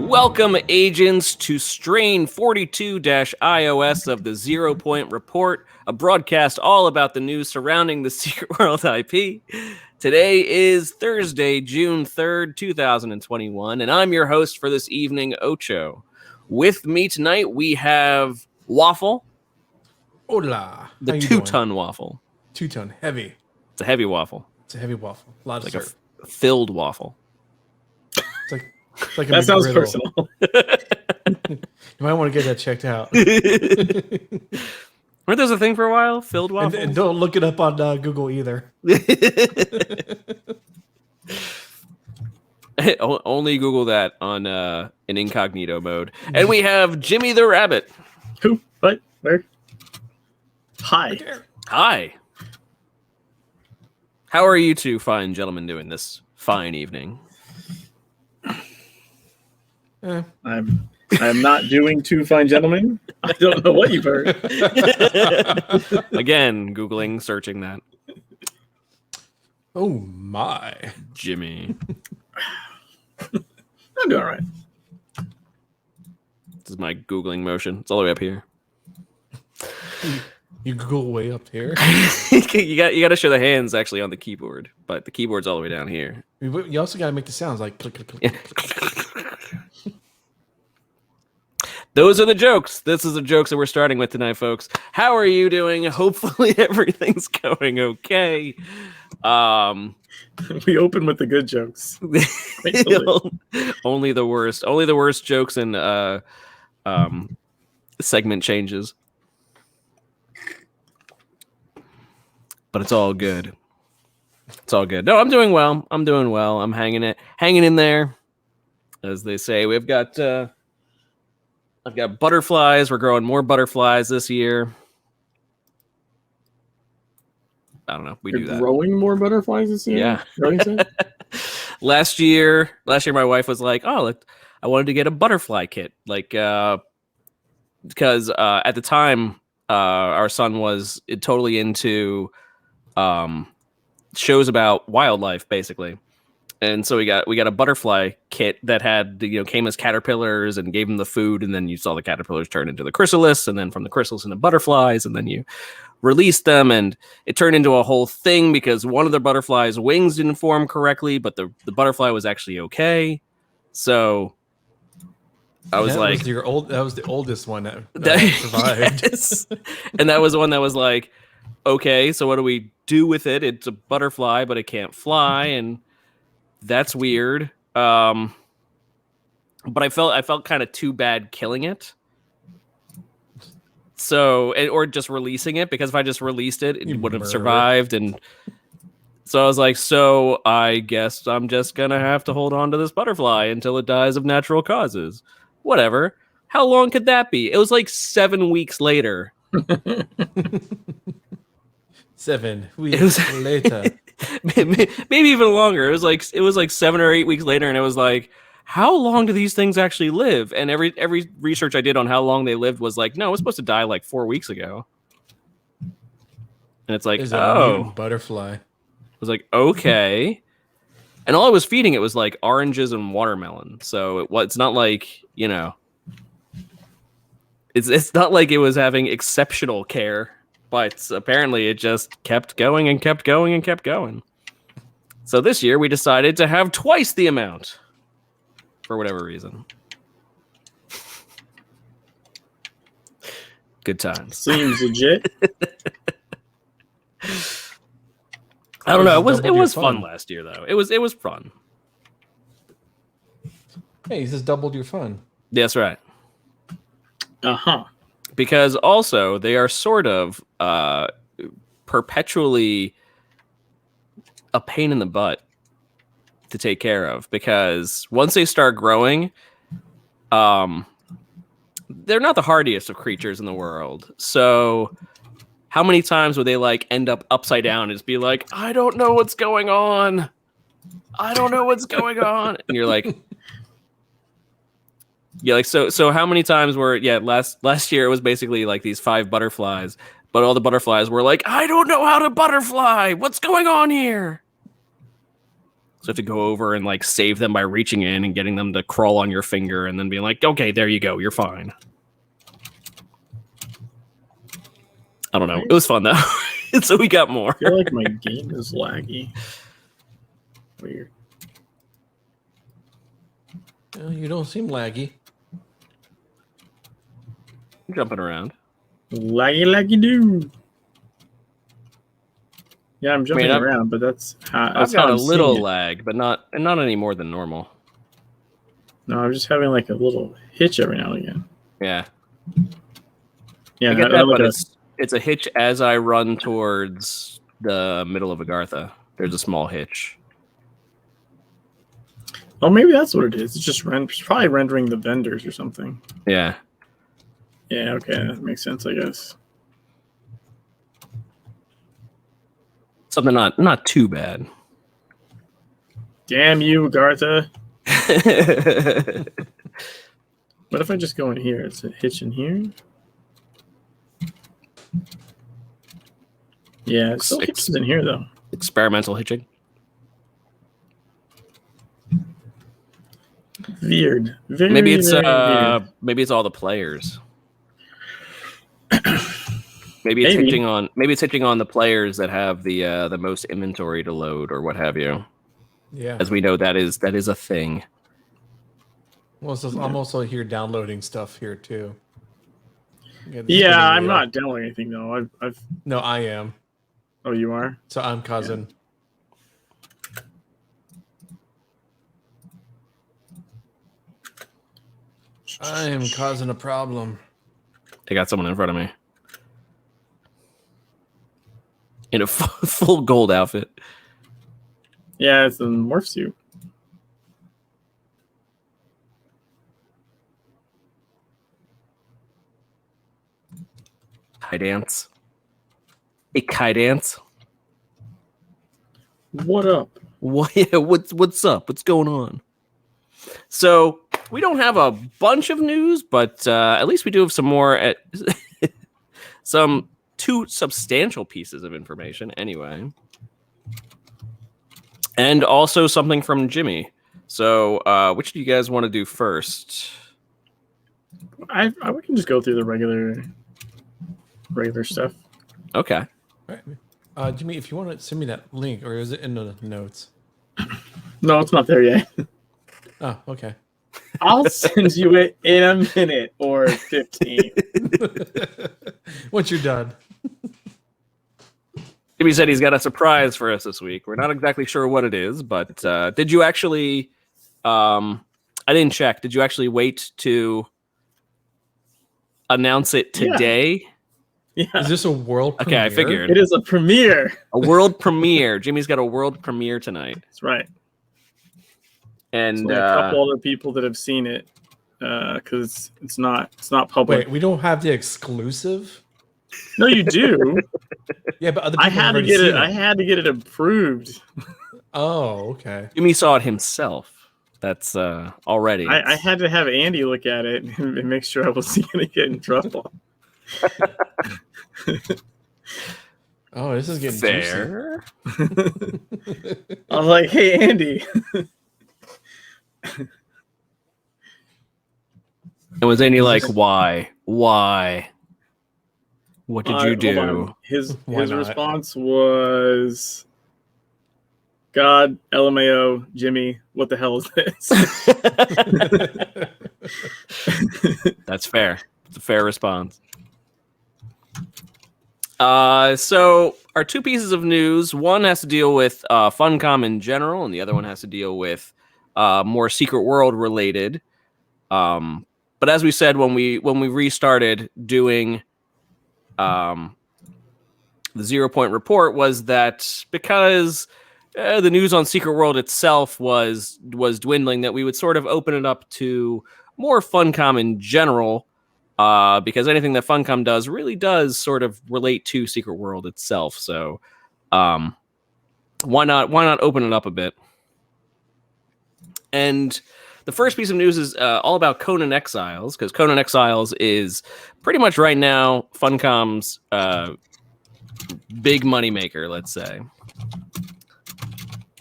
Welcome, agents, to Strain 42-iOS of the 0 Point Report, a broadcast all about the news surrounding the Secret World IP. Today is Thursday, June 3rd, 2021, and I'm your host for this evening, Ocho. With me tonight, we have Waffle. Hola. The 2-ton waffle. 2-ton, heavy. It's a heavy waffle. It's a heavy waffle. A lot of Like syrup. a filled waffle. It's like a that sounds McGriddle. personal. You might want to get that checked out. Weren't those a thing for a while? Filled waffles? And don't look it up on Google either. Only Google that on an incognito mode. And we have Jimmy the Rabbit. Who? What? Where? Hi. Hi. How are you two fine gentlemen doing this fine evening? I'm not doing too fine, gentlemen. I don't know what you've heard. Again, Googling, searching that. Oh my. Jimmy. I'm doing all right. This is my Googling motion. It's all the way up here. You Google way up here. you got to show the hands actually on the keyboard, but the keyboard's all the way down here. You also got to make the sounds like click, click, click, click. Those are the jokes. This is the jokes that we're starting with tonight, folks. How are you doing? Hopefully everything's going okay. We open with the good jokes. Only the worst jokes and segment changes. But it's all good. It's all good. No, I'm doing well. I'm hanging in there, as they say. We've got I've got butterflies. We're growing more butterflies this year. I don't know. You're do that. Growing more butterflies this year? Yeah. What you Last year, my wife was like, "Oh, look, I wanted to get a butterfly kit." Like, because at the time, our son was totally into shows about wildlife, basically. And so we got a butterfly kit that had came as caterpillars and gave them the food, and then you saw the caterpillars turn into the chrysalis, and then from the chrysalis into butterflies, and then you released them, and it turned into a whole thing because one of the butterflies' wings didn't form correctly, but the butterfly was actually okay. So I was like, that was the oldest one that survived. Yes. And that was the one that was like, okay, so what do we do with it? It's a butterfly, but it can't fly, and that's weird. But I felt kind of too bad killing it. So, or just releasing it, because if I just released it, it wouldn't have survived. And so I was like, so I guess I'm just gonna have to hold on to this butterfly until it dies of natural causes. Whatever. How long could that be? It was like 7 weeks later. 7 weeks later. Maybe even longer. It was like 7 or 8 weeks later, and it was like, how long do these things actually live? And every research I did on how long they lived was like, no, it was supposed to die like 4 weeks ago. And it's like, butterfly. I was like, okay. And all I was feeding it was like oranges and watermelon. So it's not like, it's not like it was having exceptional care. But apparently it just kept going and kept going and kept going. So this year we decided to have twice the amount. For whatever reason. Good times. Seems legit. I don't know. It was fun last year, though. It was fun. Hey, he just doubled your fun. That's right. Uh-huh. Because also they are sort of perpetually a pain in the butt to take care of, because once they start growing, they're not the hardiest of creatures in the world. So how many times would they like end up upside down and just be like, I don't know what's going on. And you're like, yeah, like so how many times were last year it was basically like these 5 butterflies, but all the butterflies were like, I don't know how to butterfly. What's going on here? So you have to go over and like save them by reaching in and getting them to crawl on your finger and then being like, okay, there you go, you're fine. I don't know. It was fun though. So we got more. I feel like my game is laggy. Weird. You don't seem laggy. Jumping around. Laggy do. Yeah, I'm jumping around, but that's how I've got how a I'm little seeing it. lag, but not any more than normal. No, I'm just having like a little hitch every now and again. Yeah. Yeah, I get I that, look but at- it's a hitch as I run towards the middle of Agartha. There's a small hitch. oh, maybe that's what it is. It's just it's probably rendering the vendors or something. Yeah. Yeah, okay, that makes sense, I guess. Something not too bad. Damn you, Gartha. What if I just go in here? It's a hitch in here. Yeah, it's still hitches in here though. Experimental hitching. Weird. Very, Maybe it's very weird. maybe it's all the players. Maybe it's Maybe. hitching on the players that have the most inventory to load or what have you. Yeah. As we know, that is a thing. Well, so I'm also here downloading stuff here too. Yeah, I'm not downloading anything though. I've. No, I am. Oh, you are? So I'm cousin. I am causing a problem. I got someone in front of me in a full gold outfit. Yeah, it's a morph suit. Kai dance. A Kai dance. What up? What? Yeah, what's up? What's going on? So we don't have a bunch of news, but at least we do have some more. Some two substantial pieces of information, anyway, and also something from Jimmy. So, which do you guys want to do first? I we can just go through the regular stuff. Okay. All right. Jimmy, if you want to send me that link, or is it in the notes? No, it's not there yet. Oh, okay. I'll send you it in a minute or 15. Once you're done. Jimmy said he's got a surprise for us this week. We're not exactly sure what it is, but did you actually? I didn't check. Did you actually wait to announce it today? Yeah, Is this a world premiere? Okay, I figured. it is a premiere. A world premiere. Jimmy's got a world premiere tonight. That's right. And So a couple other people that have seen it because it's not public. Wait, we don't have the exclusive? No, you do. Yeah, but other people I had have to already get seen it. I had to get it approved. Oh, okay. Jimmy saw it himself. That's already. I had to have Andy look at it and make sure I wasn't going to get in trouble. Oh, this is getting fair. I was like, "Hey, Andy." And was Andy like, why? Why? What did you Hold do? on. His Why not? response was, "God, LMAO, Jimmy, what the hell is this?" That's fair. It's a fair response. So our two pieces of news, one has to deal with Funcom in general, and the other one has to deal with more Secret World related. But as we said when we restarted doing the 0 Point Report, was that because the news on Secret World itself was dwindling, that we would sort of open it up to more Funcom in general. Because anything that Funcom does really does sort of relate to Secret World itself. So why not open it up a bit? And the first piece of news is all about Conan Exiles, because Conan Exiles is pretty much right now Funcom's big money maker, let's say.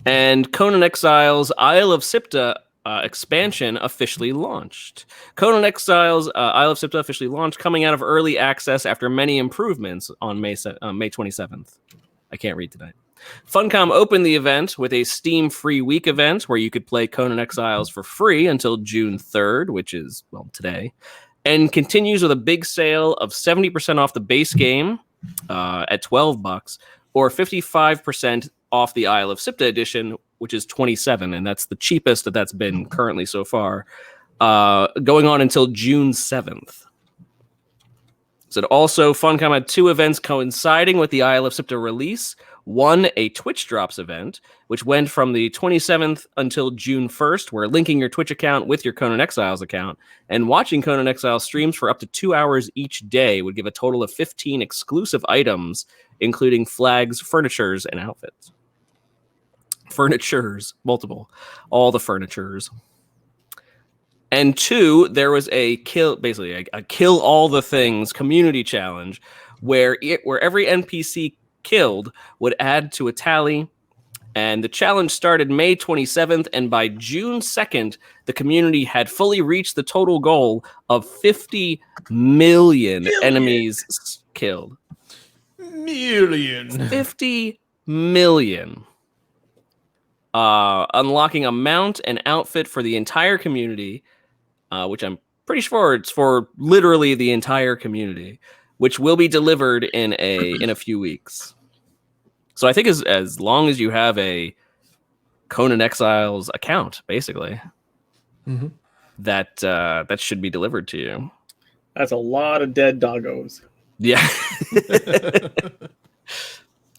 And Conan Exiles Isle of Sipta expansion officially launched. Conan Exiles Isle of Sipta officially launched, coming out of early access after many improvements on May 27th. I can't read tonight. Funcom opened the event with a Steam free week event where you could play Conan Exiles for free until June 3rd, which is, well, today, and continues with a big sale of 70% off the base game at $12 or 55% off the Isle of Sipta edition, which is $27, and that's the cheapest that's been currently so far, going on until June 7th. So also, Funcom had 2 events coinciding with the Isle of Sipta release. One, a Twitch Drops event, which went from the 27th until June 1st, where linking your Twitch account with your Conan Exiles account and watching Conan Exiles streams for up to 2 hours each day would give a total of 15 exclusive items, including flags, furnitures, and outfits. Furnitures, multiple. All the furnitures. And 2, there was a kill all the things community challenge where every NPC killed would add to a tally. And the challenge started May 27th, and by June 2nd, the community had fully reached the total goal of 50 million enemies killed. 50 million. Unlocking a mount and outfit for the entire community, which I'm pretty sure it's for literally the entire community, which will be delivered in a few weeks. So I think as long as you have a Conan Exiles account, basically, that should be delivered to you. That's a lot of dead doggos. Yeah.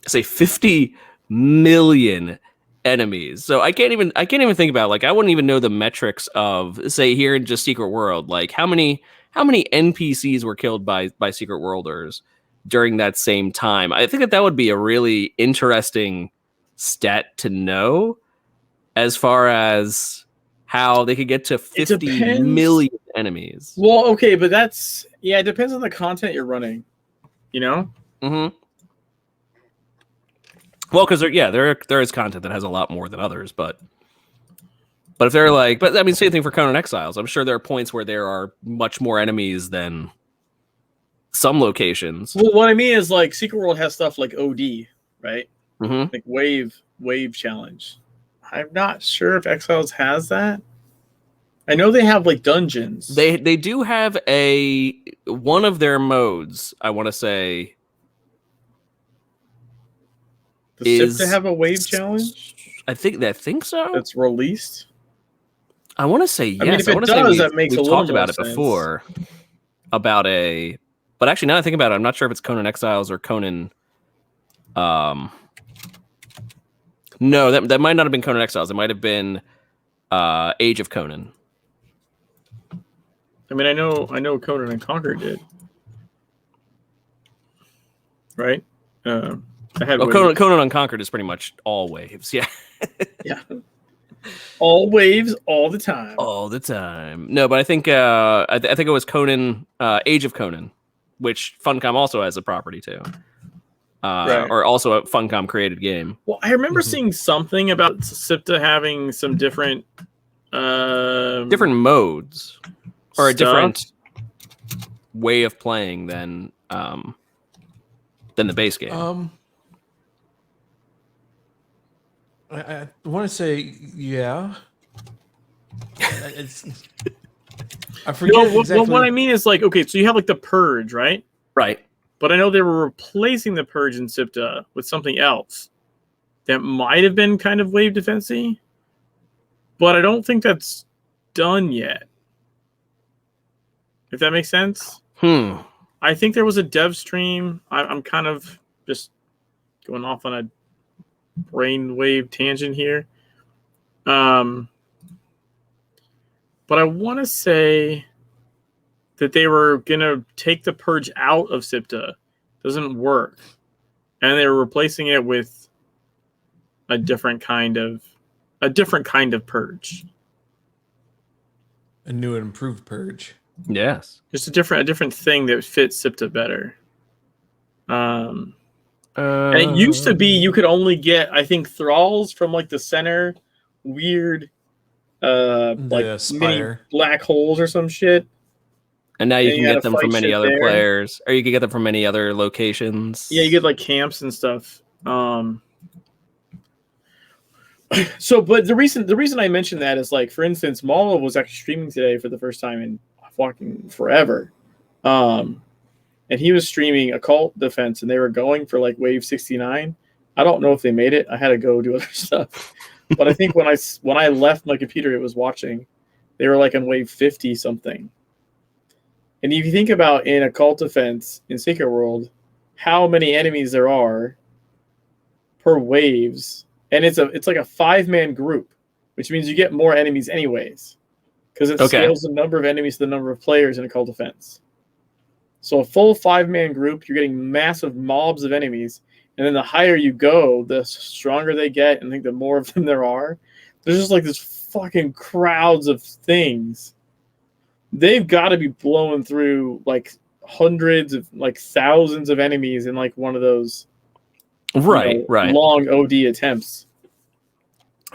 Say 50 million enemies. So I can't even think about, like, I wouldn't even know the metrics of, say, here in just Secret World, like how many NPCs were killed by Secret Worlders during that same time. I think that would be a really interesting stat to know as far as how they could get to 50 million enemies. Well, okay, but it depends on the content you're running, you know? Mm-hmm. Well, because there is content that has a lot more than others, but if they're like, but I mean, same thing for Conan Exiles. I'm sure there are points where there are much more enemies than some locations. Well, what I mean is, like, Secret World has stuff like OD, right? Mm-hmm. Like wave challenge. I'm not sure if Exiles has that. I know they have, like, dungeons. They do have one of their modes, I want to say. Does SIP have a wave challenge? I think so. That's released. I want to say yes. I mean, if it does, that makes a little talked about it sense. before. But actually, now that I think about it, I'm not sure if it's Conan Exiles or Conan. No, that might not have been Conan Exiles. It might have been Age of Conan. I mean, I know Conan and Conquer did, right? Conan Unconquered is pretty much all waves. Yeah. Yeah. All waves, all the time. All the time. No, but I think I think it was Conan, Age of Conan, which Funcom also has a property too. Right. Or also a Funcom created game. Well, I remember seeing something about SIPTA having some different modes or a different way of playing than the base game. I want to say, yeah. I forget exactly. What I mean is, like, okay, so you have, like, the Purge, right? Right. But I know they were replacing the Purge in SIPTA with something else that might have been kind of wave defense-y, but I don't think that's done yet. If that makes sense? I think there was a dev stream. I'm kind of just going off on a brainwave tangent here. But I want to say that they were going to take the Purge out of SIPTA. Doesn't work. And they were replacing it with a different kind of Purge. A new and improved Purge. Yes. Just a different thing that fits SIPTA better. But And it used to be you could only get, I think, thralls from like the center weird like mini spire. black holes or some shit. And now you And can you get gotta them from fight many shit other there. players, or you can get them from many other locations. Yeah, you get like camps and stuff. So, but the reason I mentioned that is like, for instance, Malo was actually streaming today for the first time in fucking forever, and he was streaming Occult Defense, and they were going for like wave 69. I don't know if they made it. I had to go do other stuff, but I think when I left my computer, it was watching. They were like on wave 50 something. And if you think about in Occult Defense in Secret World, how many enemies there are per waves. And it's like a 5-man group, which means you get more enemies anyways, because it scales the number of enemies to the number of players in Occult Defense. So a full 5-man group, you're getting massive mobs of enemies, and then the higher you go, the stronger they get, and I think the more of them there are. There's just like this fucking crowds of things. They've got to be blowing through like hundreds of like thousands of enemies in like one of those. Right. Long OD attempts.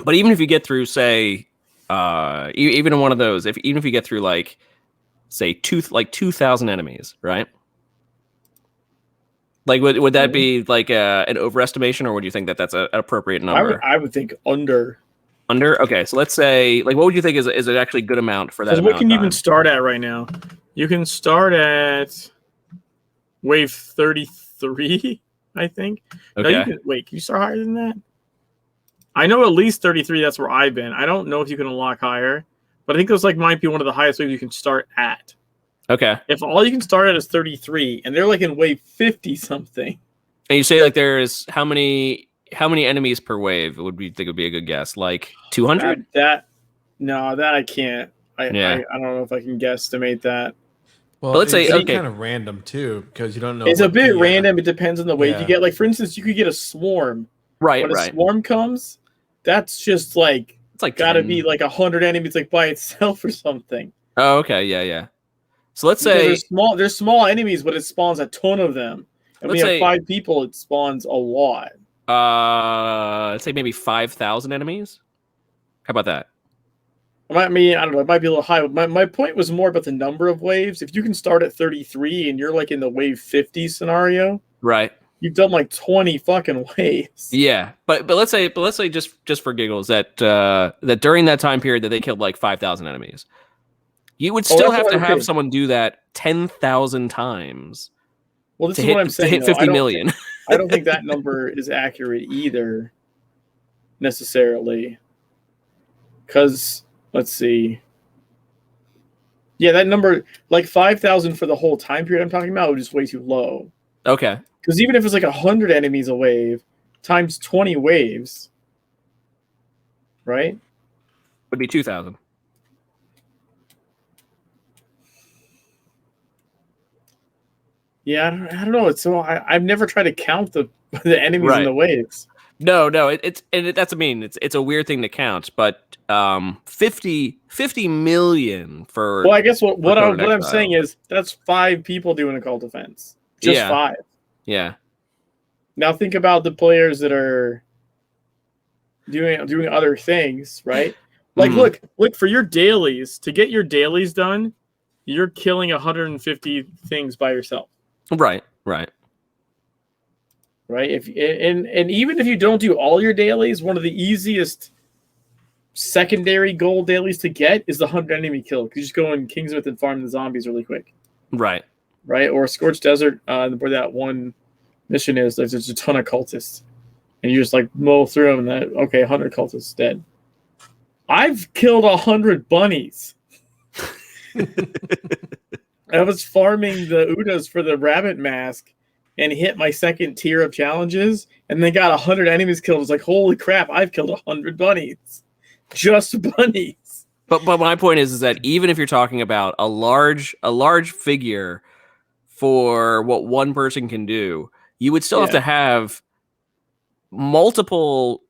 But even if you get through, say, even in one of those, even if you get through like, say, 2,000 enemies, right? Like, would that be like an overestimation, or would you think that that's an appropriate number? I would think under. Under? Okay, so let's say, like, what would you think is an actually good amount for that? What can you even start at right now? You can start at wave 33. I think. Okay. No, can you start higher than that? I know at least 33. That's where I've been. I don't know if you can unlock higher, but I think those might be one of the highest waves you can start at. Okay. If all you can start at is 33, and they're like in wave 50 something, and you say like there's how many enemies per wave think would be a good guess? Like 200? That I can't. I don't know if I can guesstimate that. Well, let's say it's kind of random too, because you don't know. It's a bit random. It depends on the wave you get. Like, for instance, you could get a swarm. Right. When a swarm comes, that's just like it's like got to be like 100 enemies like by itself or something. Oh, okay, yeah. So let's say there's small enemies, but it spawns a ton of them. And when you have 5 people, it spawns a lot. Let's say maybe 5,000 enemies. How about that? I mean, I don't know. It might be a little high. My point was more about the number of waves. If you can start at 33 and you're like in the wave 50 scenario, right? You've done like 20 fucking waves. Yeah, but let's say just for giggles that during that time period that they killed like 5,000 enemies, you would still have to have someone do that 10,000 times. Well, this is what I'm saying. To hit 50 million. I don't think that number is accurate either, necessarily. Because let's see. Yeah, that number, like 5,000 for the whole time period I'm talking about, was just way too low. Okay. Because even if it's like 100 enemies a wave times 20 waves, right? Would be 2,000. Yeah, I don't know. It's so I've never tried to count the enemies in the waves. No, it's a weird thing to count, but 50 million for. Well, I guess what I'm saying is that's 5 people doing Occult Defense. Just 5. Yeah. Now think about the players that are doing other things, right? Like, look for your dailies. To get your dailies done, you're killing 150 things by yourself. Right. If and even if you don't do all your dailies, one of the easiest secondary goal dailies to get is the 100 enemy kill. Because you just go in Kingsmouth and farm the zombies really quick. Right. Or Scorched Desert, where that one mission is. There's a ton of cultists, and you just like mow through them. And 100 cultists dead. I've killed 100 bunnies. I was farming the Udas for the rabbit mask and hit my second tier of challenges, and they got 100 enemies killed. I was like, holy crap, I've killed 100 bunnies. Just bunnies. But my point is that even if you're talking about a large figure for what one person can do, you would still have to have multiple,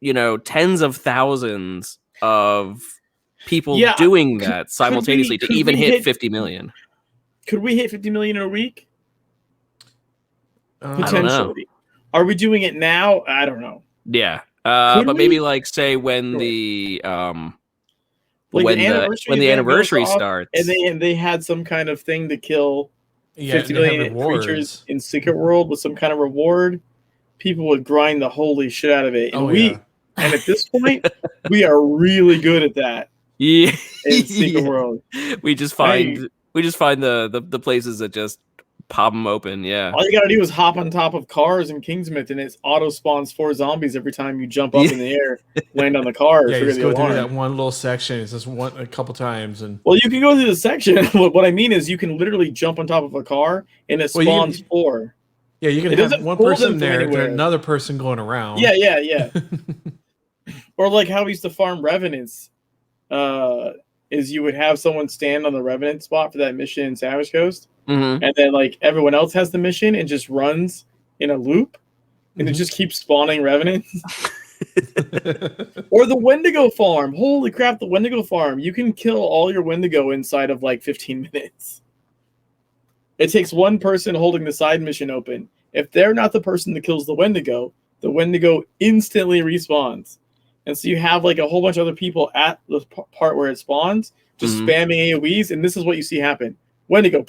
tens of thousands of people doing that simultaneously to even hit 50 million. Could we hit 50 million in a week? Potentially. Are we doing it now? I don't know. Yeah. Could But maybe we? like say when Sure. the Like when the the anniversary when the event goes anniversary off, starts. and they had some kind of thing to kill Yeah, 50 and they have million creatures rewards. in Secret World with some kind of reward. People would grind the holy shit out of it, and Oh yeah. and at this point, we are really good at that Yeah. in Secret Yeah. World. We just find the places that just pop them open. Yeah. All you gotta do is hop on top of cars in Kingsmith, and it auto spawns 4 zombies every time you jump up Yeah. in the air, land on the car, or Yeah, you trigger just the go through alarm. that one little section. It's just a couple times, and Well, you can go through the section. What I mean is, you can literally jump on top of a car, and it Well, you can- spawns 4. yeah, you can It have doesn't one pull them person from there, anywhere. another person going around. Yeah. Or like how we used to farm revenants. Is you would have someone stand on the revenant spot for that mission in Savage Coast, Mm-hmm. and then like everyone else has the mission and just runs in a loop, and it Mhm. just keeps spawning revenants. Or the Wendigo farm. Holy crap, the Wendigo farm. You can kill all your Wendigo inside of like 15 minutes. It takes one person holding the side mission open. If they're not the person that kills the Wendigo instantly respawns. And so you have like a whole bunch of other people at the part where it spawns, just Mhm. spamming AoEs, and this is what you see happen. Wendigo.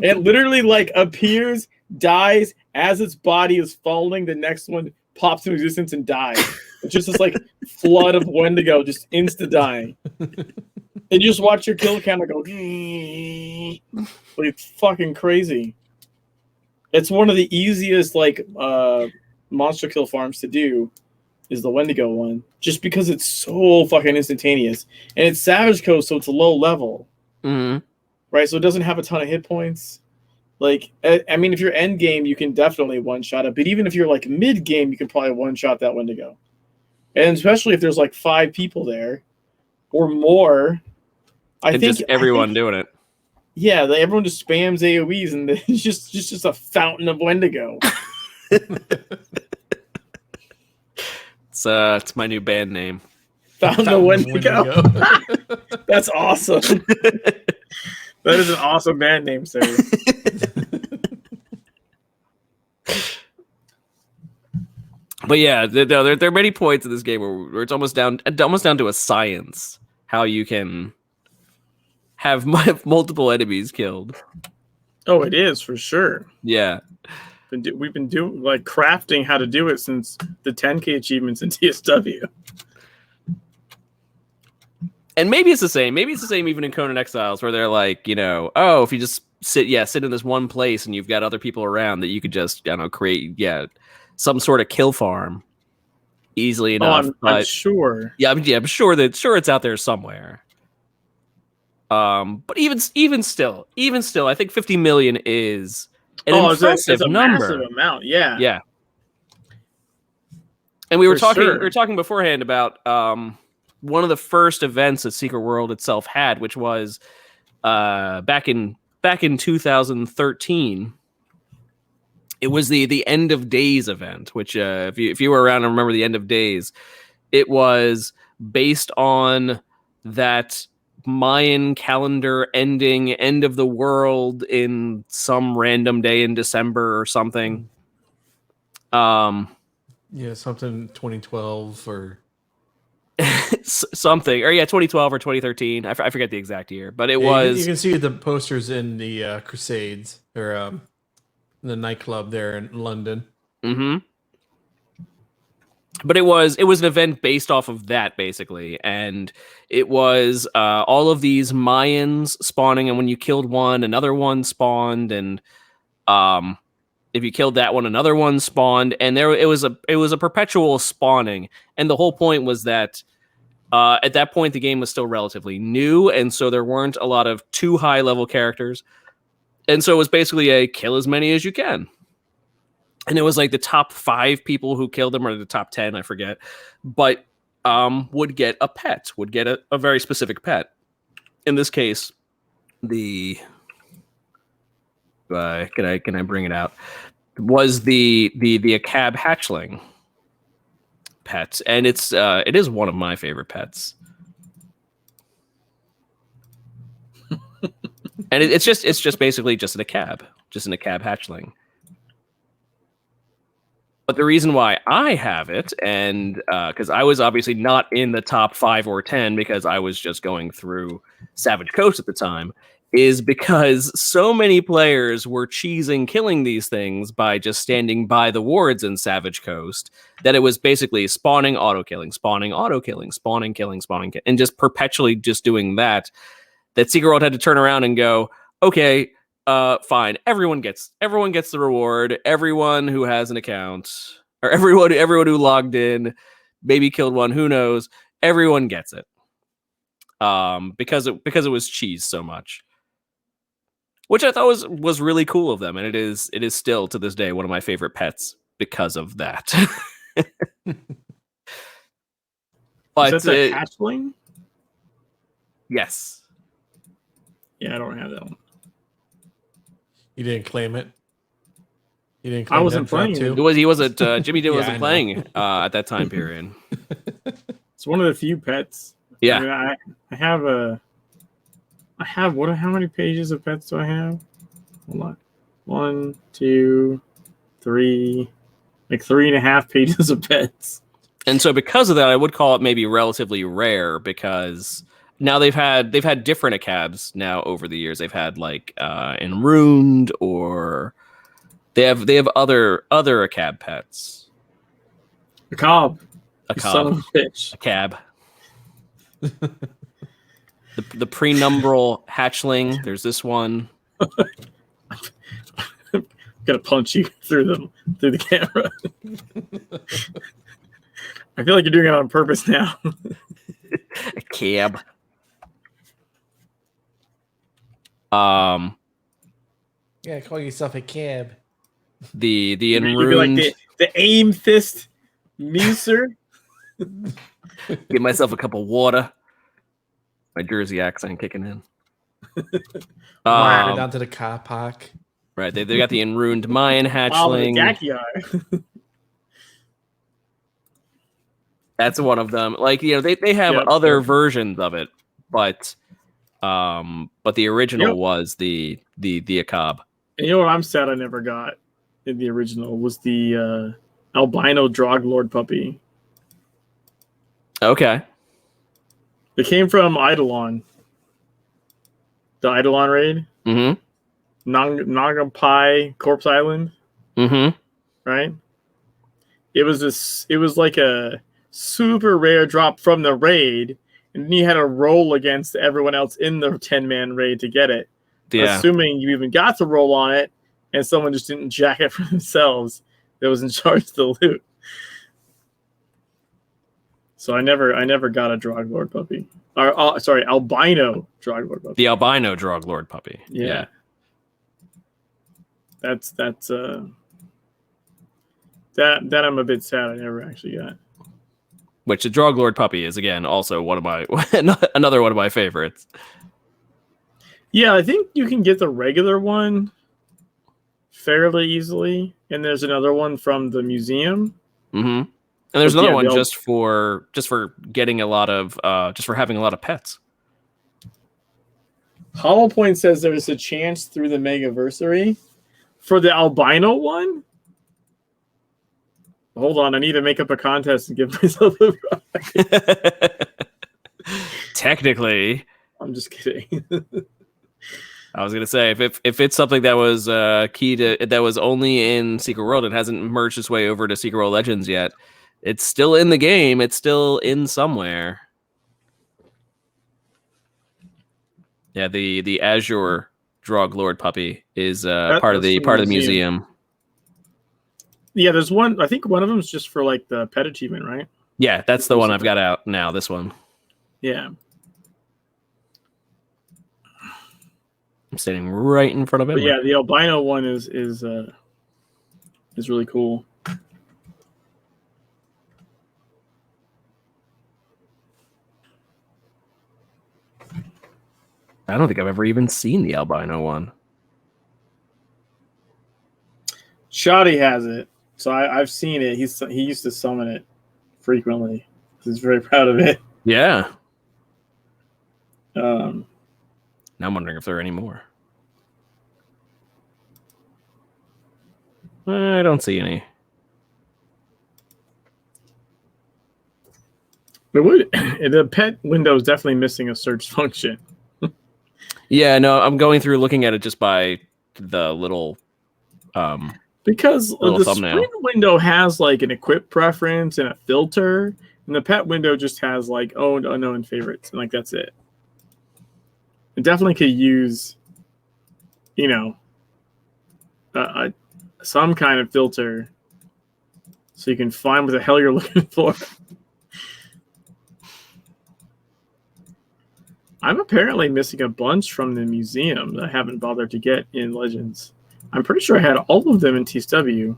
It literally like appears, dies as its body is falling. The next one pops into existence and dies. It's just this like flood of Wendigo just insta dying. And you just watch your kill counter go. Like, it's fucking crazy. It's one of the easiest like monster kill farms to do. Is the Wendigo one, just because it's so fucking instantaneous, and it's Savage Coast, so it's low level. Mm-hmm. Right, so it doesn't have a ton of hit points. Like, I mean, if you're end game, you can definitely one shot it. But even if you're like mid game, you can probably one shot that Wendigo. And especially if there's like 5 people there or more, I think just everyone doing it. Yeah, everyone just spams AOEs, and it's just a fountain of Wendigo. It's my new band name. Fountain of Wendigo. That's awesome. That is an awesome band name, sir. But yeah, there are many points in this game where it's almost down to a science how you can have multiple enemies killed. Oh, it is for sure. Yeah, We've been doing like crafting how to do it since the 10K achievements in TSW. and maybe it's the same. Maybe it's the same even in Conan Exiles, where they're like, oh, if you just sit in this one place and you've got other people around that you could just, create, some sort of kill farm easily enough. I'm sure. Yeah, I'm sure it's out there somewhere. But even still, I think 50 million is an impressive it's a number. massive amount. Yeah. Yeah. And we were For talking beforehand about one of the first events that Secret World itself had, which was back in 2013. It was the End of Days event, which if you were around and remember the End of Days, it was based on that Mayan calendar ending, end of the world in some random day in December or something. Yeah, something 2012 or something, or 2012 or 2013. I forget the exact year, but it was. You can see the posters in the Crusades or the nightclub there in London. Mm-hmm. But it was an event based off of that, basically, and it was all of these Mayans spawning, and when you killed one, another one spawned, and if you killed that one, another one spawned, and it was a perpetual spawning, and the whole point was that at that point the game was still relatively new, and so there weren't a lot of too high level characters, and so it was basically a kill as many as you can. And it was like the top 5 people who killed them, or the top 10, I forget, but would get a pet, would get a very specific pet. In this case, the can I bring it out? Was the Akab hatchling pet, and it is one of my favorite pets. And it's just basically just an Acab hatchling. But the reason why I have it, and because I was obviously not in the top 5 or 10 because I was just going through Savage Coast at the time, is because so many players were cheesing killing these things by just standing by the wards in Savage Coast that it was basically spawning, auto-killing, spawning, auto-killing, spawning, killing, spawning, and just perpetually just doing that Secret World had to turn around and go, okay, fine. Everyone gets the reward. Everyone who has an account, or everyone who logged in, maybe killed one, who knows? Everyone gets it. Because it was cheese so much, which I thought was really cool of them, and it is still to this day one of my favorite pets because of that. But Is that the hatchling? Yes. Yeah, I don't have that one. You didn't claim it. You didn't. I Claim wasn't that drop playing too? it. He wasn't. Jimmy D Yeah, wasn't I know. playing at that time period. It's one of the few pets. Yeah. I mean, I have what? How many pages of pets do I have? Hold on. 1, 2, 3, like 3.5 pages of pets. And so because of that, I would call it maybe relatively rare because now they've had different Acabs now over the years. They've had like Enruned, or they have other Acab pets. A cob. A You son of cob. a bitch. A cab. the prenumbral hatchling. There's this one. Gonna punch you through the camera. I feel like you're doing it on purpose now. A cab. Yeah, call yourself a cab. The You'd be Enruned. like the aim fist muser. Get myself a cup of water. My Jersey accent kicking in. Wow. Down to the car park. Right, they got the Enruned Mayan Wow, the hatchling. Gakiar. That's one of them. Like, you know, they have Yep, other yep. versions of it, but the original Yep. was the Acab. And you know what I'm sad I never got in the original was the albino Droglord puppy. Okay. It came from Eidolon. The Eidolon raid. Mm-hmm. Nagapai Corpse Island, Mm-hmm. right? It was like a super rare drop from the raid, and then you had to roll against everyone else in the 10-man raid to get it. Yeah. Assuming you even got to roll on it, and someone just didn't jack it for themselves that was in charge of the loot. So I never got a Droglord puppy. Or, sorry, albino Droglord puppy. The albino Droglord puppy. Yeah. That's that I'm a bit sad I never actually got. Which the Droglord puppy is, again, also one of my another one of my favorites. Yeah, I think you can get the regular one fairly easily, and there's another one from the museum. Mm-hmm. And there's But another yeah, one they'll- just for getting a lot of just for having a lot of pets. Hollow Point says there's a chance through the Megaversary for the albino one. Hold on, I need to make up a contest and give myself a prize. Technically, I'm just kidding. I was gonna say if it's something that was key to that was only in Secret World, it hasn't merged its way over to Secret World Legends yet. It's still in the game. It's still in somewhere. Yeah, the Azure Droglord puppy is part of the museum. Yeah, there's one. I think one of them is just for like the pet achievement, right? Yeah, that's the one I've got out now. This one. Yeah. I'm standing right in front of it. But yeah, the albino one is really cool. I don't think I've ever even seen the albino one. Shoddy has it, so I've seen it. He used to summon it frequently. He's very proud of it. Yeah. Um, Now I'm wondering if there are any more. I don't see any. It would. The pet window is definitely missing a search function. Yeah, no, I'm going through looking at it just by the little Because little the thumbnail. sprint window has like an equip preference and a filter, and the pet window just has like owned, unknown favorites, and like that's it. It definitely could use, you know, some kind of filter so you can find what the hell you're looking for. I'm apparently missing a bunch from the museum that I haven't bothered to get in Legends. I'm pretty sure I had all of them in TSW.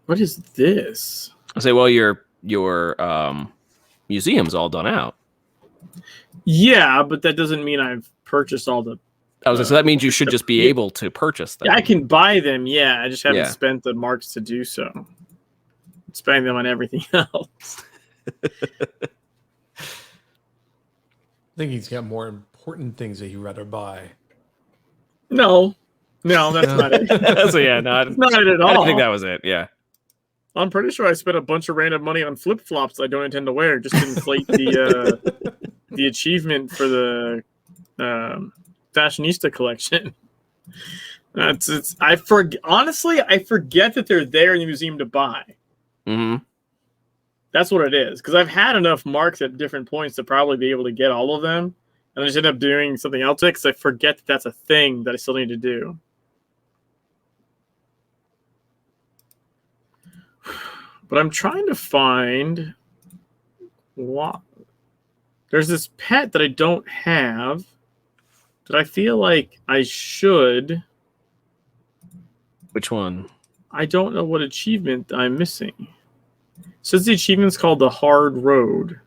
What is this? I say, well, your museum's all done out. Yeah, but that doesn't mean I've purchased all the. So that means you should just be able to purchase them. Yeah, I can buy them. Yeah, I just haven't Yeah. spent the marks to do so. I'm spending them on everything else. I think he's got more important things that he'd rather buy. No, that's not it. So yeah, no, That's not it at I all. didn't think that was it. Yeah. I'm pretty sure I spent a bunch of random money on flip flops I don't intend to wear just to inflate the achievement for the fashionista collection. Honestly, I forget that they're there in the museum to buy. Mm-hmm. That's what it is. Because I've had enough marks at different points to probably be able to get all of them, and I just end up doing something else because I forget that that's a thing that I still need to do. But I'm trying to find what. There's this pet that I don't have that I feel like I should. Which one? I don't know what achievement I'm missing. Says the achievement's called the Hard Road.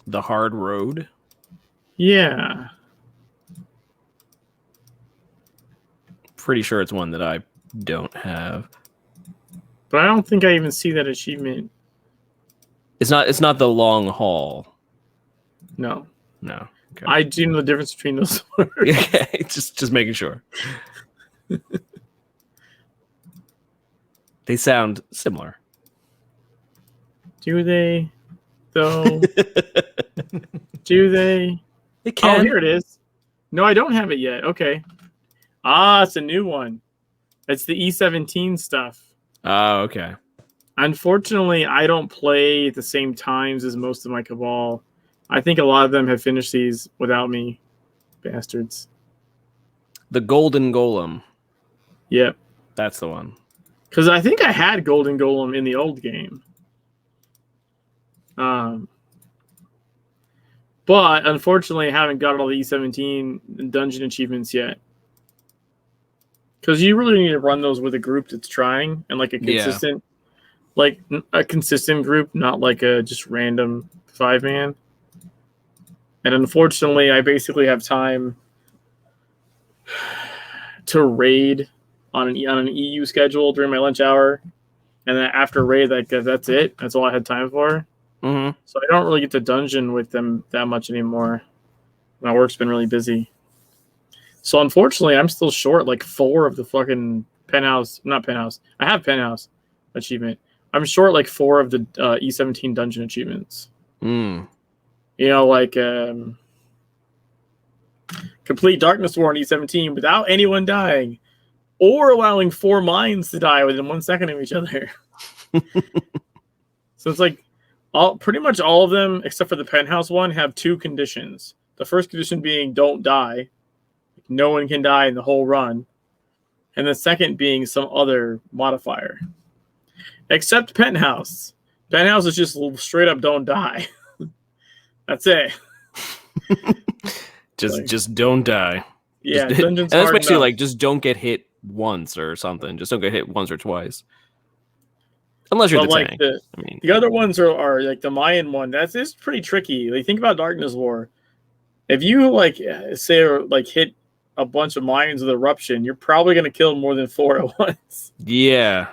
The Hard Road? Yeah. Pretty sure it's one that I don't have. But I don't think I even see that achievement. It's not the long haul. No. No. Okay. I do know the difference between those words. Okay, just making sure. They sound similar. Do they? Though? Do they? They Oh, can. here it is. No, I don't have it yet. Okay. Ah, it's a new one. It's the E17 stuff. Oh, okay. Unfortunately, I don't play at the same times as most of my Cabal. I think a lot of them have finished these without me. Bastards. The Golden Golem. Yep. That's the one. Because I think I had Golden Golem in the old game. But unfortunately, I haven't got all the E17 dungeon achievements yet. Because you really need to run those with a group that's trying and like a consistent, group, not like a just random 5-man. And unfortunately, I basically have time to raid on an EU schedule during my lunch hour, and then after raid, that's it. That's all I had time for. Mm-hmm. So I don't really get to dungeon with them that much anymore. My work's been really busy. So unfortunately, I'm still short like 4 of the fucking not penthouse. I have penthouse achievement. I'm short like 4 of the E17 dungeon achievements. Mm. You know, like complete Darkness War in E17 without anyone dying, or allowing 4 mines to die within 1 second of each other. So it's like pretty much all of them, except for the penthouse one, have 2 conditions. The first condition being don't die. No one can die in the whole run. And the second being some other modifier. Except penthouse. Penthouse is just straight up don't die. That's it. Just don't die. Yeah, Just, dungeon's and that's hard basically enough. like just don't get hit once or something. Just don't get hit once or twice. Unless you're But the like tank. I mean, the other ones are like the Mayan one. That's it's pretty tricky. Like think about Darkness War. If you like say or like hit a bunch of Mayans with eruption, you're probably gonna kill more than 4 at once. yeah.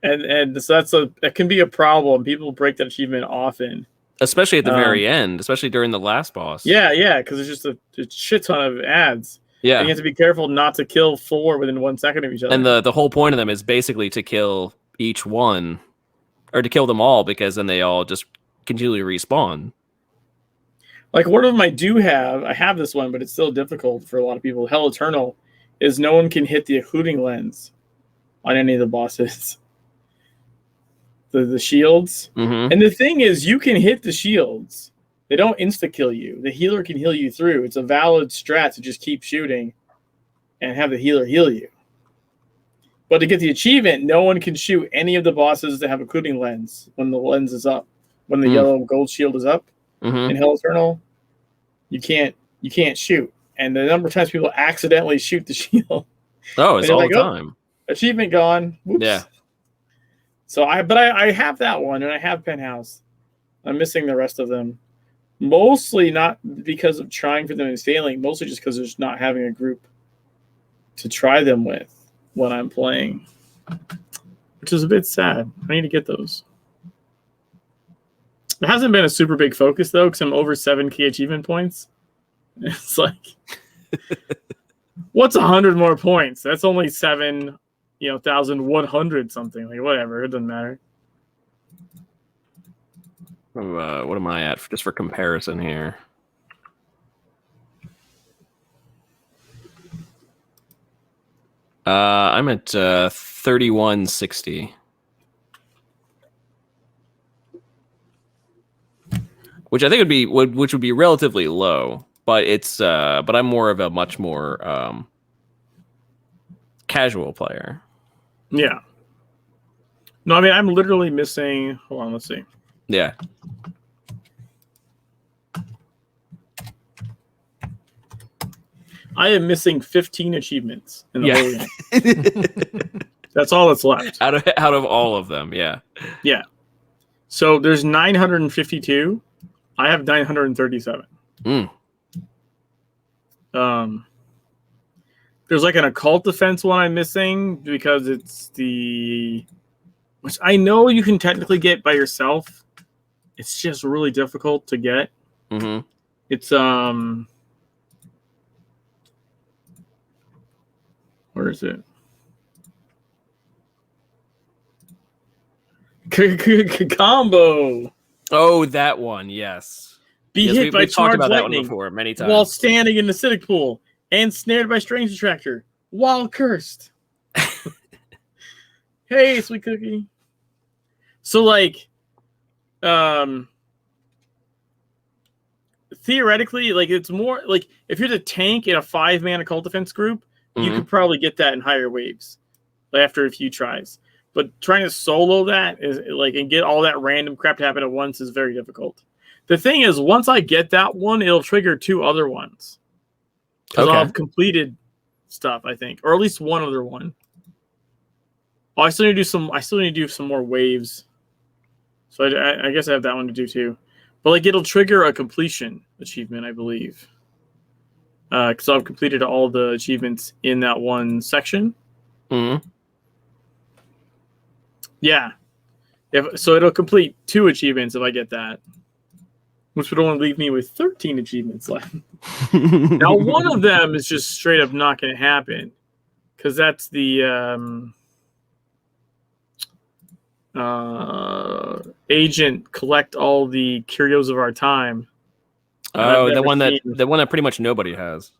And so that can be a problem. People break that achievement often. especially at the very end, especially during the last boss. Yeah, because it's just a shit ton of ads. Yeah. And you have to be careful not to kill 4 within 1 second of each other. And the whole point of them is basically to kill each one, or to kill them all, because then they all just continually respawn. Like, one of them I have this one, but it's still difficult for a lot of people. Hell Eternal is no one can hit the occluding lens on any of the bosses. The shields. Mm-hmm. And the thing is, you can hit the shields. They don't insta-kill you. The healer can heal you through. It's a valid strat to just keep shooting and have the healer heal you. But to get the achievement, no one can shoot any of the bosses that have occluding lens when the lens is up. When the yellow gold shield is up in Hell Eternal, you can't shoot. And the number of times people accidentally shoot the shield. Oh, it's all the time. Achievement gone. Whoops. Yeah. So I have that one, and I have Penthouse. I'm missing the rest of them. Mostly not because of trying for them and failing, mostly just because there's not having a group to try them with when I'm playing, which is a bit sad. I need to get those. It hasn't been a super big focus, though, because I'm over 7K achievement points. It's like, what's 100 more points? That's only 1,100 something. Like, whatever, it doesn't matter. What am I at just for comparison here? I'm at 3160, which I think would be relatively low, but it's but I'm more of a much more casual player. Yeah. No, I mean, I'm literally missing. Hold on, let's see. Yeah. I am missing 15 achievements in the whole game. That's all that's left. Out of all of them, yeah. Yeah. So there's 952. I have 937. There's like an occult defense one I'm missing because it's which I know you can technically get by yourself. It's just really difficult to get. Mm-hmm. It's where is it? Combo. Oh, that one, yes. Be hit by we've talked charged about that one lightning before many times. while standing in the acidic pool and snared by strange attractor while cursed. Hey, sweet cookie. So, like, theoretically, like, it's more like if you're the tank in a 5-man occult defense group, you could probably get that in higher waves after a few tries. But trying to solo that is like and get all that random crap to happen at once is very difficult. The thing is, once I get that one, it'll trigger 2 other ones. Because I'll have completed stuff, I think, or at least one other one. Oh, I still need to do some more waves. So I guess I have that one to do too. But like it'll trigger a completion achievement, I believe. Because I've completed all the achievements in that one section. Mm-hmm. Yeah. So it'll complete 2 achievements if I get that. Which would only leave me with 13 achievements left. Now, one of them is just straight up not going to happen. Because that's the agent collect all the curios of our time. Oh, the one that pretty much nobody has.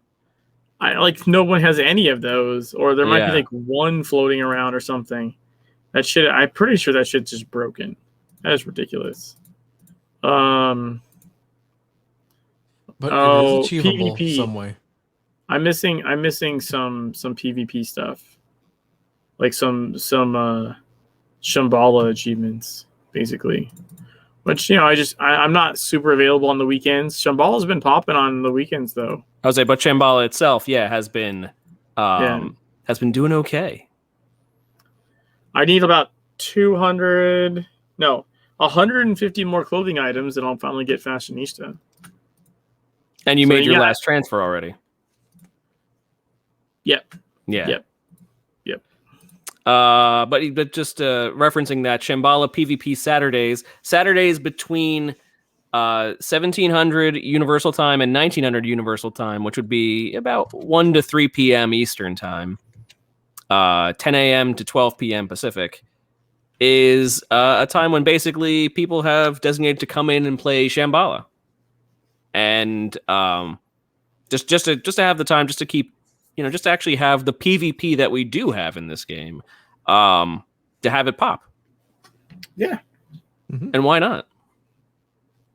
No one has any of those, or there might be like one floating around or something. That shit, I'm pretty sure that shit's just broken. That is ridiculous. But it is achievable PvP. some way. I'm missing some PvP stuff, like some Shambhala achievements, basically. Which, I'm not super available on the weekends. Shambhala's been popping on the weekends, though. I would say, but Shambhala itself, has been doing okay. I need about 150 more clothing items, and I'll finally get Fashionista. And you made your last transfer already. Yep. Yeah. Yep. But just referencing that Shambhala PvP Saturdays between 1700 Universal Time and 1900 Universal Time, which would be about 1 to 3 p.m. Eastern Time, 10 a.m. to 12 p.m. Pacific, is a time when basically people have designated to come in and play Shambhala. And just to have the time, just to keep, just to actually have the PvP that we do have in this game, to have it pop. Yeah. And why not?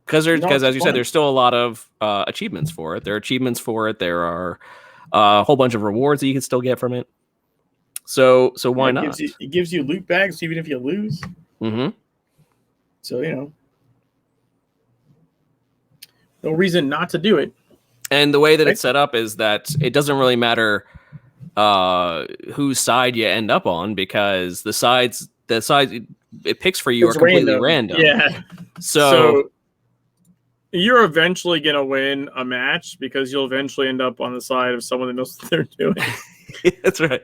Because as you said, fun. there's still a lot of achievements for it. There are achievements for it. There are a whole bunch of rewards that you can still get from it. So why not? It gives you loot bags even if you lose. Mm-hmm. So, no reason not to do it. And the way that it's set up is that it doesn't really matter whose side you end up on, because the sides it picks for you It's are completely random. Yeah. So you're eventually going to win a match because you'll eventually end up on the side of someone that knows what they're doing. that's right.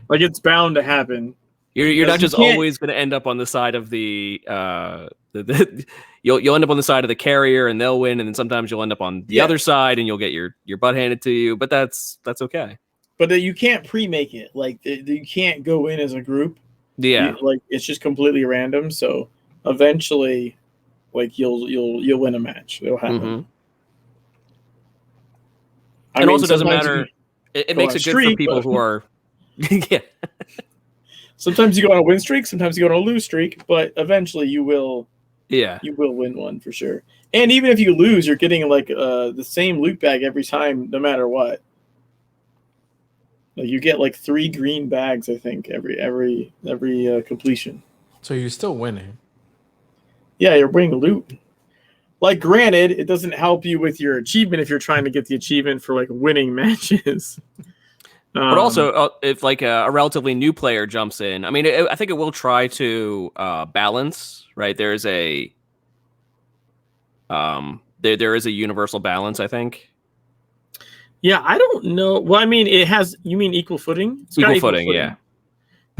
Like, it's bound to happen. You're not just always going to end up on the side of the you'll end up on the side of the carrier and they'll win, and then sometimes you'll end up on the other side and you'll get your butt handed to you. But that's okay. But you can't pre-make it. Like, you can't go in as a group. Yeah. It's just completely random. So eventually, like, you'll win a match. It'll happen. Mm-hmm. It also doesn't matter. It makes it good for people who are. Yeah. Sometimes you go on a win streak. Sometimes you go on a lose streak. But eventually, you will. Yeah. You will win one for sure. And even if you lose, you're getting like the same loot bag every time, no matter what. Like, you get like 3 green bags, I think, every completion. So you're still winning. Yeah, you're winning loot. Like, granted, it doesn't help you with your achievement if you're trying to get the achievement for like winning matches. But also, if like a relatively new player jumps in, I mean, I think it will try to balance. Right, there is a there is a universal balance, I think. Yeah, I don't know. Well, I mean, it has. You mean equal footing? It's got equal footing, yeah.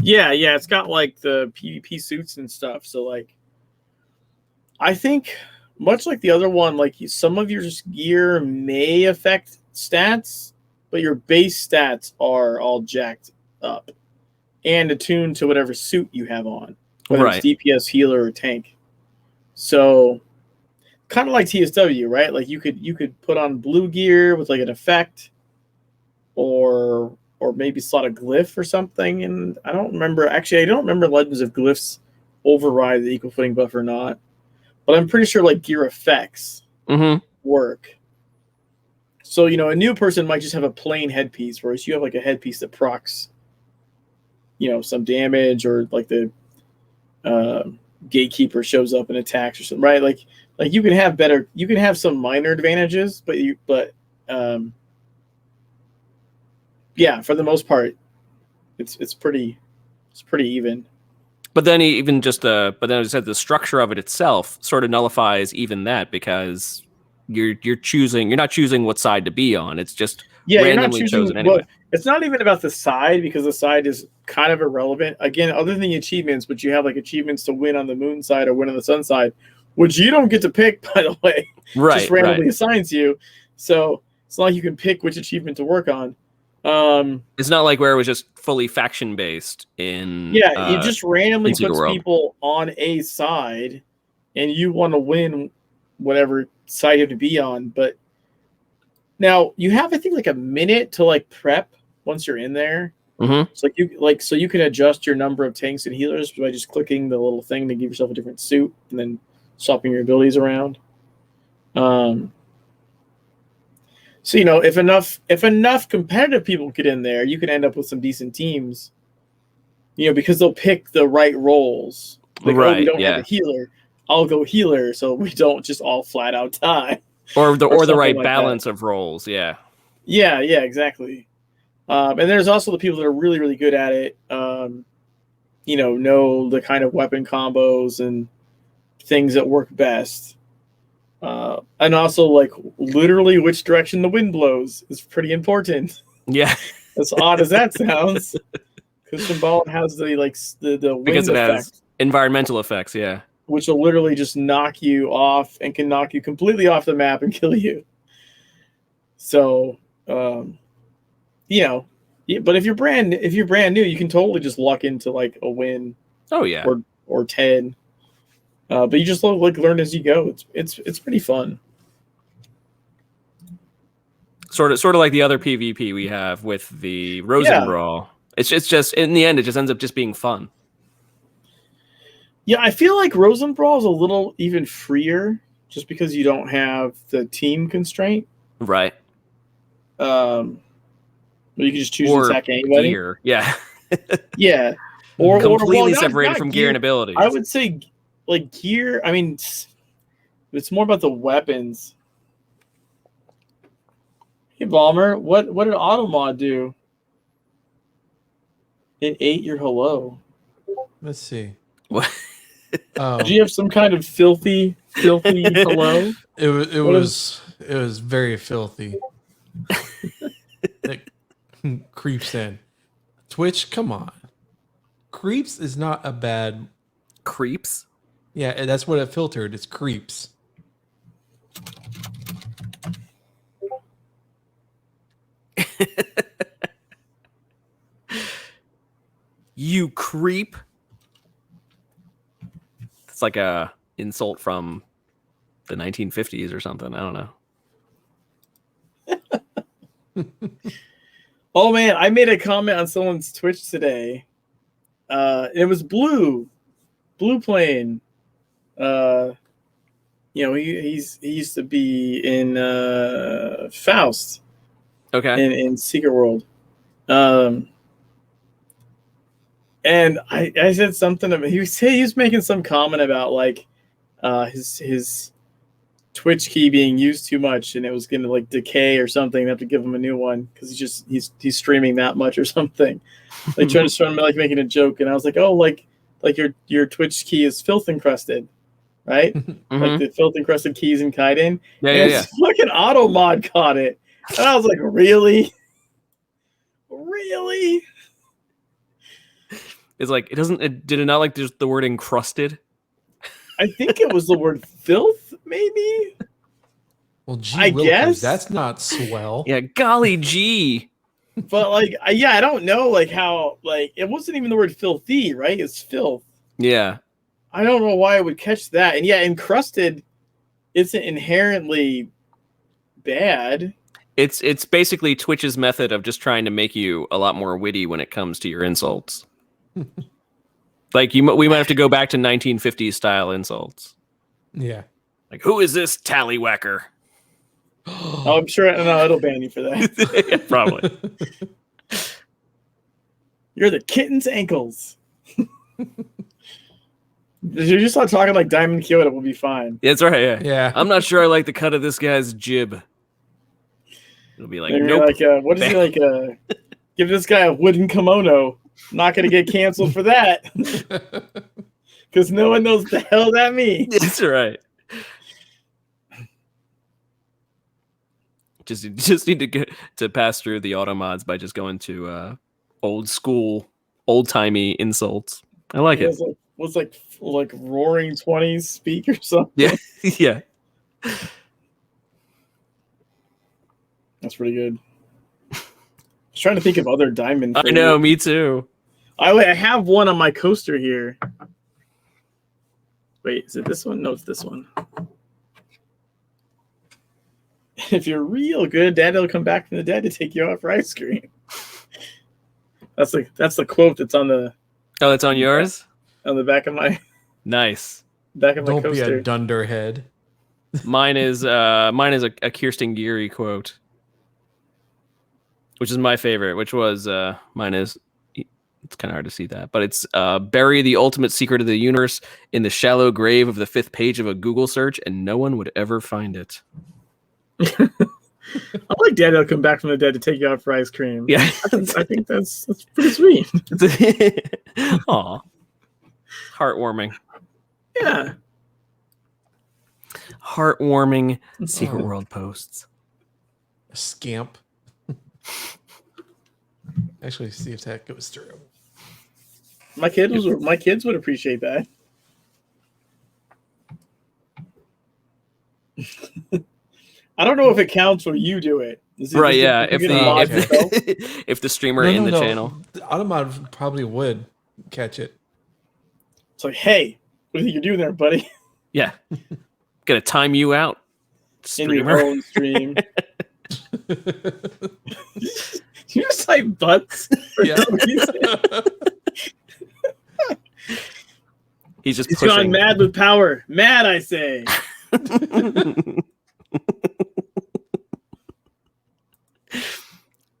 Yeah. It's got like the PvP suits and stuff. So, like, I think much like the other one, like, some of your gear may affect stats, but your base stats are all jacked up and attuned to whatever suit you have on, whether it's DPS, healer, or tank. So, kind of like TSW, right? Like, you could put on blue gear with like an effect, or maybe slot a glyph or something. And I don't remember. Actually, I don't remember Legends of Glyphs override the equal footing buff or not. But I'm pretty sure like gear effects work. So, a new person might just have a plain headpiece, whereas you have like a headpiece that procs, some damage, or like the gatekeeper shows up and attacks or something, right? Like you can have some minor advantages, but for the most part, it's pretty even. But then even just as I said, the structure of it itself sort of nullifies even that, because you're not choosing what side to be on. It's just randomly chosen anyway. Well, it's not even about the side, because the side is kind of irrelevant. Again, other than the achievements, but you have like achievements to win on the moon side or win on the sun side, which you don't get to pick, by the way. Right. Just randomly assigns you. So it's not like you can pick which achievement to work on. It's not like where it was just fully faction based in. Yeah, it just randomly puts World. people on a side, and you want to win whatever side you have to be on. But now you have, I think, like a minute to like prep once you're in there. Mm-hmm. So you can adjust your number of tanks and healers by just clicking the little thing to give yourself a different suit and then swapping your abilities around. So, if enough competitive people get in there, you can end up with some decent teams, because they'll pick the right roles. Like, we don't have a healer, I'll go healer, so we don't just all flat out die. Or the right balance of roles, yeah. Yeah, exactly. And there's also the people that are really, really good at it, know the kind of weapon combos and things that work best. And also, like, literally which direction the wind blows is pretty important. Yeah. As odd as that sounds. Because Shambhala has the wind because it effect. has environmental effects, yeah. which will literally just knock you off and can knock you completely off the map and kill you. So, you know, but if you're brand new, you can totally just luck into like a win Oh yeah. or 10. But you just like learn as you go. It's pretty fun. Sort of like the other PvP we have with the Rosenbrawl. It's just in the end, it just ends up just being fun. Yeah, I feel like Rosenbrawl is a little even freer just because you don't have the team constraint. Right. You can just choose to attack anybody. Gear. Yeah. Yeah. Or completely not separated from gear and abilities. I would say like gear, I mean, it's more about the weapons. Hey, Balmer, what did Automod do? It ate your hello. Let's see. What? Oh, Did you have some kind of filthy hello? it was very filthy. It creeps in. Twitch, come on. Creeps is not a bad. Creeps? Yeah, that's what it filtered. It's creeps. You creep. It's like a insult from the 1950s or something. I don't know. Oh man, I made a comment on someone's Twitch today. It was Blue playing. He used to be in Faust. Okay. In Secret World. And I said something about he was making some comment about like his Twitch key being used too much and it was gonna like decay or something and have to give him a new one because he's streaming that much or something. Like trying to like making a joke and I was like, oh, like your Twitch key is filth encrusted, right? Mm-hmm. Like the filth encrusted keys in Kaiden. Yeah. Fucking Automod caught it. And I was like, really? Really? It's like did it not like just the word encrusted? I think it was the word filth, maybe. Well, gee, I Wilkers, guess that's not swell. Yeah, golly gee. But like, I don't know, like how, like it wasn't even the word filthy, right? It's filth. Yeah. I don't know why I would catch that. And yeah, encrusted isn't inherently bad. It's basically Twitch's method of just trying to make you a lot more witty when it comes to your insults. Like we might have to go back to 1950s style insults. Yeah. Like, who is this tallywhacker? Oh, I'm sure. No, it'll ban you for that. Yeah, probably. You're the kitten's ankles. You just start talking like Diamond Kyoto, will be fine. That's right. Yeah. Yeah. I'm not sure I like the cut of this guy's jib. It'll be like, Maybe nope. like, what is he like? Give this guy a wooden kimono. Not gonna get canceled for that because no one knows the hell that means. That's right. Just need to get to pass through the auto mods by just going to old school, old timey insults. I like it. Was like roaring 20s speak or something. Yeah, yeah. That's pretty good. I was trying to think of other diamond. I know, me too. I have one on my coaster here. Wait, is it this one? No, it's this one. If you're real good, Daddy will come back from the dead to take you out for ice cream. That's the quote that's on the. Oh, it's on yours? On the back of my. Nice. Back of my Don't coaster. be a dunderhead. Mine is a Kirsten Geary quote, which is my favorite. Which was mine is. It's kind of hard to see that, but it's bury the ultimate secret of the universe in the shallow grave of the 5th page of a Google search, and no one would ever find it. I like Daddy will come back from the dead to take you out for ice cream. Yeah, I think that's pretty sweet. Aw, heartwarming. Yeah, heartwarming Secret World posts. A scamp. Actually, see if that goes through. my kids would appreciate that. I don't know if it counts when you do it. Right, yeah. If If the streamer in the channel. The Automod probably would catch it. it's like, hey, what do you think you're doing there, buddy? Yeah. Gonna time you out, In your streamer. own stream. You just like butts. For Yeah. no reason. He's just He's pushing. gone mad with power. Mad, I say.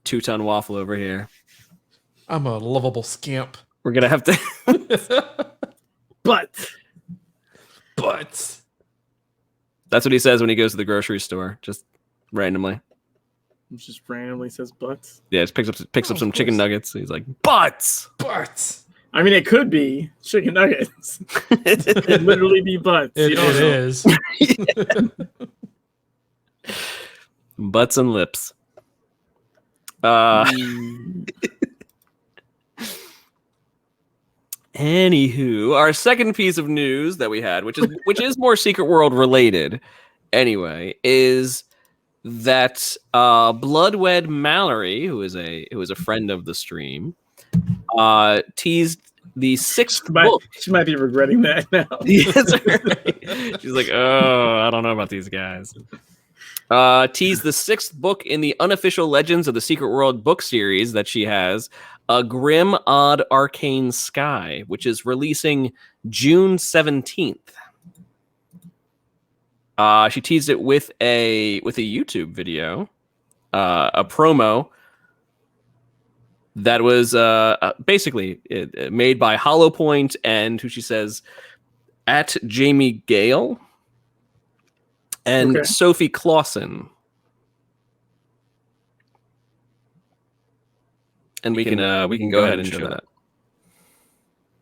2-ton waffle over here. I'm a lovable scamp. We're gonna have to. But But That's what he says when he goes to the grocery store, just randomly. just randomly says butts. Yeah, just picks up of some chicken course. nuggets. He's like, butts. I mean, it could be chicken nuggets. It'd literally be butts. it You don't know. is. Butts and lips. Anywho, our second piece of news that we had, which is more Secret World related, anyway, is that Bloodwed Mallory, who is a friend of the stream, teased the sixth book. She might be regretting that now. Yes, right. She's like, oh, I don't know about these guys. Teased the sixth book in the unofficial Legends of the Secret World book series that she has, A Grim Odd Arcane Sky, which is releasing June 17th. She teased it with a YouTube video, a promo that was basically made by HollowPoint and who she says at Jamie Gale and Okay. Sophie Clausen. And we can go ahead and show that.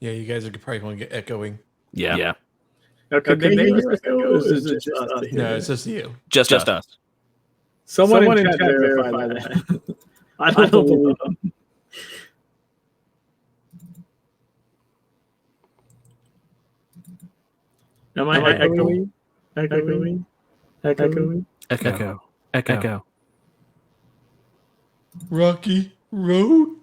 Yeah, you guys are probably going to get echoing. Yeah. Yeah. Now, could they hear us echo, or is it just us to hear No, it? it's just you. Just us. Someone in chat verify that. I don't believe them. Am I echoing? Echoing? Echoing? Echo. Echo. Rocky Road.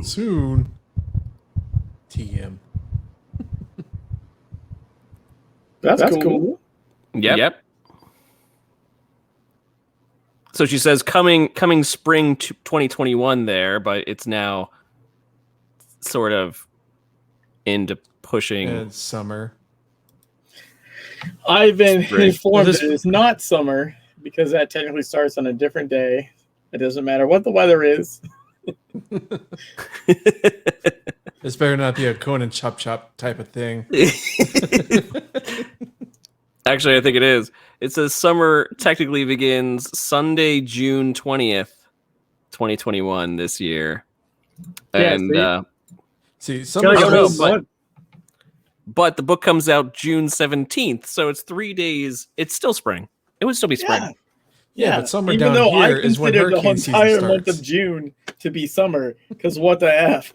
Soon. TM. That's cool. Yep. So she says coming spring 2021 there, but it's now sort of into pushing. And summer. I've been Spring. informed that it's not summer because that technically starts on a different day. It doesn't matter what the weather is. This better not be a Conan Chop Chop type of thing. Actually, I think it is. It says summer technically begins Sunday, June 20th, 2021 this year. Yeah, And see, Got summer's like a no, whole just- month. but the book comes out June 17th, so it's 3 days. It's still spring. It would still be spring. Yeah, but summer even down though here I is when consider the hurricane season entire month starts. of June to be summer, because what the F?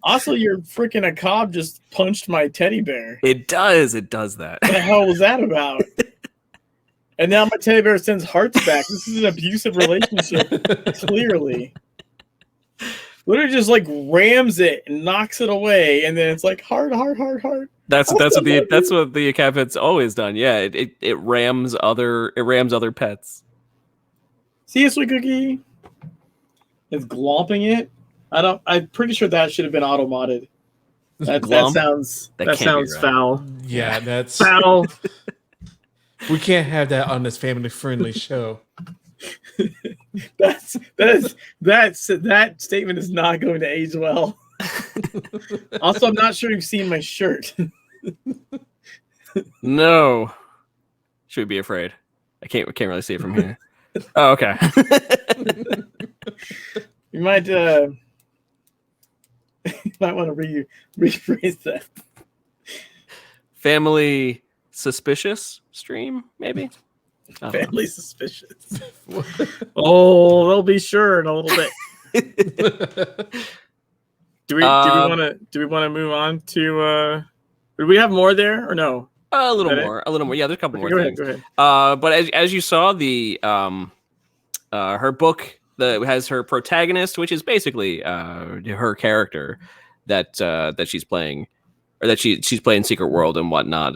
Also, your freaking a cob just punched my teddy bear. It does. It does that. What the hell was that about? And now my teddy bear sends hearts back. This is an abusive relationship, clearly. Literally just like rams it and knocks it away, and then it's like heart. That's what the cat pet's always done. Yeah, it rams other pets. See you, sweet cookie. It's glomping it. I'm pretty sure that should have been auto-modded. That Glomp? sounds That that can't be sounds right. foul. Yeah, that's Foul. we can't have that on this family-friendly show. That statement is not going to age well. Also, I'm not sure you've seen my shirt. No. Should we be afraid? I can't really see it from here. Oh, okay. You might you might want to rephrase that. Family suspicious stream, maybe? I don't know. Family suspicious. Oh, they'll be sure in a little bit. Do we want to move on to? Do we have more there or no? A little more. Yeah, there's a couple more things. Go ahead. But as you saw, the her book that has her protagonist, which is basically her character that she's playing, or that she's playing Secret World and whatnot.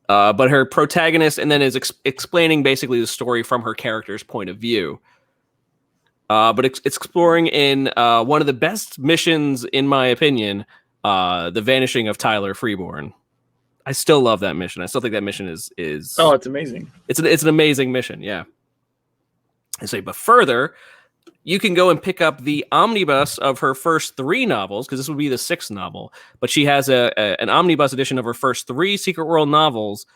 But her protagonist, and then is explaining basically the story from her character's point of view. But it's exploring in one of the best missions, in my opinion, the vanishing of Tyler Freeborn. I still love that mission. I still think that mission is Oh, it's amazing. It's an amazing mission, yeah. I say, but further, you can go and pick up the omnibus of her first 3 novels, because this would be the 6th novel. But she has an omnibus edition of her first 3 Secret World novels,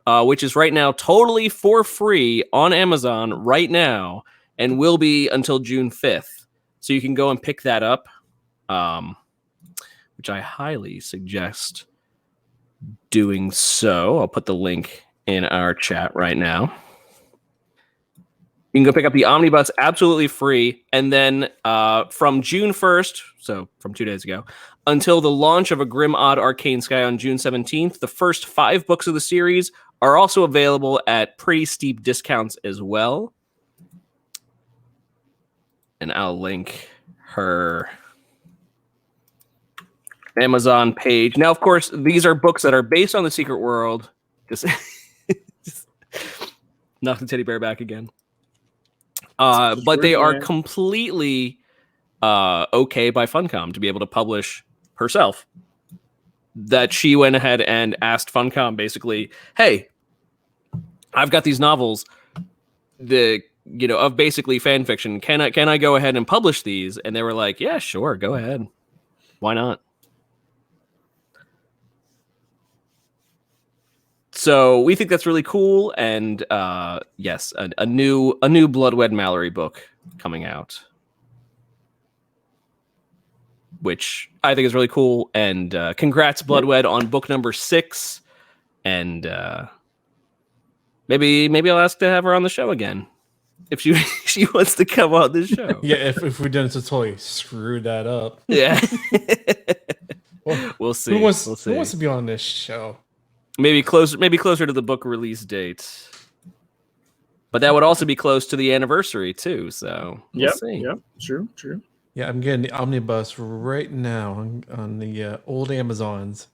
which is right now totally for free on Amazon right now, and will be until June 5th. So you can go and pick that up, which I highly suggest doing so. I'll put the link in our chat right now. You can go pick up the omnibus absolutely free, and then from June 1st, so from 2 days ago, until the launch of A Grim Odd Arcane Sky on June 17th, the first 5 books of the series are also available at pretty steep discounts as well. And I'll link her Amazon page. Now, of course, these are books that are based on the Secret World. Just knock the teddy bear back again. But they are completely okay by Funcom to be able to publish herself. That she went ahead and asked Funcom basically, hey, I've got these novels of basically fan fiction. Can I go ahead and publish these? And they were like, yeah, sure, go ahead. Why not? So we think that's really cool, and yes, a new Bloodwed Mallory book coming out, which I think is really cool. And congrats, Bloodwed, on book number 6. And maybe I'll ask to have her on the show again if she wants to come on the show. Yeah, if we didn't totally screw that up. Yeah, Well, we'll see. Who wants We'll see. to be on this show? Maybe closer to the book release date. But that would also be close to the anniversary too, so we'll see. Yep, true. Yeah, I'm getting the omnibus right now on the old Amazons.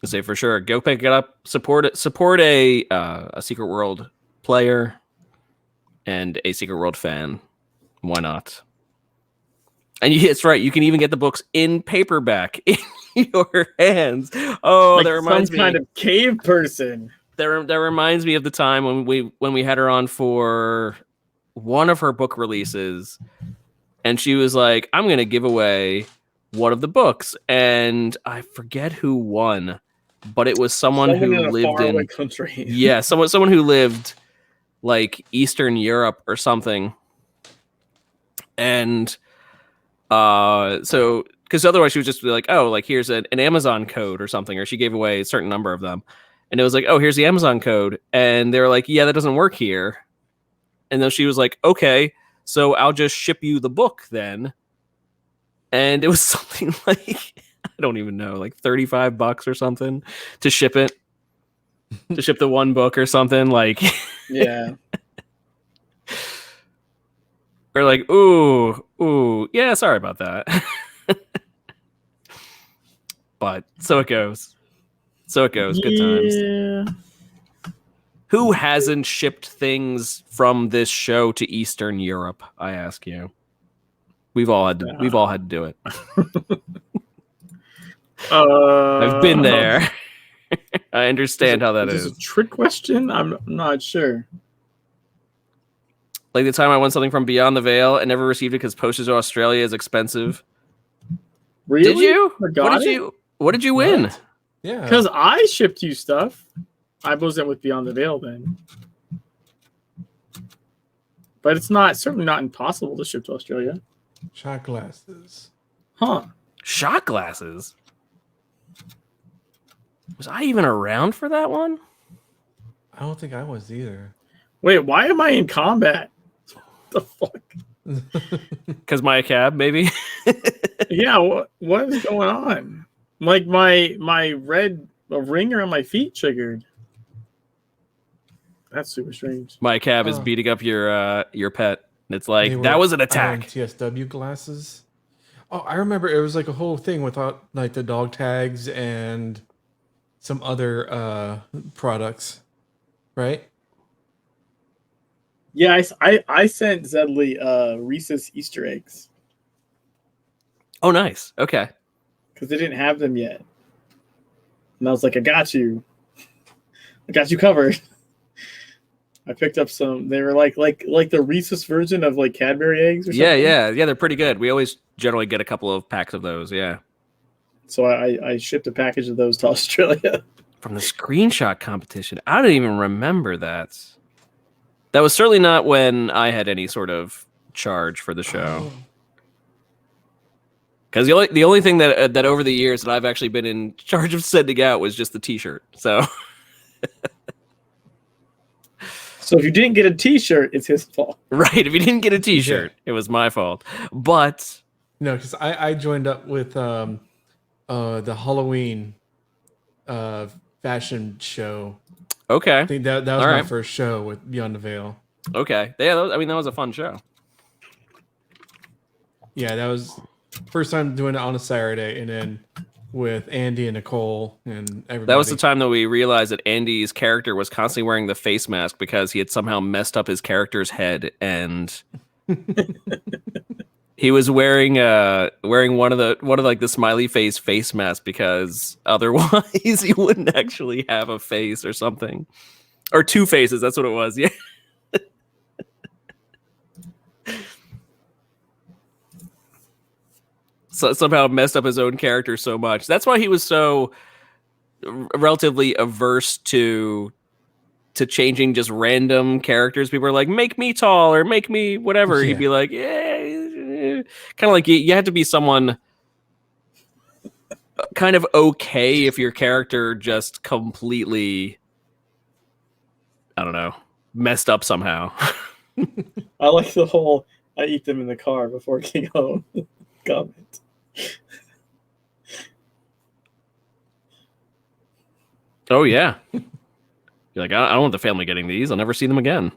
I say for sure, go pick it up. Support a Secret World player and a Secret World fan. Why not? And it's right. You can even get the books in paperback in your hands. Oh, Like that reminds some me. kind of cave person. That reminds me of the time when we had her on for one of her book releases, and she was like, "I'm going to give away one of the books," and I forget who won, but it was someone who in a lived faraway in country. yeah, someone who lived like Eastern Europe or something, and so because otherwise she would just be like, oh, like here's an Amazon code or something, or she gave away a certain number of them, and it was like, oh, here's the Amazon code, and they were like, yeah, that doesn't work here, and then she was like, okay, so I'll just ship you the book then, and it was something like I don't even know, like $35 or something to ship it, to ship the one book or something, like Yeah. Or like, ooh, yeah, sorry about that. But so it goes. Good times. Yeah. Who hasn't shipped things from this show to Eastern Europe? I ask you. We've all had to do it. I've been there. I understand how that is. Is this a trick question? I'm not sure. Like the time I won something from Beyond the Veil and never received it because postage to Australia is expensive. Really? Did you? Forgot What did you win? What? Yeah. Because I shipped you stuff. I wasn't with Beyond the Veil then. But it's certainly not impossible to ship to Australia. Shot glasses. Huh. Shot glasses. Was I even around for that one? I don't think I was either. Wait, why am I in combat? What the fuck? Because my cab, maybe. Yeah, what is going on? Like my red ringer on my feet triggered. That's super strange. My cab is beating up your pet. It's like that was an attack. TSW glasses. Oh, I remember it was like a whole thing without like the dog tags and some other products, right? Yeah, I sent Zedley Reese's Easter eggs Oh, nice. Okay. because they didn't have them yet, and I was like, I got you covered. I picked up some. They were like the Reese's version of like Cadbury eggs or something. Yeah. They're pretty good. We always generally get a couple of packs of those. Yeah. So I shipped a package of those to Australia. From the screenshot competition. I don't even remember that. That was certainly not when I had any sort of charge for the show. Because the only thing that over the years that I've actually been in charge of sending out was just the T-shirt. So. So if you didn't get a T-shirt, it's his fault. Right. If you didn't get a T-shirt, it was my fault. But No, because I joined up with the Halloween fashion show. okay. I think that was All my right. first show with Beyond the Veil. Okay. Yeah, that was a fun show. Yeah, that was first time doing it on a Saturday, and then with Andy and Nicole and everybody. That was the time that we realized that Andy's character was constantly wearing the face mask because he had somehow messed up his character's head, and he was wearing one of the smiley face mask because otherwise he wouldn't actually have a face or something, or two faces. That's what it was. Yeah. So somehow messed up his own character so much. That's why he was so relatively averse to changing just random characters. People are like, make me tall or make me whatever. Yeah. He'd be like, yeah. Kind of like you had to be someone kind of okay if your character just completely, I don't know, messed up somehow. I like the whole I eat them in the car before getting home comment. Oh yeah. You're like, I don't want the family getting these. I'll never see them again.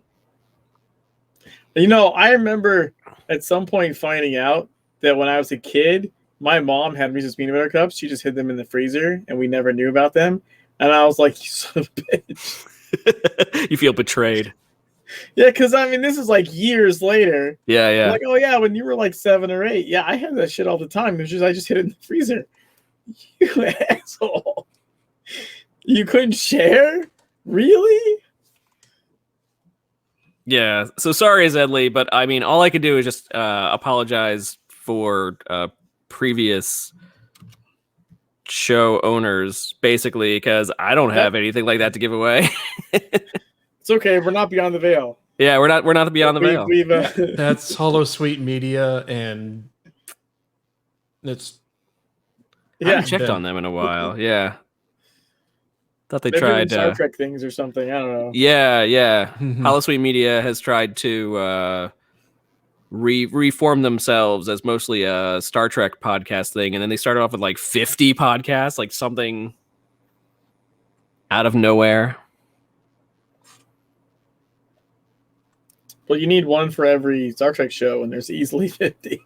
You know, I remember at some point finding out that when I was a kid, my mom had Reese's peanut butter cups. She just hid them in the freezer, and we never knew about them. And I was like, you son of a bitch. You feel betrayed. Yeah, because I mean, this is like years later. Yeah, I'm yeah. like, oh yeah, when you were like 7 or 8, yeah, I had that shit all the time. It's just I just hid it in the freezer. You asshole! You couldn't share? Really? Yeah. So sorry, Zedley, but I mean, all I could do is just apologize for previous show owners, basically, because I don't have anything like that to give away. It's okay. We're not beyond the veil. Yeah, we're not beyond the veil. We've That's Hollow Sweet Media, and it's I haven't checked on them in a while. Yeah. Thought they Maybe tried Star Trek things or something. I don't know. Yeah. Hollow Sweet Media has tried to reform themselves as mostly a Star Trek podcast thing, and then they started off with like 50 podcasts, like something out of nowhere. Well, you need one for every Star Trek show, and there's easily 50.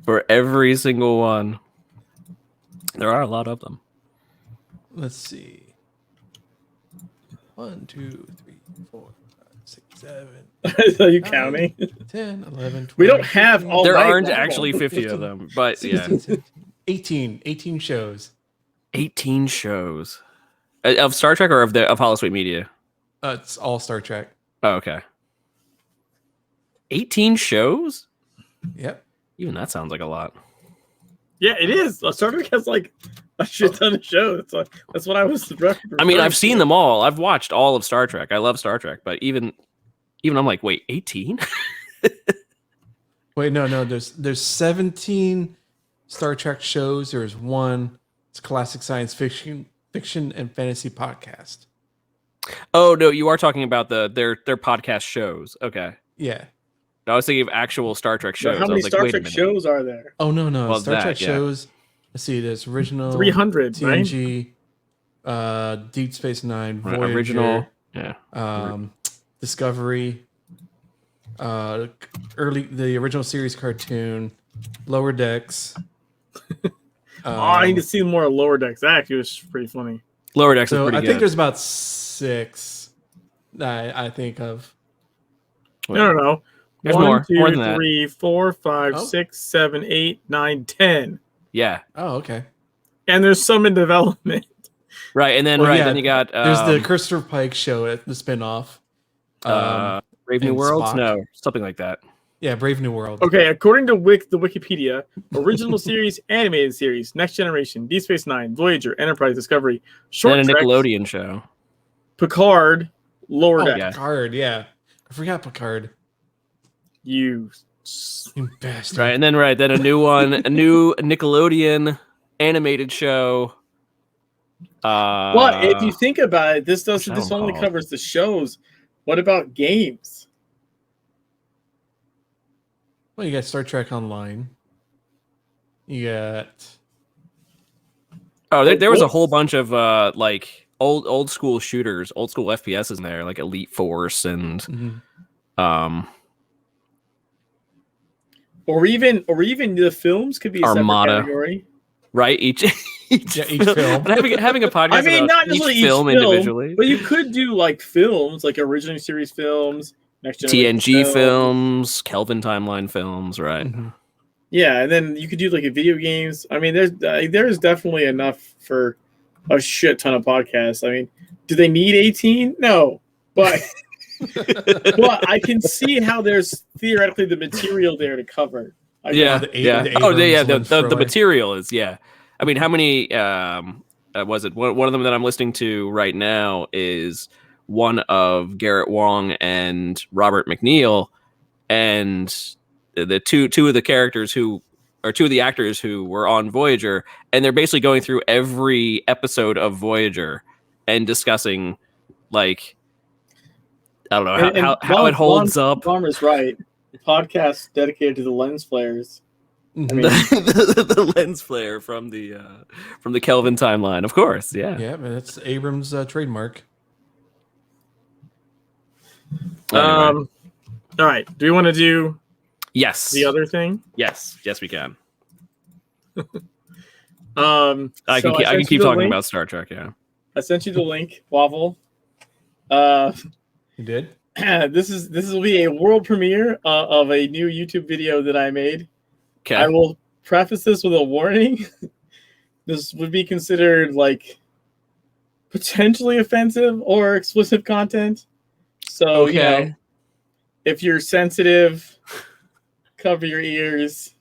For every single one. There are a lot of them. Let's see. 1, 2, 3, 4, 5, 6, 7, Are you 9, counting? 10, 11, 12. We don't have 13, all There night aren't long. actually 50 of 15, them, but yeah, 16, 17, 18 shows. 18 shows of Star Trek or of Holosuite Media. It's all Star Trek. Oh, okay. 18 shows? Yep. Even that sounds like a lot. Yeah, it is. Star Trek has like a shit ton of shows. That's what I was. I mean, I've seen them all. I've watched all of Star Trek. I love Star Trek, but even I'm like, wait, 18? Wait, no. There's 17 Star Trek shows. There's one. It's classic science fiction and fantasy podcast. Oh no, you are talking about their podcast shows. Okay. Yeah. I was thinking of actual Star Trek shows. How I many was like, Star wait a Trek minute. shows are there? Oh no. Well, Star that, Trek yeah. shows. Let's see. There's original 300, right? TNG, Deep Space Nine, Right, Voyager, original. Yeah. Discovery, the original series cartoon, Lower Decks. I need to see more of Lower Decks. That actually was pretty funny. Lower Decks is So pretty I good. think there's about 6 that I think of. No. There's 1, more 2, than that. 3, 4, 5, Oh. 6, 7, 8, 9, 10. Yeah. Oh, okay. And there's some in development. Right. And then Well, yeah, then you got There's the Christopher Pike show, the spinoff. Brave New and Worlds? Spock. No, something like that. Yeah, Brave New World. Okay, according to the Wikipedia, original series, animated series, Next Generation, Deep Space Nine, Voyager, Enterprise, Discovery, Short Then a Trek, Nickelodeon show. Picard, Lower Oh, Decks. yeah. Picard. Yeah, I forgot Picard. You You bastard. Right. And then a new one, a new Nickelodeon animated show. But if you think about it, this what's that only one called? covers the shows. What about games? Well, you got Star Trek Online. You got. there was a whole bunch of like old school shooters, old school FPSs in there, like Elite Force and Mhm. Or even the films could be a Armada. separate category. right each Yeah, each film. But having a podcast I mean, about not each necessarily film individually. but you could do like films, like original series films, Next Generation TNG films, Kelvin timeline films, right? Mhm. Yeah, and then you could do like a video games. I mean, there's definitely enough for a shit ton of podcasts. I mean, do they need 18? No, but but I can see how there's theoretically the material there to cover. I mean, Yeah, the yeah. Abrams The Lynch material is I mean, how many was it? One of them that I'm listening to right now is one of Garrett Wong and Robert McNeil, and the two of the characters two of the actors who were on Voyager, and they're basically going through every episode of Voyager and discussing like I don't know how it holds up. Bomber's right. Podcast dedicated to the lens flares. Mhm. I mean, the lens flare from the Kelvin timeline, of course. Yeah. Yeah, but that's Abrams' trademark. Anyway. All right. Do we want to do Yes. the other thing? Yes, we can. I I can keep talking about Star Trek. Yeah. I sent you the link, Waffle. You did? This will be a world premiere of a new YouTube video that I made. Okay. I will preface this with a warning. This would be considered like potentially offensive or explicit content. So, you know, if you're sensitive, cover your ears.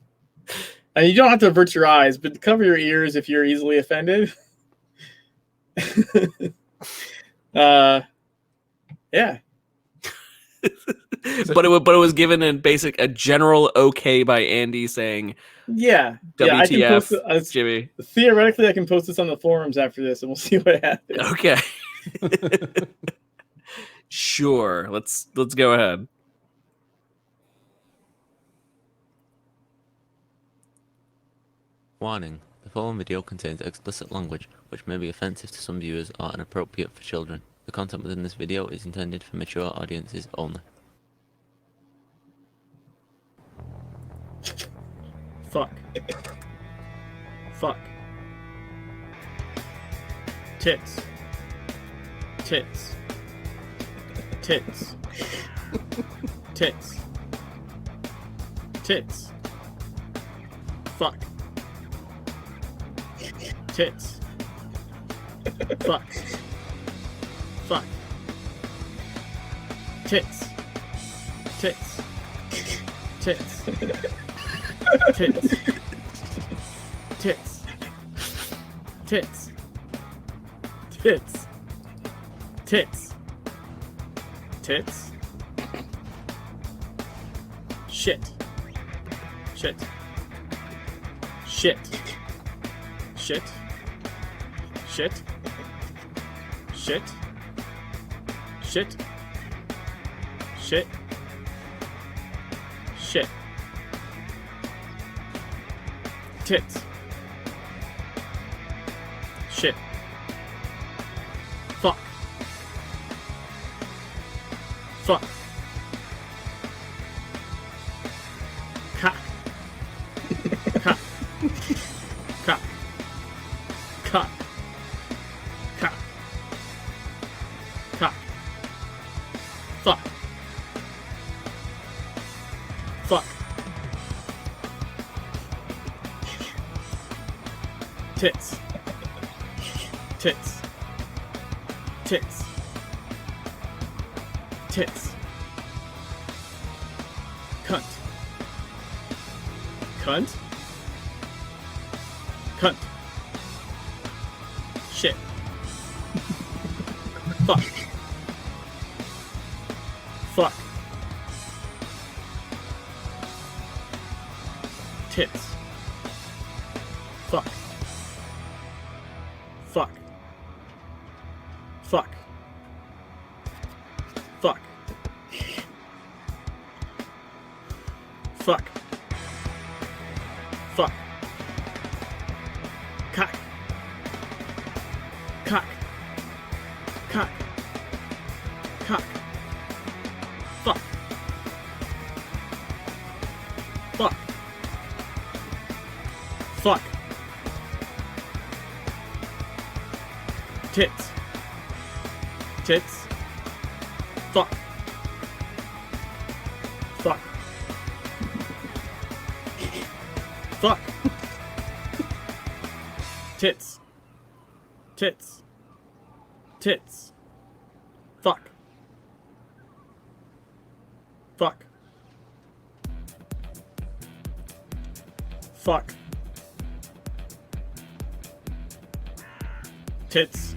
And you don't have to avert your eyes, but cover your ears if you're easily offended. Yeah. but it was given in a general okay by Andy saying Yeah. Yeah, I can post WTF, it, Jimmy. theoretically, I can post this on the forums after this, and we'll see what happens. Okay. Sure. Let's go ahead. Warning: the following video contains explicit language which may be offensive to some viewers or inappropriate for children. The content within this video is intended for mature audiences only. Fuck. Fuck. Tits. Tits. Tits. Tits. Tits. Fuck. Tits. Fuck. Fuck. Tits. Tits. Tits. Tits. Tits. Tits. Tits. Tits. Tits. Shit. Shit. Shit. Shit. Shit. Shit. Shit. Shit. Shit. Tits. Shit. Fuck. Fuck. Cock. Cock. Cock. Cock. Cock. Cock. Fuck. Fuck. Tits. Tits. Tits. Tits. Cunt. Cunt. Cunt. Shit. Fuck. Fuck. Tits. Fuck. Fuck. Fuck. Fuck. Fuck. Fuck. Cock. Cock. Cock. Cock. Fuck. Fuck. Fuck. Tits. Tits. Fuck. Fuck. Fuck. Tits. Tits. Tits. Fuck. Fuck. Fuck. Tits.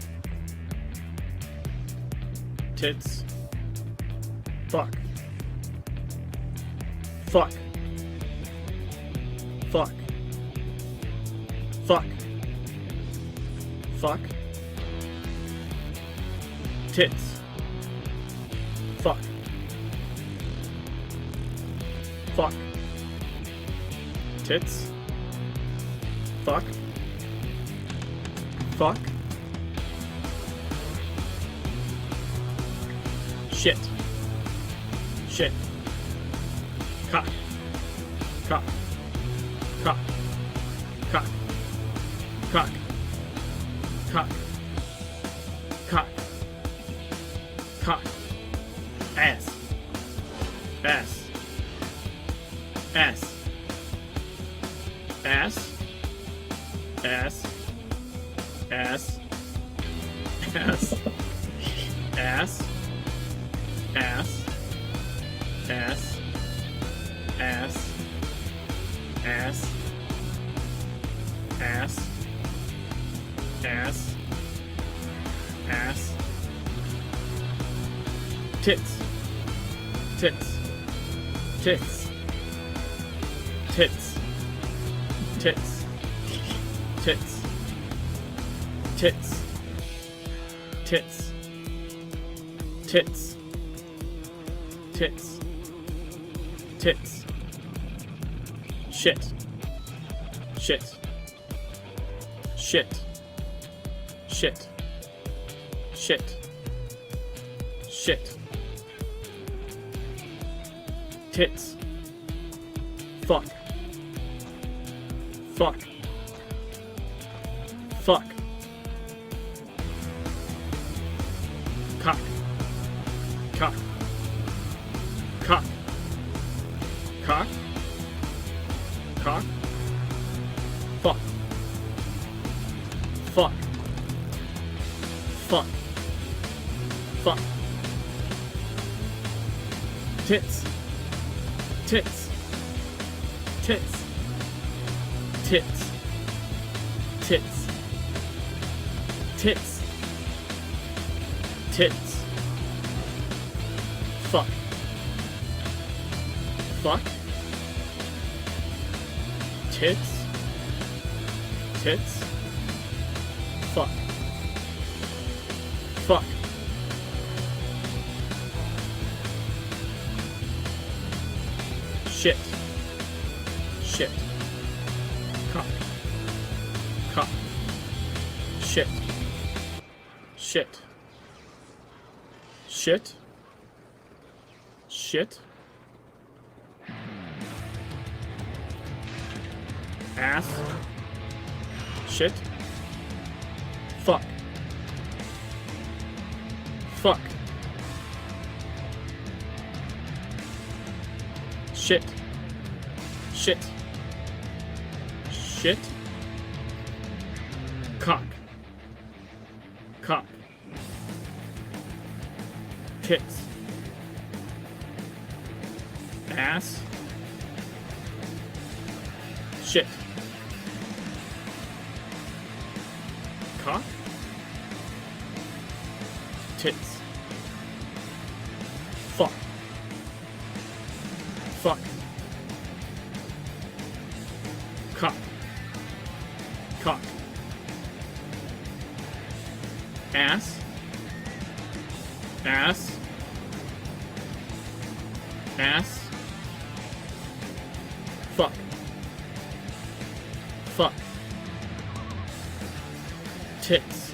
Tits. Fuck. Fuck. Fuck. Fuck. Fuck. Tits. Fuck. Fuck. Tits. Fuck. Fuck. Shit. Shit. Cock. Cock. Cock. Cock. Cock. Cock. Cock. Cock. Ass. Ass. Ass. Ass. Ass. Ass. Ass. Ass. Ass. Ass. Ass. Ass. Ass. Ass. Ass. Tits. Tits. Tits. Tits. Tits. Tits. Tits. Tits. Tits. Tits. Tits. Shit. Shit. Shit. Shit. Shit. Shit. Tits. Fuck. Fuck. Fuck. Cock. Cock. Cock. Cock. Fuck. Fuck. Fuck. Fuck. Tits. Tits. Tits. Tits. Tits. Tits. Tits. Fuck. Fuck. Tits. Tits. Fuck. Fuck. Shit. Shit. Cock. Cock. Shit. Shit. Shit. Shit. Ass. Shit. Fuck. Fuck. Shit. Shit. Shit. Cock. Cock. Tits. Ass. Shit. Cock. Tits. Fuck. Fuck. Cock. Cock. Ass. Ass. Ass. Fuck. Fuck. Tits.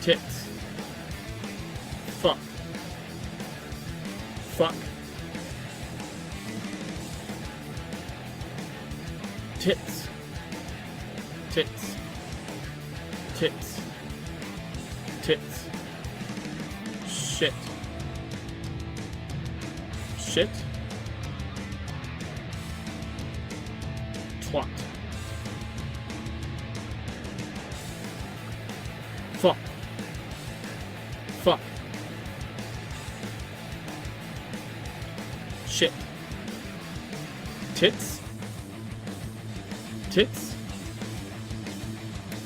Tits. Fuck. Fuck. Tits. Tits. Tits. Tits. Shit. Shit. Twat. Fuck. Fuck. Shit. Tits. Tits.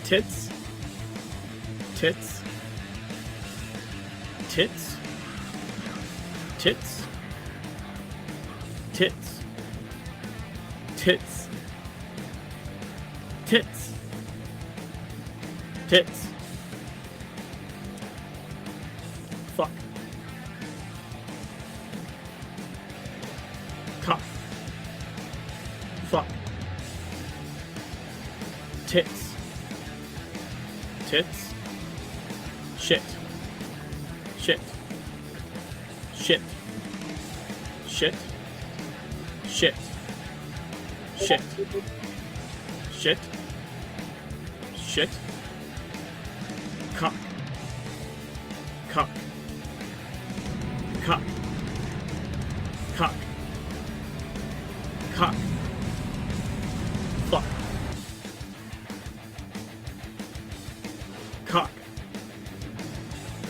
Tits. Tits. Tits. Tits. Tits. Tits. Tits. Tits. Fuck. Cock. Fuck. Tits. Tits. Shit. Shit. Shit. Shit. Shit. Shit. Shit. Shit. Cock. Cock. Cock. Cock. Cock. Fuck. Cock.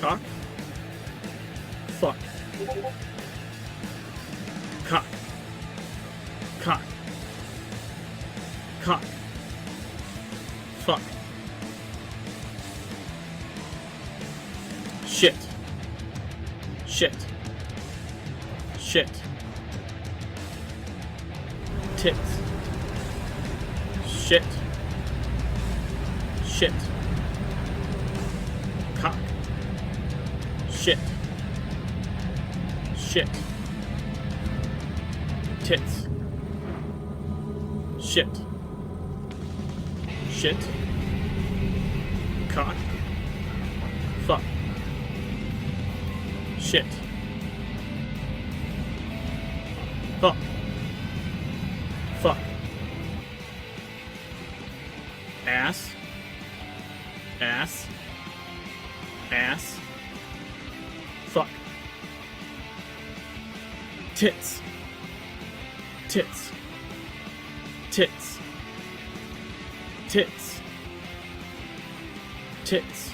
Cock. Fuck. Cock. Cock. Cock. Fuck. Shit. Shit. Shit. Tits. Shit. Shit. Cock. Shit. Shit. Tits. Shit. Shit. Cock. Fuck. Shit. Fuck. Fuck. Ass. Ass. Ass. Fuck. tits, tits, tits, tits, tits,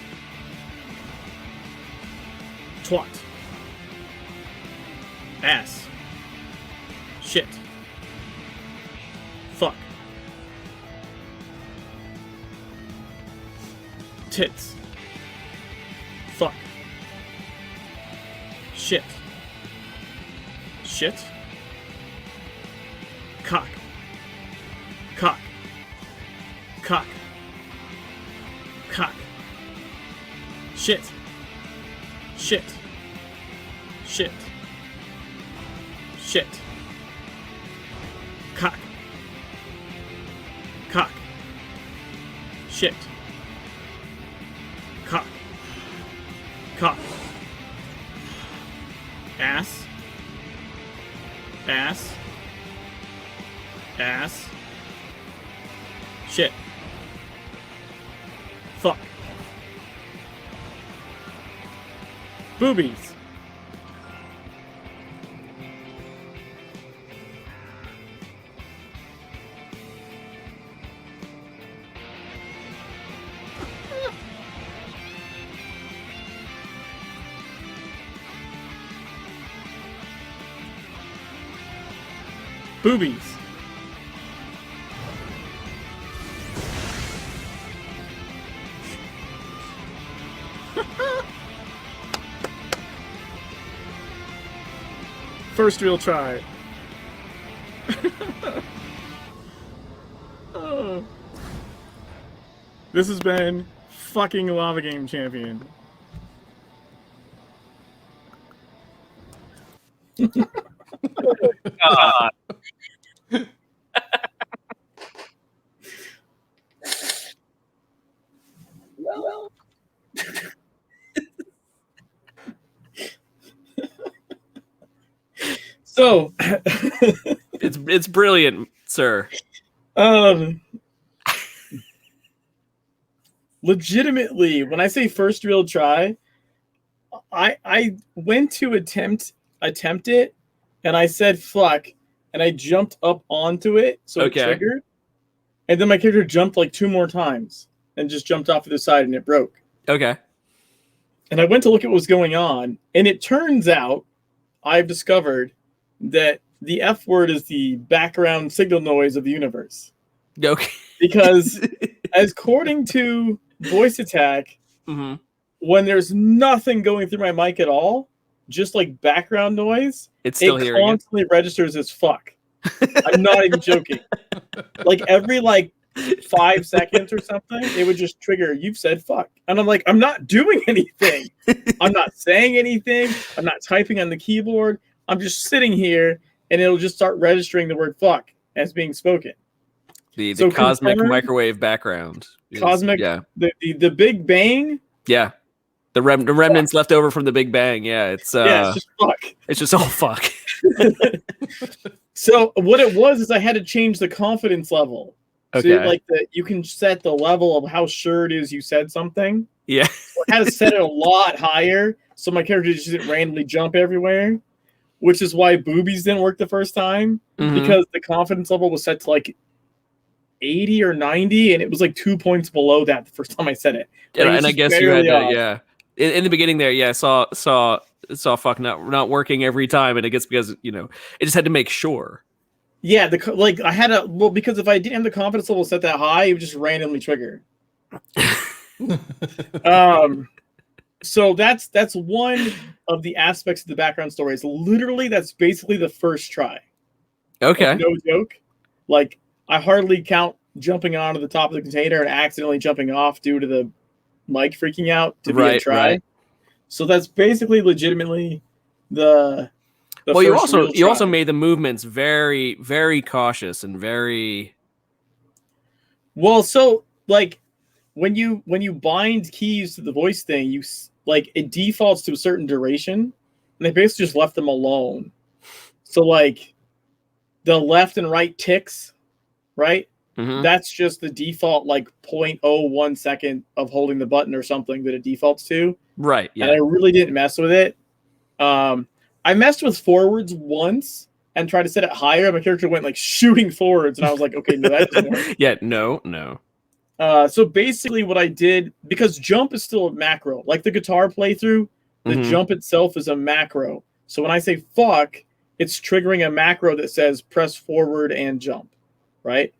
twat, ass, shit, fuck, tits, fuck, shit, shit, cock, cock, cock, cock, shit, shit, shit, shit, cock, cock, shit, cock, cock, ass, ass, ass, shit, fuck, boobies, boobies, first real try. Oh. This has been fucking Lava Game Champion. God. So, It's brilliant, sir. legitimately, when I say first real try, I went to attempt it, and I said fuck, and I jumped up onto it, so Okay. it triggered, and then my character jumped like 2 more times and just jumped off to the side, and it broke. Okay. And I went to look at what was going on, and it turns out I've discovered that the F word is the background signal noise of the universe. Okay. Because according to Voice Attack, hmm when there's nothing going through my mic at all, just like background noise, It's still it hearing it. constantly registers as fuck. I'm not even joking. Like every 5 seconds or something, it would just trigger, you've said fuck. And I'm like, I'm not doing anything. I'm not saying anything. I'm not typing on the keyboard. I'm just sitting here and it'll just start registering the word fuck as being spoken. The So cosmic confirmed- microwave background. Cosmic, Yeah. the Big Bang. Yeah. The remnants left over from the Big Bang. Yeah. It's Yeah, it's just fuck. it's just all fuck. So what it was is I had to change the confidence level. Okay. So you can set the level of how sure it is you said something. Yeah. So I had to set it a lot higher so my character just didn't randomly jump everywhere, which is why boobies didn't work the first time Mhm. because the confidence level was set to 80 or 90, and it was 2 points below that the first time I said it. And, it's and I just guess you had barely to, off. yeah. In the beginning there, yeah, saw fuck not working every time, and it gets because it just had to make sure. Yeah, I had a because if I didn't have the confidence level set that high, it would just randomly trigger. So that's one of the aspects of the background story. It's literally that's basically the first try. Okay. No joke. I hardly count jumping onto the top of the container and accidentally jumping off due to the mic freaking out to be a Right, try. right. So that's basically legitimately the Well, you first real also try. made the movements very, very cautious and very. Well, so when you bind keys to the voice thing, it defaults to a certain duration, and they basically just left them alone. So the left and right ticks, right? Mhm. That's just the default 0.01 second of holding the button or something that it defaults to. Right. And I Yeah. really didn't mess with it. I messed with forwards once and tried to set it higher. My character went like shooting forwards, and I was like, okay, no, that doesn't work. Yeah, no. So basically, what I did, because jump is still a macro, like the guitar playthrough, the Mhm. jump itself is a macro. So when I say fuck, it's triggering a macro that says press forward and jump, right?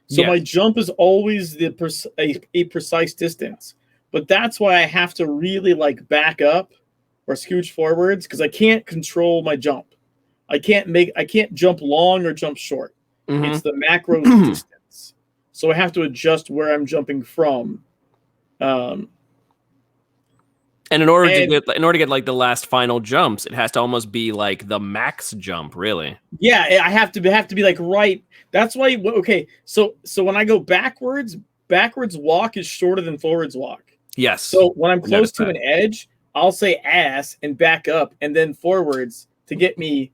So Yeah. my jump is always a precise distance, but that's why I have to really like back up or scooch forwards because I can't control my jump. I can't jump long or jump short. Mhm. It's the macro distance. So I have to adjust where I'm jumping from. And in order And- to get like the last final jumps, it has to almost be like the max jump, really. Yeah, I have to be like right. That's why. Okay, so when I go backwards walk is shorter than forwards walk. Yes. So when I'm close Noticed to that. an edge, I'll say ass and back up and then forwards to get me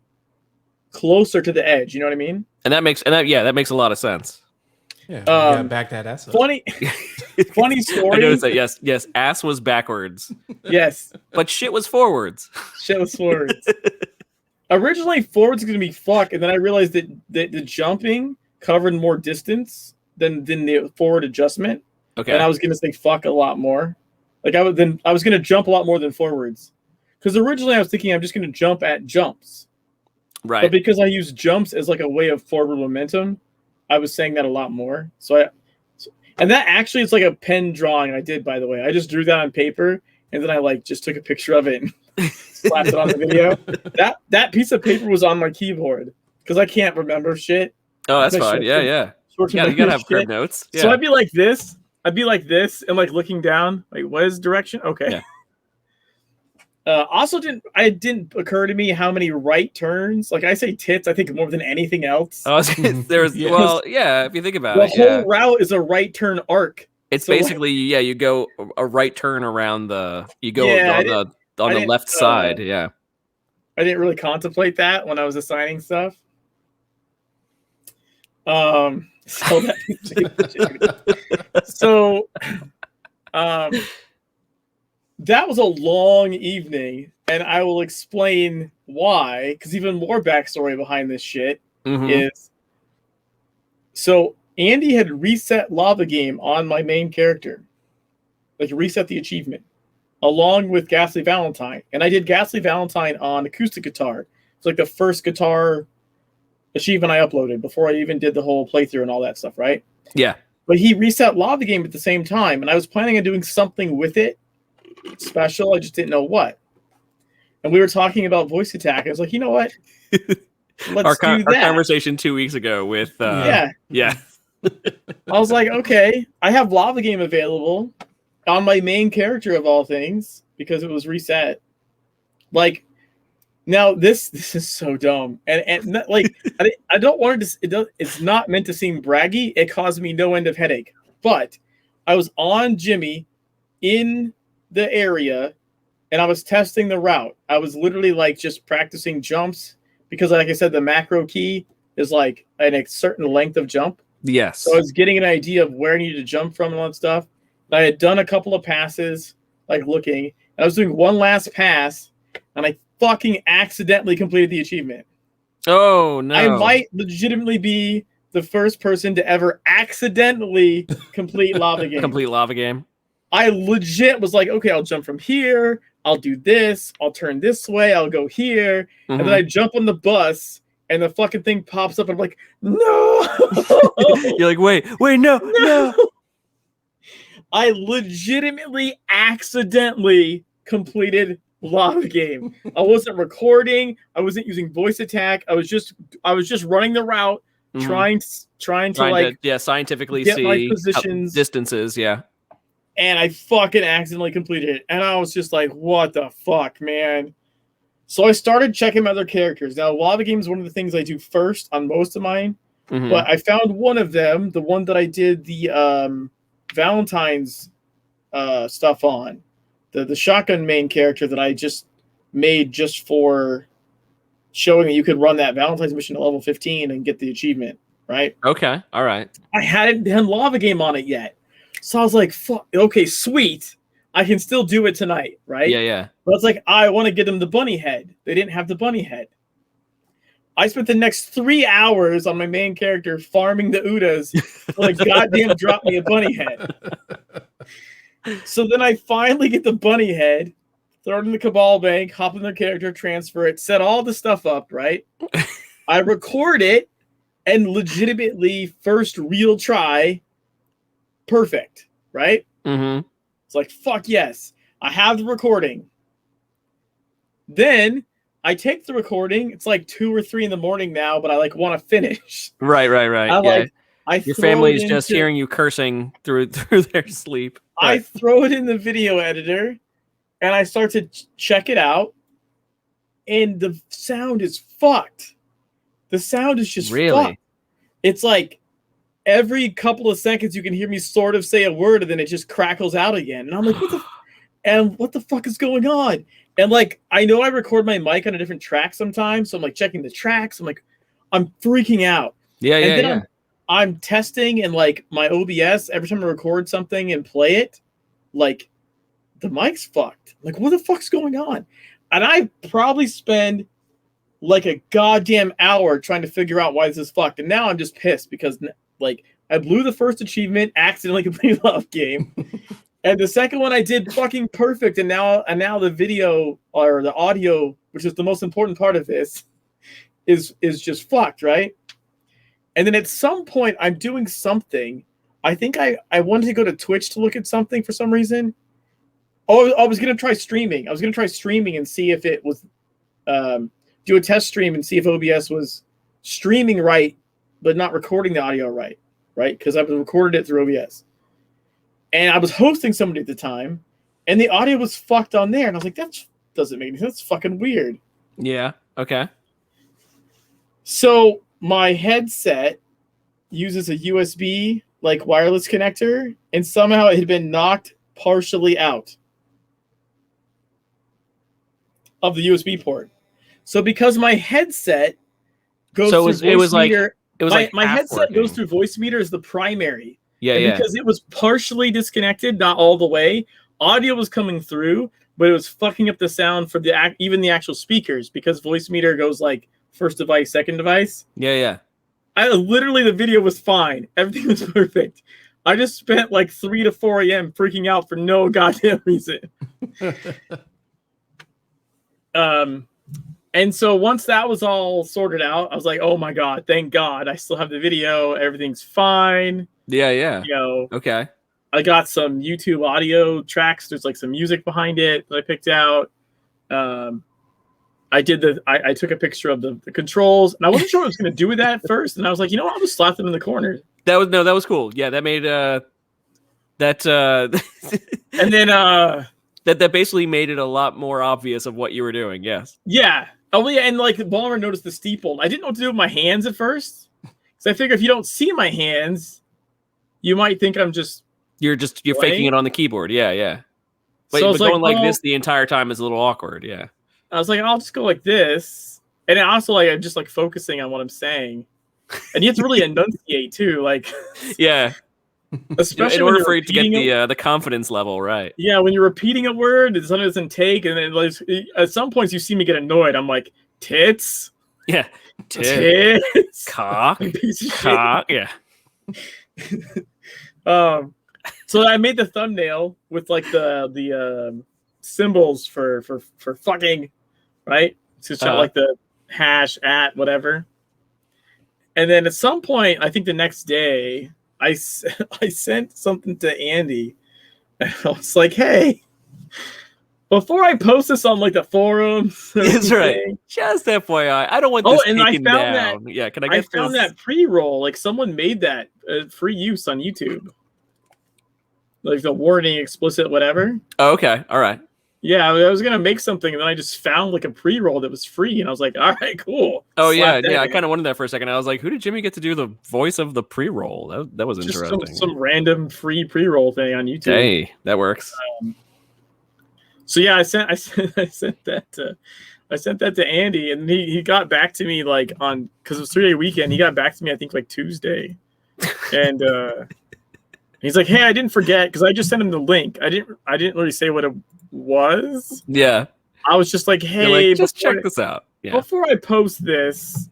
closer to the edge. You know what I mean? that makes a lot of sense. Yeah, you gotta Um, back that ass up. Funny I story. noticed that. Yes. Ass was backwards, Yes, but shit was forwards. shit was forwards. Originally, forwards was gonna be fuck, and then I realized that the jumping covered more distance than the forward adjustment, Okay. and I was gonna say fuck a lot more. Like I was gonna jump a lot more than forwards, because originally I was thinking I'm just gonna jump at jumps, but Right. because I use jumps as like a way of forward momentum, I was saying that a lot more. And that actually is like a pen drawing I did, by the way. I just drew that on paper, and then I like just took a picture of it and slapped it on the video. That piece of paper was on my keyboard because I can't remember shit. Oh, that's my fine. short Yeah, term- yeah. Short-term You gotta memory have crib shit. notes. Yeah. So I'd be like this. I'd be like this and like looking down. Like, what is direction? Okay. Yeah. Also, it didn't occur to me how many right turns. Like I say, tits. I think more than anything else. There's Yes. well, yeah. If you think about The it, yeah. whole route is a right turn arc. It's So, like- basically you go a right turn around the Yeah, I on I the didn't, left side. Yeah. I didn't really contemplate that when I was assigning stuff. So that was a long evening, and I will explain why. Because even more backstory behind this shit Mhm. is so Andy had reset Lava Game on my main character, like reset the achievement, along with Ghastly Valentine, and I did Ghastly Valentine on acoustic guitar. It's like the first guitar achievement I uploaded before I even did the whole playthrough and all that stuff, right? Yeah. But he reset Lava Game at the same time, and I was planning on doing something with it special. I just didn't know what. And we were talking about voice attack. I was like, you know what? Let's do Our that. conversation 2 weeks ago with Yeah. yeah. I was like, okay, I have Lava Game available on my main character of all things because it was reset. Like, now this is so dumb, and like I don't want to. It's not meant to seem braggy. It caused me no end of headache. But I was on Jimmy in the area, and I was testing the route. I was literally like just practicing jumps because, like I said, the macro key is like a certain length of jump. Yes. So I was getting an idea of where I needed to jump from and all that stuff. And I had done a couple of passes, like looking. And I was doing one last pass, and I fucking accidentally completed the achievement. Oh no. I might legitimately be the first person to ever accidentally complete Lava Game. Complete Lava Game. I legit was like, okay, I'll jump from here. I'll do this. I'll turn this way. I'll go here. And then Mhm. I jump on the bus, and the fucking thing pops up. And I'm like, no. You're like, wait, no. I legitimately accidentally completed Lava Game. I wasn't recording. I wasn't using voice attack. I was just running the route, Mhm. trying to like, scientifically get see my positions. distances. Yeah. and I fucking accidentally completed it. And I was just like, what the fuck, man? So I started checking my other characters. Now, Lava Game is one of the things I do first on most of mine. Mhm. But I found one of them, the one that I did the Valentine's stuff on, the shotgun main character that I just made just for showing that you could run that Valentine's mission at level 15 and get the achievement, right? Okay. All right. I hadn't done Lava Game on it yet. So I was like, fuck, okay, sweet. I can still do it tonight, right? Yeah, yeah. But it's like, I want to get them the bunny head. They didn't have the bunny head. I spent the next 3 hours on my main character farming the Udas to like goddamn drop me a bunny head. So then I finally get the bunny head, throw it in the Cabal Bank, hop in their character, transfer it, set all the stuff up, right? I record it, and legitimately, first real try, perfect, right? Mm-hmm. It's like, fuck yes. I have the recording. Then I take the recording. It's like 2 or 3 in the morning now, but I like want to finish. Right. Your family is just hearing you cursing through their sleep. I throw it in the video editor, and I start to check it out, and the sound is fucked. The sound is just really fucked. It's like every couple of seconds you can hear me sort of say a word, and then it just crackles out again. And I'm like, what the fuck is going on? And like, I know I record my mic on a different track sometimes, so I'm like checking the tracks. I'm like, I'm freaking out. Yeah. I'm testing, and like my OBS, every time I record something and play it, like the mic's fucked. Like, what the fuck's going on? And I probably spend like a goddamn hour trying to figure out why this is fucked. And now I'm just pissed because like I blew the first achievement, accidentally completed the off game. And the second one I did fucking perfect. And now the video or the audio, which is the most important part of this, is just fucked, right? And then at some point I'm doing something. I think I wanted to go to Twitch to look at something for some reason. Oh, I was gonna try streaming. I was gonna try streaming and see if it was do a test stream and see if OBS was streaming right, but not recording the audio right? Because I recorded it through OBS. And I was hosting somebody at the time, and the audio was fucked on there. And I was like, that doesn't make any sense. That's fucking weird. Yeah. Okay. So my headset uses a USB like wireless connector, and somehow it had been knocked partially out of the USB port. So because my headset goes through Voicemeeter, my headset goes through Voicemeeter as the primary. Yeah. Because it was partially disconnected, not all the way, audio was coming through, but it was fucking up the sound for even the actual speakers, because Voicemeeter goes like first device, second device. Yeah. Literally the video was fine. Everything was perfect. I just spent like 3 to 4 a.m. freaking out for no goddamn reason. And so once that was all sorted out, I was like, oh my God, thank God. I still have the video. Everything's fine. Yeah. You know, okay. I got some YouTube audio tracks. There's like some music behind it that I picked out. I took a picture of the controls, and I wasn't sure what I was going to do with that at first. And I was like, you know what? I'll just slap them in the corner. That was cool. Yeah, that made and then that basically made it a lot more obvious of what you were doing. Yes. Yeah. Oh yeah, and like Balmer noticed the steeple. I didn't know what to do with my hands at first, so I figure if you don't see my hands, you might think I'm just you're faking it on the keyboard. Yeah. But, so going like this the entire time is a little awkward. Yeah. I was like, I'll just go like this, and then also like I'm just like focusing on what I'm saying, and you have to really enunciate too, like yeah. Especially in order for you to get the confidence level right. Yeah, when you're repeating a word, it doesn't take, and then like, at some points you see me get annoyed. I'm like, tits. Yeah, tits. Cock. Piece of cock. Shit. Yeah. So I made the thumbnail with like the symbols for fucking, right? So it's like the hash at whatever. And then at some point, I think the next day, I sent something to Andy, and I was like, "Hey, before I post this on like the forums, that's right. Just FYI, I don't want this taken down. Yeah, can I get I found that pre-roll. Like someone made that free use on YouTube, like the warning, explicit, whatever. Oh, okay, all right. Yeah, I was gonna make something, and then I just found like a pre-roll that was free, and I was like, "All right, cool." Oh yeah. I kind of wondered that for a second. I was like, "Who did Jimmy get to do the voice of the pre-roll?" That was just interesting. Some random free pre-roll thing on YouTube. Hey, that works. So yeah, I sent that to Andy, and he got back to me like because it was 3-day weekend. He got back to me I think like Tuesday, and He's like, "Hey, I didn't forget," because I just sent him the link. I didn't really say what it was. Yeah. I was just like, You're "Hey, like, just before check this out. Yeah. before I post this,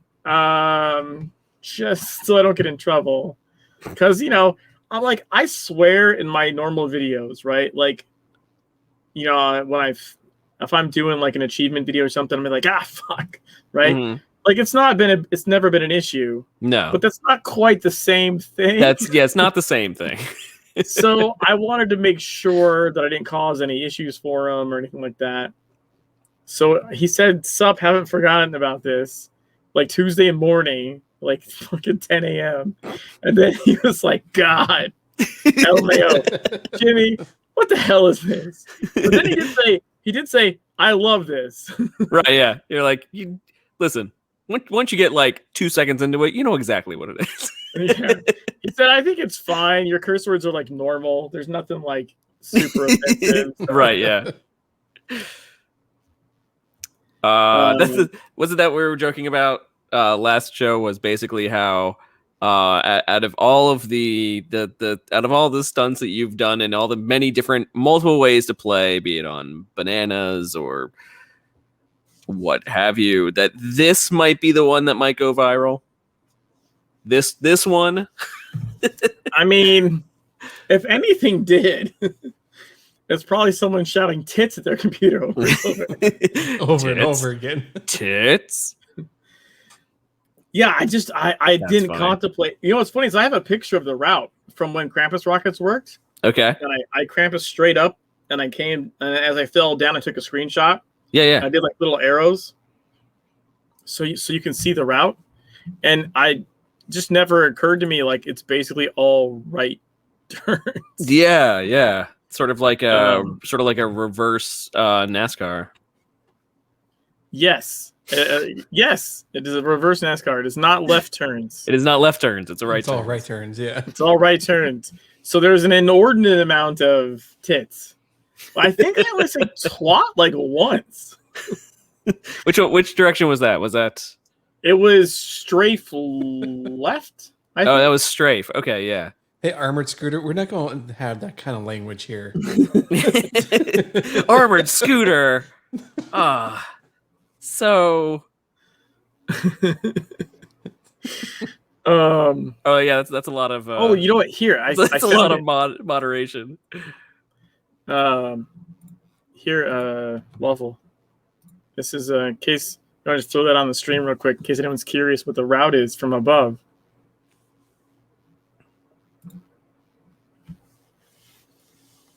just so I don't get in trouble, because I'm like, I swear in my normal videos, right? Like, when if I'm doing like an achievement video or something, I'm like, fuck, right? Mhm. Like it's never been an issue, No. but that's not quite the same thing. It's not the same thing. So I wanted to make sure that I didn't cause any issues for him or anything like that. So he said, "Sup, haven't forgotten about this." Like Tuesday morning, like fucking 10 a.m. And then he was like, "God, LMAO, Jimmy, what the hell is this?" But then he did say, "I love this." Right, yeah. You're like, listen, once you get like 2 seconds into it, you know exactly what it is. Yeah. He said, "I think it's fine. Your curse words are like normal. There's nothing like super offensive." Right, yeah. Was it that we were joking about last show was basically how out of all of the out of all the stunts that you've done and all the many different multiple ways to play, be it on bananas or what have you, that this might be the one that might go viral. This one. I mean, if anything did, it's probably someone shouting tits at their computer over and over. Over and over again. Tits. Yeah, I didn't funny. contemplate. You know what's funny is I have a picture of the route from when Krampus rockets worked, Okay. and I Krampus straight up, and I came, and as I fell down, I took a screenshot. Yeah, I did like little arrows, so you can see the route, and I just never occurred to me like it's basically all right turns. yeah. Sort of like a reverse NASCAR. Yes. Yes, it is a reverse NASCAR. It is not left turns. It is not left turns. It's a right It's all turn. right turns, yeah. It's all right turns. So there's an inordinate amount of tits. I think I only said twat like once. Which direction was that? Was that? It was strafe left. I Oh, think. that was strafe. Okay, yeah. Hey, Armored Scooter, we're not going to have that kind of language here. Armored scooter. So. Oh yeah, that's a lot of. Oh, you know what? Here, I that's a found lot it. of moderation. Here, Waffle. This is in case you want to just throw that on the stream real quick, in case anyone's curious what the route is from above.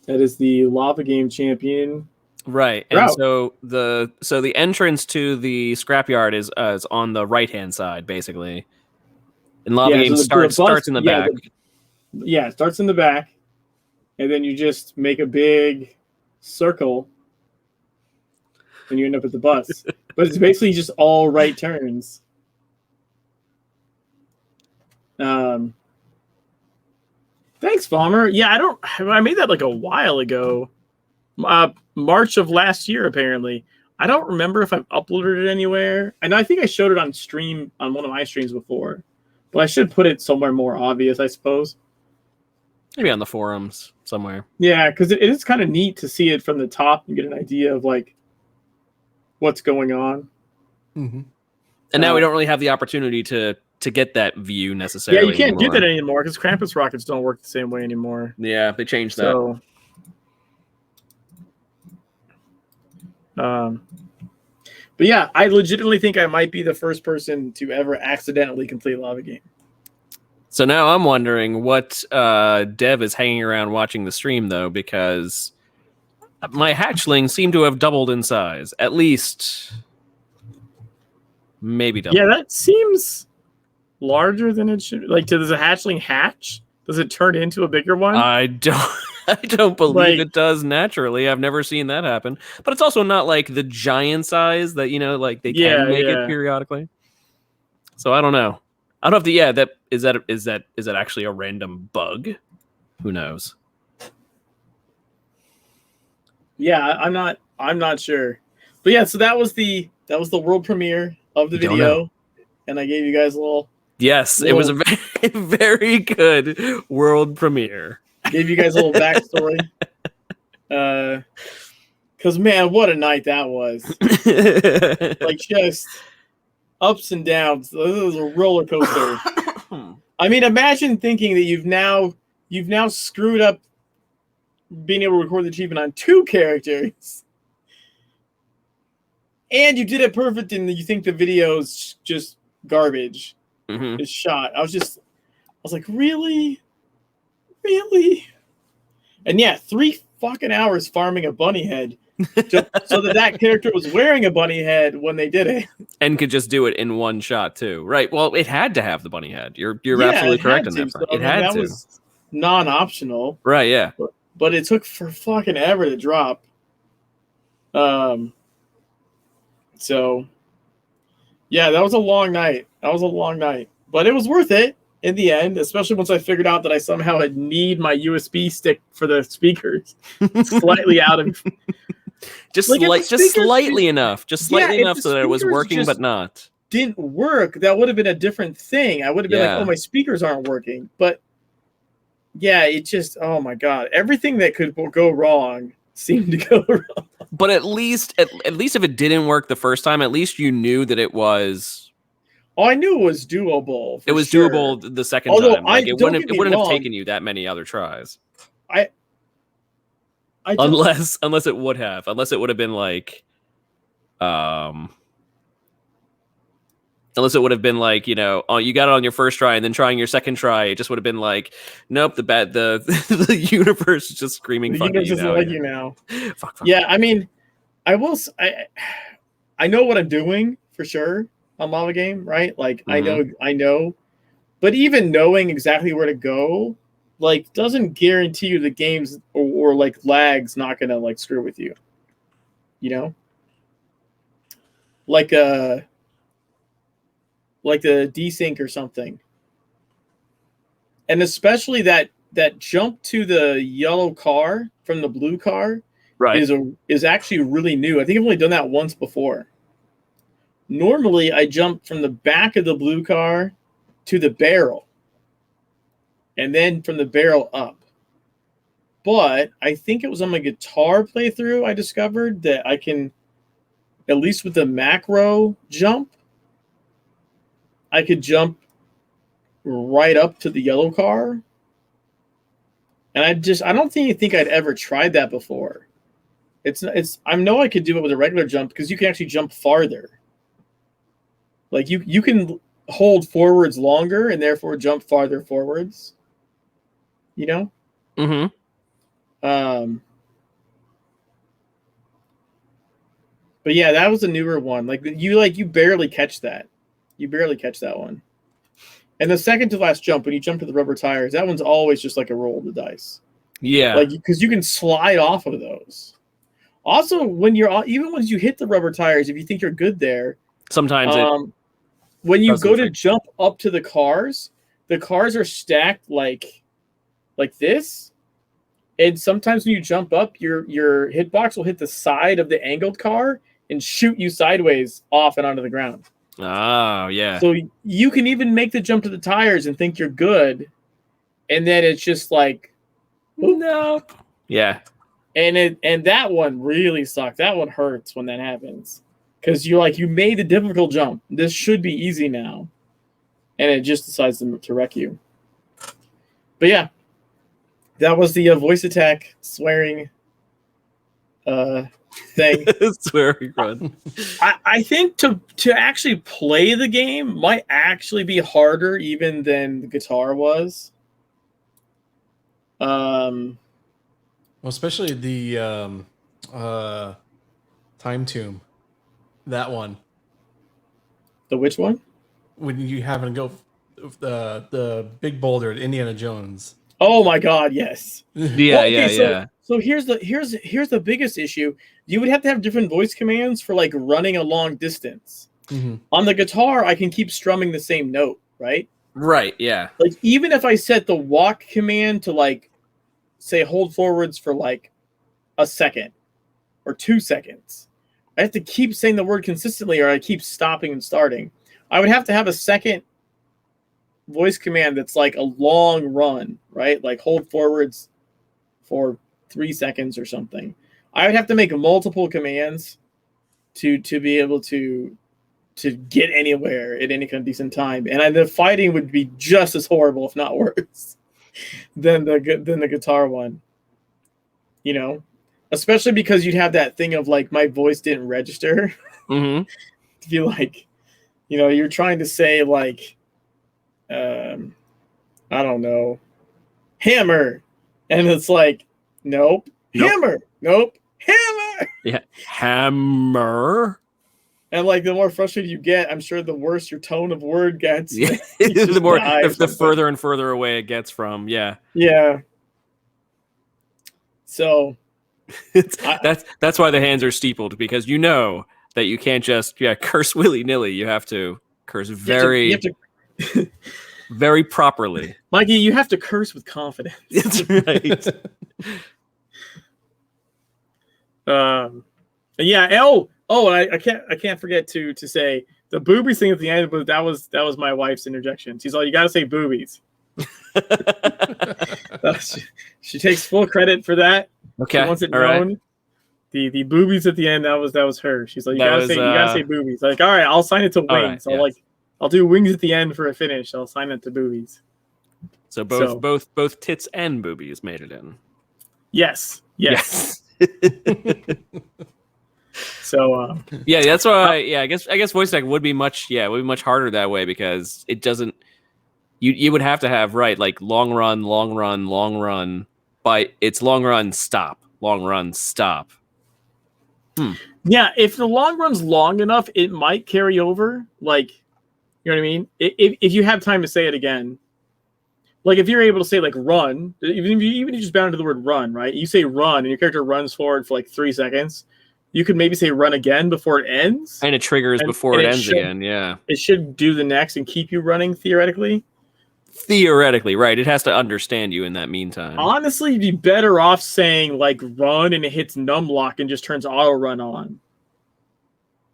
That is the Lava Game champion. Right, and Route. so the entrance to the scrapyard is on the right hand side, basically. And Lava Yeah, Game so the starts in the yeah, back. Yeah, it starts in the back, and then you just make a big circle, and you end up at the bus. But it's basically just all right turns. Thanks, Bomber. Yeah, I made that like a while ago. March of last year, apparently. I don't remember if I've uploaded it anywhere. And I think I showed it on stream on one of my streams before. But I should put it somewhere more obvious, I suppose. Maybe on the forums somewhere. Yeah, because it is kind of neat to see it from the top and get an idea of like what's going on. Mm-hmm. And now we don't really have the opportunity to get that view necessarily. Yeah, you can't anymore. do that anymore because Krampus rockets don't work the same way anymore. Yeah, they changed that. So, but yeah, I legitimately think I might be the first person to ever accidentally complete Lava Game. So now I'm wondering what Dev is hanging around watching the stream, though, because my hatchlings seem to have doubled in size. At least, maybe double. Yeah, that seems larger than it should. Like, does a hatchling hatch? Does it turn into a bigger one? I don't believe Like- it does naturally. I've never seen that happen. But it's also not like the giant size that, like they Yeah, can make yeah. it periodically. So I don't know. I don't know if is that actually a random bug? Who knows? Yeah, I'm not sure. But yeah, so that was the world premiere of the Don't video, know. and I gave you guys a little. Yes, it was a very, very good world premiere. Gave you guys a little backstory. Because man, what a night that was! Like just ups and downs. This was a roller coaster. I mean, imagine thinking that you've now screwed up being able to record the achievement on 2 characters, and you did it perfect, and you think the video's just garbage. Mhm. It's shot. I was like, really, and yeah, 3 fucking hours farming a bunny head, so that character was wearing a bunny head when they did it, And could just do it in one shot too. Right. Well, it had to have the bunny head. You're Yeah, absolutely it correct had in that to, front. so, I It mean, had that to. was non-optional, Right, yeah. but it took for fucking ever to drop. So yeah, that was a long night. But it was worth it in the end, especially once I figured out that I somehow had need my USB stick for the speakers slightly out of Just Like, if the speakers slightly just- enough. Just Yeah, slightly if enough the so that it was speakers working just- but not. didn't work. That would have been a different thing. I would have been Yeah. like, oh, my speakers aren't working. But yeah, it just, oh my god, everything that could go wrong seemed to go wrong. But at least if it didn't work the first time, at least you knew that it was Oh, I knew it was doable. it was sure. doable the second Although time. Like it don't wouldn't get me have wrong. taken you that many other tries. I don't- Unless it would have. Unless it would have been like unless it would have been like, you know, oh, you got it on your first try and then trying your second try, it just would have been like, nope, the the universe is just screaming the fuck universe you doesn't now. like you now. Fuck. Yeah, I mean, I will. I know what I'm doing for sure on Lava Game, right? Like I know, but even knowing exactly where to go, like, doesn't guarantee you the game's or like lag's not gonna like screw with you. You know, like the desync or something, and especially that jump to the yellow car from the blue car Right. is actually really new. I think I've only done that once before. Normally, I jump from the back of the blue car to the barrel, and then from the barrel up. But I think it was on my guitar playthrough I discovered that I can, at least with the macro jump, I could jump right up to the yellow car. And I don't think I'd ever tried that before. I know I could do it with a regular jump because you can actually jump farther. Like you can hold forwards longer and therefore jump farther forwards. You know? Mm-hmm. But yeah, that was a newer one. Like you barely catch that. You barely catch that one. And the second to last jump, when you jump to the rubber tires, that one's always just like a roll of the dice. Yeah. Like, because you can slide off of those. Also, when even once you hit the rubber tires, if you think you're good there, Sometimes when you doesn't go to think- jump up to the cars are stacked like this. And sometimes when you jump up, your hitbox will hit the side of the angled car and shoot you sideways off and onto the ground. Oh, yeah. So you can even make the jump to the tires and think you're good, and then it's just like, Nope. Yeah. and that one really sucked. That one hurts when that happens because you made the difficult jump. This should be easy now, and it just decides to wreck you. But yeah, that was the voice attack swearing thing. Swearing run. I think to actually play the game might actually be harder even than the guitar was. Well, especially the Time Tomb, that one. The which one? When you have to go the big boulder at Indiana Jones. Oh my God, yes. Yeah, Well, okay, yeah. So here's the biggest issue. You would have to have different voice commands for like running a long distance. Mm-hmm. On the guitar, I can keep strumming the same note, right? Right, yeah. Like even if I set the walk command to like say hold forwards for like a second or 2 seconds, I have to keep saying the word consistently or I keep stopping and starting. I would have to have a second voice command that's like a long run, right? Like hold forwards for 3 seconds or something. I would have to make multiple commands to be able to get anywhere at any kind of decent time, and the fighting would be just as horrible, if not worse, than the guitar one. You know, especially because you'd have that thing of like my voice didn't register. Mm-hmm. To be like, you know, you're trying to say like, I don't know, hammer, and it's like, nope, hammer, nope, hammer. Yeah, hammer. And like the more frustrated you get, I'm sure the worse your tone of word gets. Yeah, the further and further away it gets from. Yeah. So that's why the hands are steepled, because you know that you can't just curse willy-nilly. You have to curse very very properly. Mikey, you have to curse with confidence. That's right. And I can't forget to say the boobies thing at the end, but that was my wife's interjection. She's like, you got to say boobies. She takes full credit for that. Okay. Once it known, right. The boobies at the end, that was her. She's like, you gotta say boobies. Like, all right, I'll sign it to wings. Right, I'll do wings at the end for a finish. I'll sign it to boobies. So both tits and boobies made it in. Yes. So yeah, that's why. I guess voice acting would be much harder that way, because it doesn't. You would have to have like long run, but it's long run stop. Yeah, if the long run's long enough, it might carry over. Like, you know what I mean? If you have time to say it again, like if you're able to say like run, even if you just bound to the word run, right? You say run, and your character runs forward for like 3 seconds. You could maybe say run again before it ends, and it triggers before it ends again. Yeah, it should do the next and keep you running theoretically. Theoretically, right? It has to understand you in that meantime. Honestly, you'd be better off saying like run and it hits numlock and just turns auto run on.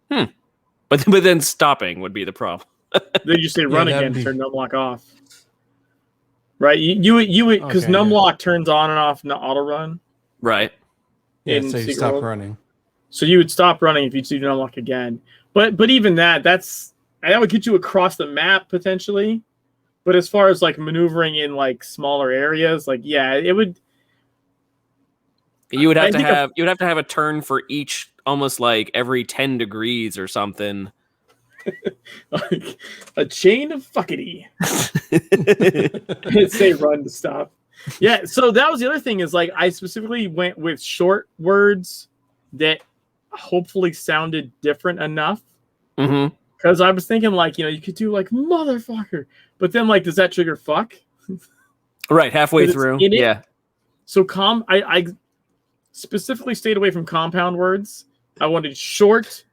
But then stopping would be the problem. Then you say run again to turn numlock off. Right? You would because numlock turns on and off auto run. Right. Yeah, so you stop running. So you would stop running if you do numlock again. But even that would get you across the map potentially. But as far as like maneuvering in like smaller areas, like it would. You would have to have a turn for each, almost like every 10 degrees or something. Like a chain of fuckity. Say run to stop. Yeah, so that was the other thing, is like I specifically went with short words that hopefully sounded different enough. Mm-hmm. Because I was thinking, like, you could do like motherfucker, but then like, does that trigger fuck? Right, halfway through. Yeah. So I specifically stayed away from compound words. I wanted short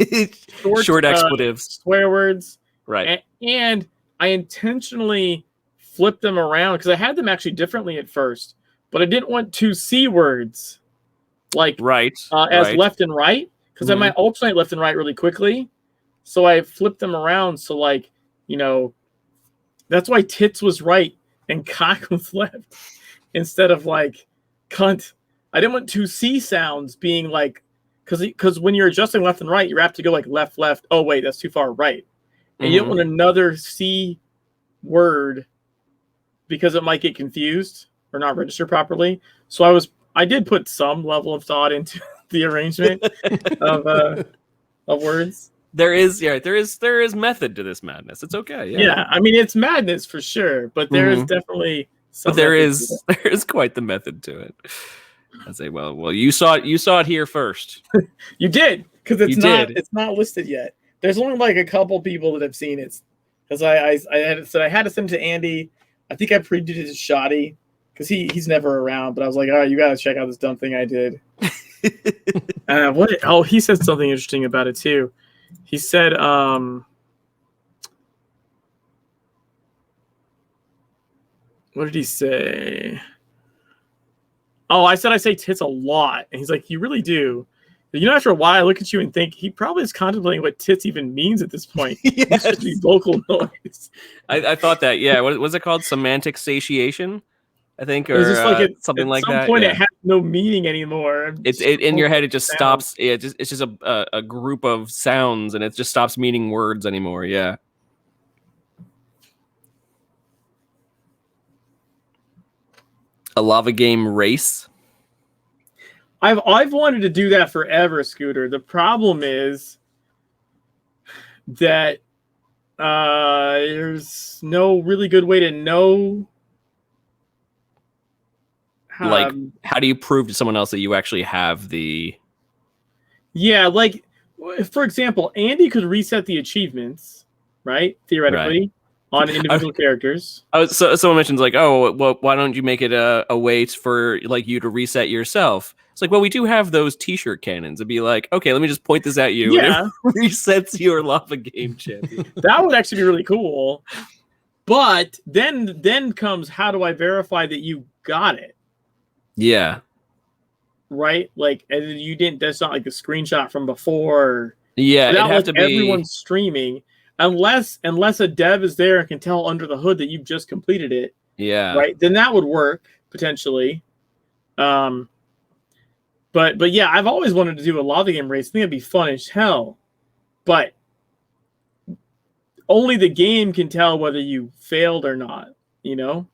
expletives, swear words. Right. And I intentionally flipped them around because I had them actually differently at first, but I didn't want 2 C words like as left and right, because I might alternate left and right really quickly. So I flipped them around. So like, that's why tits was right and cock was left instead of like cunt. I didn't want 2 C sounds being like, because when you're adjusting left and right, you have to go like left. Oh wait, that's too far right. And you don't want another C word because it might get confused or not register properly. So I did put some level of thought into the arrangement of words. There is method to this madness. It's okay. Yeah, I mean it's madness for sure, but there is definitely some. But there is quite the method to it. I say, well, you saw it here first. You did, because it's not listed yet. There's only like a couple people that have seen it, because I had to send it to Andy. I think I previewed it to Shoddy because he's never around. But I was like, all right, you gotta check out this dumb thing I did. He said something interesting about it too. He said, what did he say? Oh, I say tits a lot. And he's like, you really do. After a while, I look at you and think he probably is contemplating what tits even means at this point. Yes. It's just vocal noise. I thought that, yeah. What was it called? Semantic satiation? I think, It's or just like something at like some that. point yeah. it has no meaning anymore. It's in your head. It just stops. Yeah, it's just a group of sounds, and it just stops meaning words anymore. Yeah. A lava game race. I've wanted to do that forever, Scooter. The problem is that there's no really good way to know. Like, how do you prove to someone else that you actually have the? Yeah, like for example, Andy could reset the achievements, right? Theoretically, on individual characters. So someone mentions like, oh, well, why don't you make it a way for like you to reset yourself? It's like, well, we do have those T-shirt cannons. It'd be like, okay, let me just point this at you, Yeah, and it resets your lava game champion. that would actually be really cool. But then comes, how do I verify that you got it? Yeah. Right? Like, and you didn't. That's not like a screenshot from before. Yeah, it'd Without have like to be. everyone streaming, unless a dev is there and can tell under the hood that you've just completed it. Yeah. Right. Then that would work potentially. But yeah, I've always wanted to do a lava game race. I think it'd be fun as hell. But only the game can tell whether you failed or not, you know?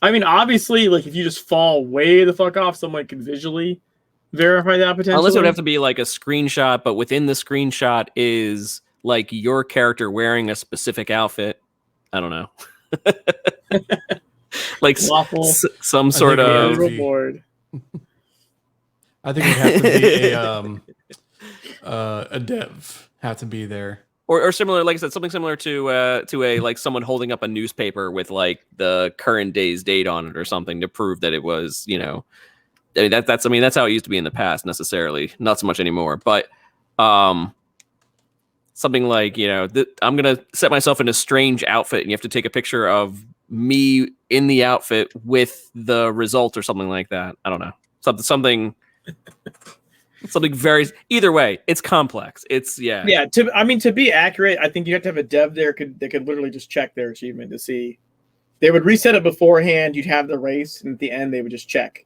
I mean, obviously, like if you just fall way the fuck off, someone can visually verify that potentially. Unless it would have to be like a screenshot, but within the screenshot is like your character wearing a specific outfit. I don't know. Like some sort of board. I think it'd have to be a dev have to be there. or similar, like I said, something similar to a like someone holding up a newspaper with like the current day's date on it or something to prove that it was, you know, I mean that's how it used to be in the past, necessarily, not so much anymore. But something like, you know, I'm gonna set myself in a strange outfit, and you have to take a picture of me in the outfit with the result or something like that. I don't know, something very. Either way, it's complex. It's Yeah. To be accurate, I think you have to have a dev there that could literally just check their achievement to see. They would reset it beforehand. You'd have the race, and at the end, they would just check.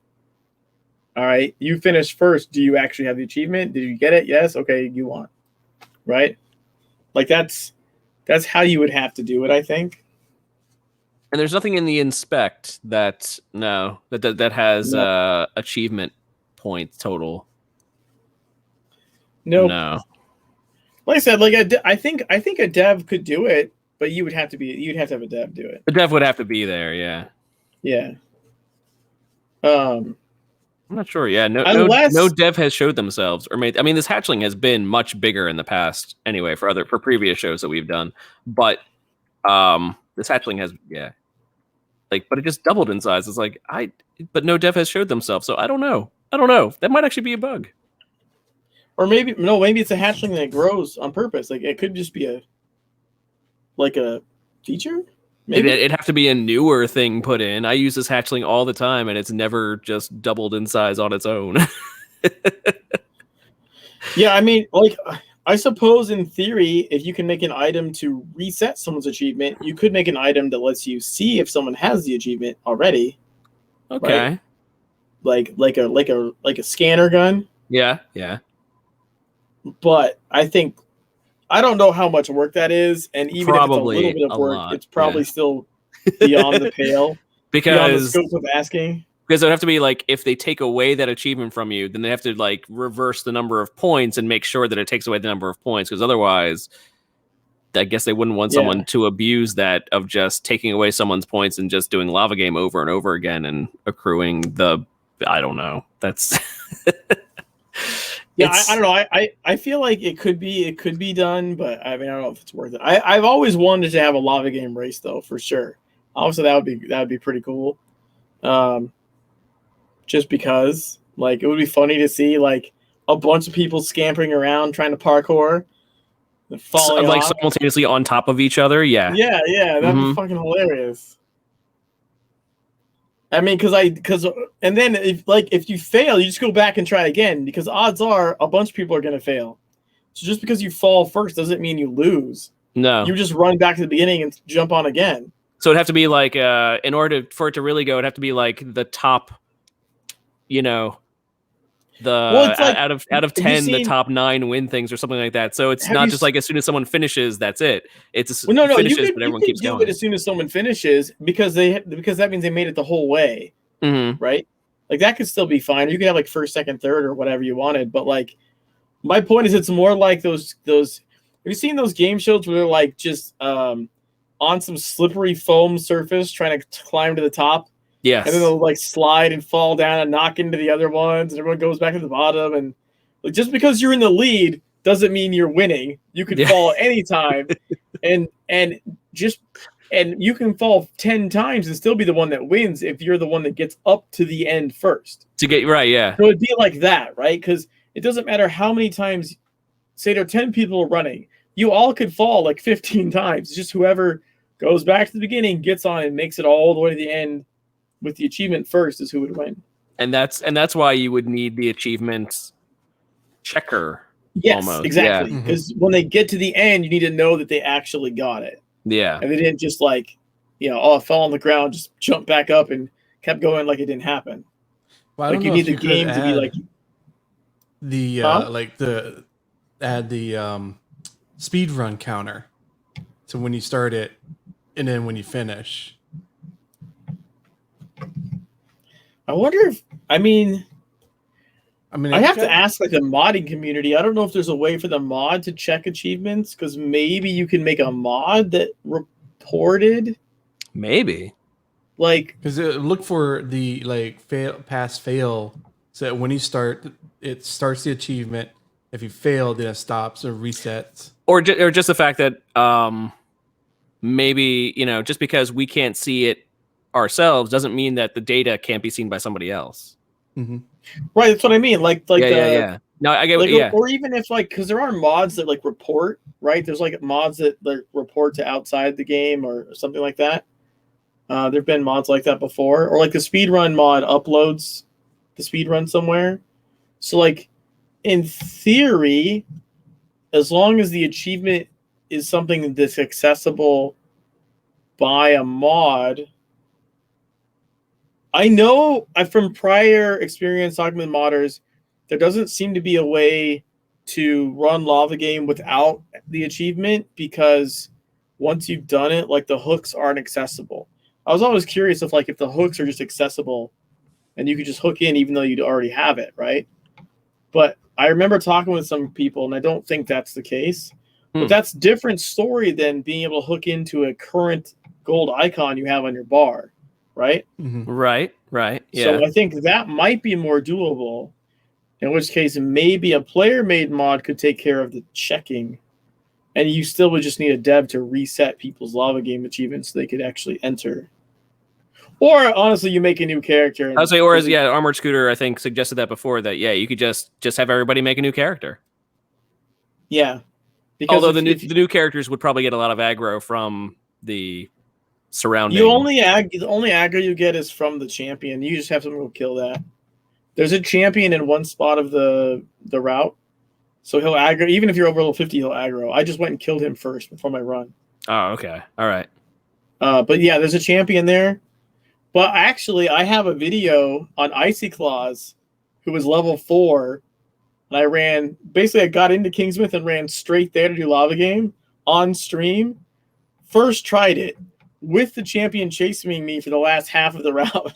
All right, you finished first. Do you actually have the achievement? Did you get it? Yes. Okay, you won. Right. Like that's how you would have to do it, I think. And there's nothing in the inspect that has achievement points total. No. Like I said, like I think a dev could do it, but you'd have to have a dev do it. The dev would have to be there, yeah. Yeah. I'm not sure. Yeah, no dev has showed themselves or made. I mean, this hatchling has been much bigger in the past, anyway, for previous shows that we've done. But this hatchling has, but it just doubled in size. It's like but no dev has showed themselves, so I don't know. That might actually be a bug. Or maybe it's a hatchling that grows on purpose. Like it could just be a feature. Maybe it'd have to be a newer thing put in. I use this hatchling all the time, and it's never just doubled in size on its own. Yeah, I mean, like, I suppose in theory, if you can make an item to reset someone's achievement, you could make an item that lets you see if someone has the achievement already. Okay. Right? Like a scanner gun. Yeah. But I don't know how much work that is, and even probably if it's a little bit of work, lot, it's probably still beyond the pale. Beyond the scope of asking. Because it would have to be like, if they take away that achievement from you, then they have to like reverse the number of points and make sure that it takes away the number of points. Because otherwise, I guess they wouldn't want someone to abuse that of just taking away someone's points and just doing lava game over and over again and accruing I don't know. That's yeah, I don't know. I feel like it could be done, but I mean, I don't know if it's worth it. I've always wanted to have a lava game race though, for sure. Obviously, that would be pretty cool. Just because, like, it would be funny to see like a bunch of people scampering around trying to parkour, falling like off. simultaneously on top of each other. Yeah, that'd be fucking hilarious. I mean, and then if you fail, you just go back and try again, because odds are a bunch of people are gonna fail. So just because you fall first doesn't mean you lose. No, you just run back to the beginning and jump on again. So it'd have to be like, in order for it to really go, it'd have to be like the top, It's like, out of have you 10, the seen- top 9 win things or something like that. So it's Have not you just s- like as soon as someone finishes, that's it. It's Well, no, you finishes, could, but you everyone could keeps do going. it as soon as someone finishes because that means they made it the whole way, Mhm. right? Like that could still be fine. You could have like first, second, third, or whatever you wanted. But like, my point is, it's more like those. Have you seen those game shows where they're like just on some slippery foam surface trying to climb to the top? Yes. And then they'll like slide and fall down and knock into the other ones, and everyone goes back to the bottom. And like, just because you're in the lead doesn't mean you're winning. You could Yeah. fall anytime, and you can fall 10 times and still be the one that wins if you're the one that gets up to the end first. To get right, yeah. So it'd be like that, right? Because it doesn't matter how many times. Say there are 10 people running, you all could fall like 15 times. It's just whoever goes back to the beginning, gets on, and makes it all the way to the end with the achievement first is who would win. And that's why you would need the achievement checker. Yes, Almost, exactly. yeah. Mhm. Because when they get to the end, you need to know that they actually got it. Yeah. And they didn't just like, I fell on the ground, just jump back up and kept going like it didn't happen. Well, I Like don't you know need if the could game to be add like, the Huh? add the speed run counter. So when you start it, and then when you finish. I wonder if, I mean, I have to ask like the modding community. I don't know if there's a way for the mod to check achievements because maybe you can make a mod that reported Maybe. like because look for the like pass fail. So that when you start, it starts the achievement. If you fail, then it stops or resets. Or just the fact that maybe, just because we can't see it ourselves doesn't mean that the data can't be seen by somebody else. Mm-hmm. right. That's what I mean. Like Yeah. No, I get like, yeah. or even if like because there are mods that like report, right? There's like mods that report to outside the game or something like that. There've been mods like that before, or like the speedrun mod uploads the speedrun somewhere. So like in theory, as long as the achievement is something that's accessible by a mod, I know from prior experience talking with modders, there doesn't seem to be a way to run Lava Game without the achievement because once you've done it, like the hooks aren't accessible. I was always curious if the hooks are just accessible and you could just hook in even though you'd already have it, right? But I remember talking with some people, and I don't think that's the case. But that's different story than being able to hook into a current gold icon you have on your bar, right? Mm-hmm. Right. Yeah. So I think that might be more doable. In which case, maybe a player-made mod could take care of the checking, and you still would just need a dev to reset people's Lava Game achievements so they could actually enter. Or honestly, you make a new character. I would say, or as Armored Scooter, I think suggested that before. That you could just have everybody make a new character. Yeah. Because Although the new characters would probably get a lot of aggro from the surrounding. the only aggro you get is from the champion. You just have to go kill that. There's a champion in one spot of the route, so he'll aggro. Even if you're over level 50, he'll aggro. I just went and killed him first before my run. Oh, okay, all right. But yeah, there's a champion there. But actually, I have a video on Icy Claws, who was level 4, and I got into Kingsmith and ran straight there to do Lava Game on stream. First tried it with the champion chasing me for the last half of the route.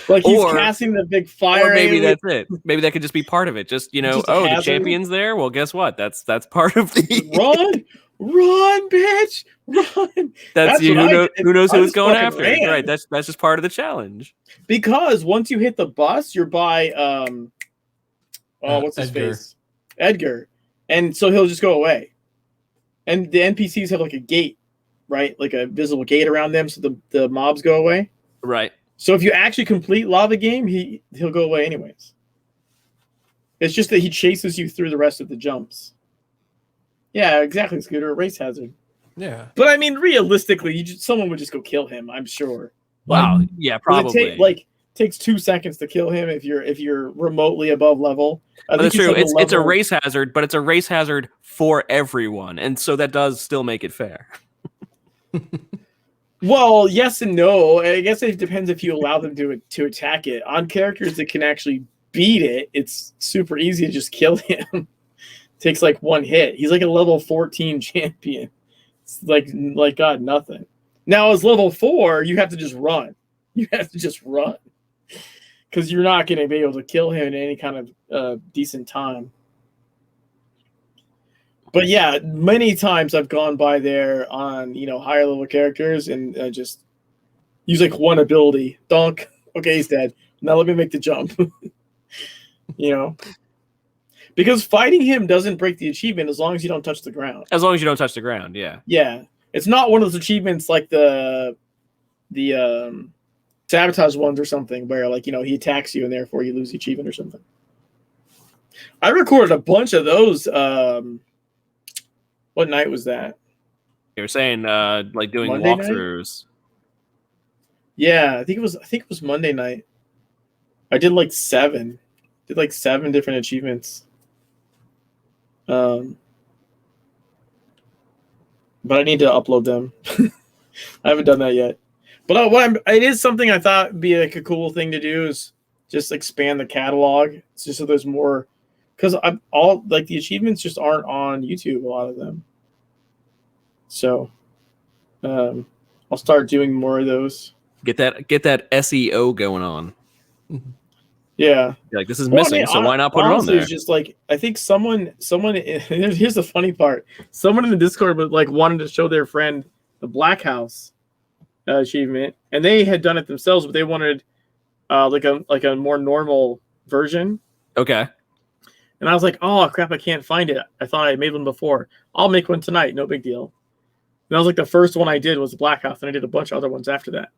like he's casting the big fire. Or maybe that's it. Maybe that could just be part of it. Just Just a the hazard. champion's there. Well, guess what? That's part of the run, bitch, run. That's That's you. what I did. Who knows I who it's just going fucking after? ran. Right. That's just part of the challenge. Because once you hit the bus, you're by what's his Edgar. face? Edgar. And so he'll just go away. And the NPCs have like a gate, right? Like a visible gate around them so the mobs go away. Right. So if you actually complete Lava Game, he'll go away anyways. It's just that he chases you through the rest of the jumps. Yeah, exactly, Scooter. A race hazard. Yeah. But I mean, realistically, someone would just go kill him. I'm sure. Wow. Yeah. Probably. Takes 2 seconds to kill him if you're remotely above level. That's true. Like It's a race hazard, but it's a race hazard for everyone, and so that does still make it fair. Well, yes and no. I guess it depends if you allow them to attack it. On characters that can actually beat it, it's super easy to just kill him. Takes like one hit. He's like a level 14 champion. It's like God, nothing. Now as level 4, you have to just run. You have to just run. Because you're not going to be able to kill him in any kind of decent time. But yeah, many times I've gone by there on higher level characters and just use like one ability. Donk. Okay, he's dead. Now let me make the jump. Because fighting him doesn't break the achievement as long as you don't touch the ground. As long as you don't touch the ground, yeah. Yeah, it's not one of those achievements like the sabotage ones or something where he attacks you and therefore you lose the achievement or something. I recorded a bunch of those. What night was that? You were saying like doing Monday night? walkthroughs. Yeah, I think it was Monday night. I did like 7. Did like 7 different achievements. But I need to upload them. I haven't done that yet. But it is something I thought would be like a cool thing to do is just expand the catalog. It's just so there's more, because the achievements just aren't on YouTube, a lot of them. So I'll start doing more of those. Get that SEO going on. Yeah. You're like, this is missing, so why not put it on there? It's just like, I think someone here's the funny part. Someone in the Discord wanted to show their friend the Black House achievement, and they had done it themselves, but they wanted like a more normal version. Okay. And I was like, oh crap, I can't find it. I thought I made one before. I'll make one tonight, no big deal. And that was like the first one I did was the Black House, and I did a bunch of other ones after that.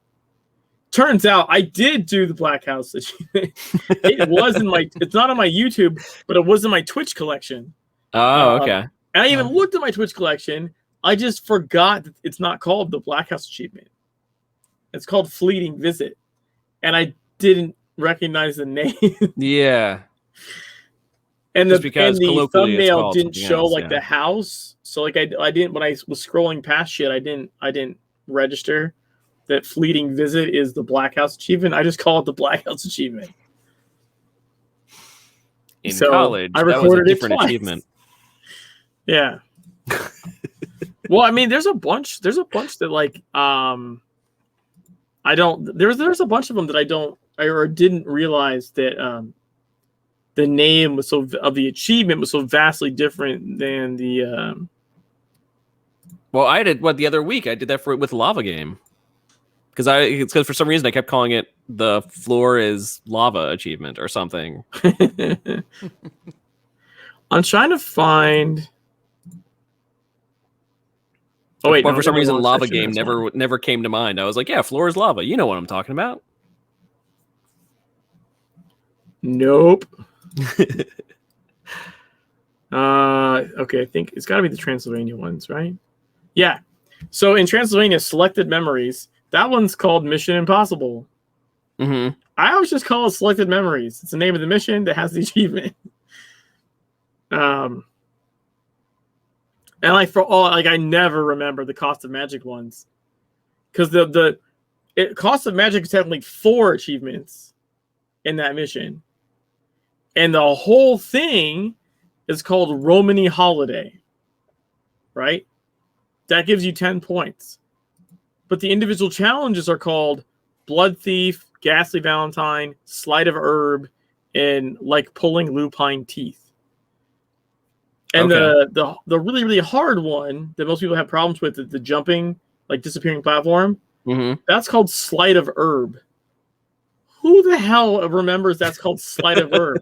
Turns out I did do the Black House achievement. It's not on my YouTube, but it was in my Twitch collection. Oh, okay. And I even looked at my Twitch collection. I just forgot that it's not called the Black House achievement. It's called Fleeting Visit. And I didn't recognize the name. Yeah. And Just the colloquially it's thumbnail called didn't something show else, the house. So I didn't, when I was scrolling past shit, I didn't register that Fleeting Visit is the Black House achievement. I just call it the Black House achievement. In college, I that was a recorded it different twice. achievement. Yeah. Well, I mean, there's a bunch that I don't. There's a bunch of them that I didn't realize that the name was of the achievement was so vastly different than the. Well, I did the other week. I did that with Lava Game. Because for some reason I kept calling it the floor is lava achievement or something. I'm trying to find. Oh wait! But for some reason, Lava Game never came to mind. I was like, "Yeah, floor is lava. You know what I'm talking about." Nope. Okay, I think it's got to be the Transylvania ones, right? Yeah. So in Transylvania, Selected Memories. That one's called Mission Impossible. Mm-hmm. I always just call it Selected Memories. It's the name of the mission that has the achievement. And I never remember the Cost of Magic ones, because the Cost of Magic is technically 4 achievements in that mission, and the whole thing is called Romany Holiday. Right? That gives you 10 points. But the individual challenges are called Blood Thief, Ghastly Valentine, Sleight of Herb, and pulling lupine teeth. And okay. the really, really hard one that most people have problems with, the jumping, disappearing platform, that's called Sleight of Herb. Who the hell remembers that's called Sleight of Herb?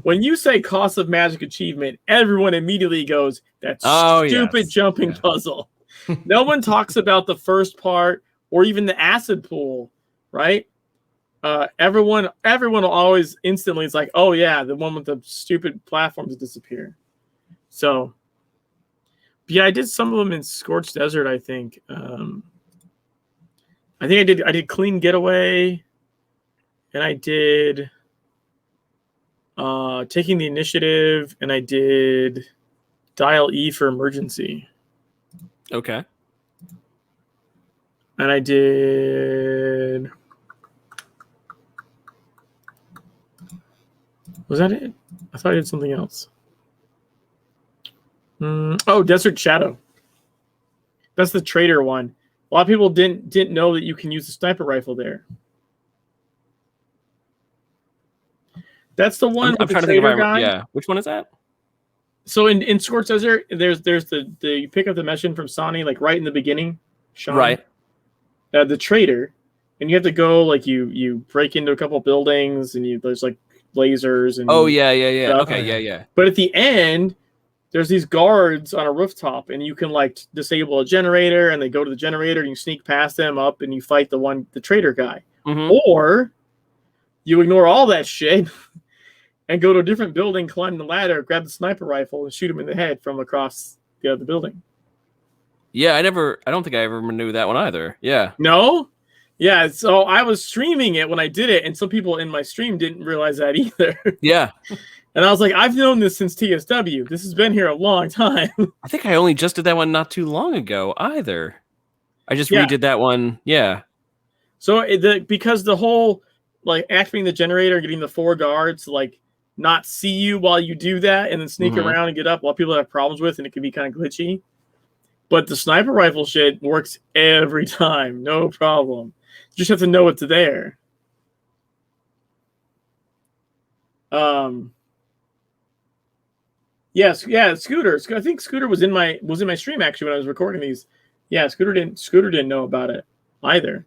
When you say Cost of Magic achievement, everyone immediately goes, that's stupid jumping puzzle. No one talks about the first part or even the acid pool, right? Everyone will always instantly, it's like, oh yeah, the one with the stupid platforms disappear. So, yeah, I did some of them in Scorched Desert, I think. I did Clean Getaway, and I did Taking the Initiative, and I did Dial E for Emergency. Okay. And I did. Was that it? I thought I did something else. Oh, Desert Shadow. That's the trader one. A lot of people didn't know that you can use the sniper rifle there. That's the one I'm with trying the to think if trader I guy. yeah. Which one is that? So in Scorched Desert, there's the you pick up the mission from Sonny like right in the beginning. Sean, Right. the trader, and you have to go like you break into a couple buildings and there's like lasers and Oh yeah. stuff. Okay, yeah. But at the end, there's these guards on a rooftop, and you can like disable a generator, and they go to the generator, and you sneak past them up, and you fight the trader guy. Mhm. Or you ignore all that shit and go to a different building, climb the ladder, grab the sniper rifle, and shoot him in the head from across the other building. Yeah, I don't think I ever knew that one either. Yeah. No? Yeah, so I was streaming it when I did it, and some people in my stream didn't realize that either. Yeah. And I was like, I've known this since TSW. This has been here a long time. I think I only just did that one not too long ago either. I just Yeah. redid that one. Yeah. So because the whole like activating the generator, getting the 4 guards to like not see you while you do that, and then sneak Mhm. around and get up, a lot of people have problems with, and it can be kind of glitchy. But the sniper rifle shit works every time, no problem. You just have to know it's there. Yes, yeah, Scooter. I think Scooter was in my stream actually when I was recording these. Yeah, Scooter didn't know about it either.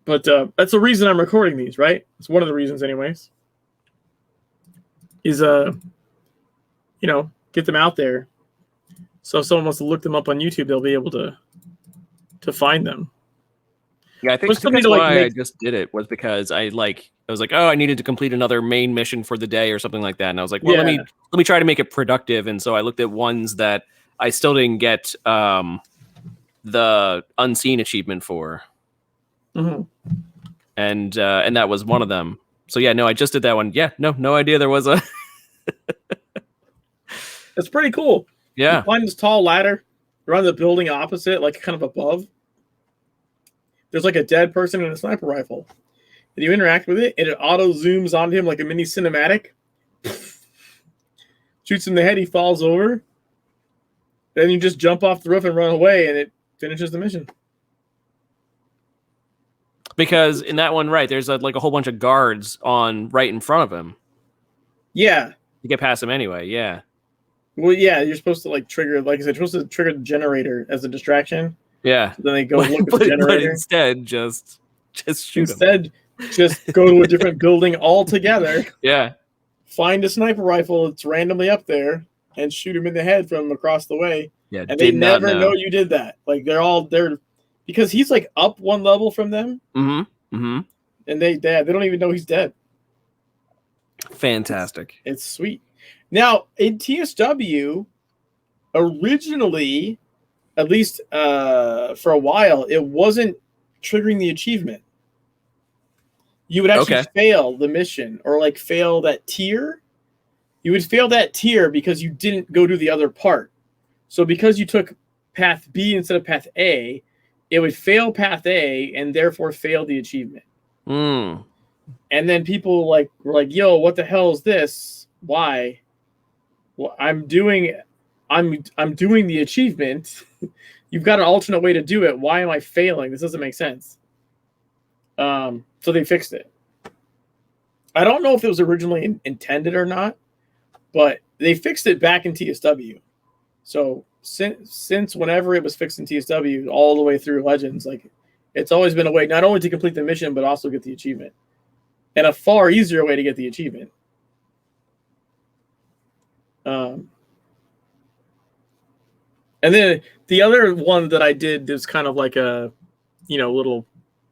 But that's the reason I'm recording these, right? It's one of the reasons, anyways. Is get them out there. So if someone wants to look them up on YouTube, they'll be able to find them. Yeah, I think There's something that's to, like, why I make- just did it was because I was like, oh, I needed to complete another main mission for the day or something like that, and I was like, well, let Yeah. me try to make it productive, and so I looked at ones that I still didn't get the unseen achievement for, Mhm. and that was one of them. So yeah, no, I just did that one. Yeah, no idea there was a It's pretty cool. yeah. You climb this tall ladder around the building opposite, like kind of above. There's like a dead person and a sniper rifle. And you interact with it, and it auto zooms onto him like a mini cinematic. Shoots him in the head, he falls over. Then you just jump off the roof and run away, and it finishes the mission. Because in that one, right, there's like a whole bunch of guards on right in front of him. Yeah. You get past him anyway. Yeah. Well, yeah, you're supposed to like trigger, like I said, you're supposed to trigger the generator as a distraction. Yeah. Then they go look at the but generator. instead, just shoot him. Instead, just go to a different building altogether. Yeah. Find a sniper rifle that's randomly up there and shoot him in the head from across the way. Yeah. And they did not never know you did that. Like they're because he's like up one level from them, Mm-hmm. Mm-hmm. and they don't even know he's dead. Fantastic. It's sweet. Now in TSW, originally, at least for a while, it wasn't triggering the achievement. You would actually Okay. fail the mission or like fail that tier. You would fail that tier because you didn't go to the other part. So because you took path B instead of path A, it would fail path A and therefore fail the achievement. Mm. And then people were like, "Yo, what the hell is this? Why? Well, I'm doing the achievement. You've got an alternate way to do it. Why am I failing? This doesn't make sense." So they fixed it. I don't know if it was originally intended or not, but they fixed it back in TSW. So since whenever it was fixed in TSW, all the way through Legends, like it's always been a way not only to complete the mission but also get the achievement, and a far easier way to get the achievement. And then the other one that I did is kind of like a, little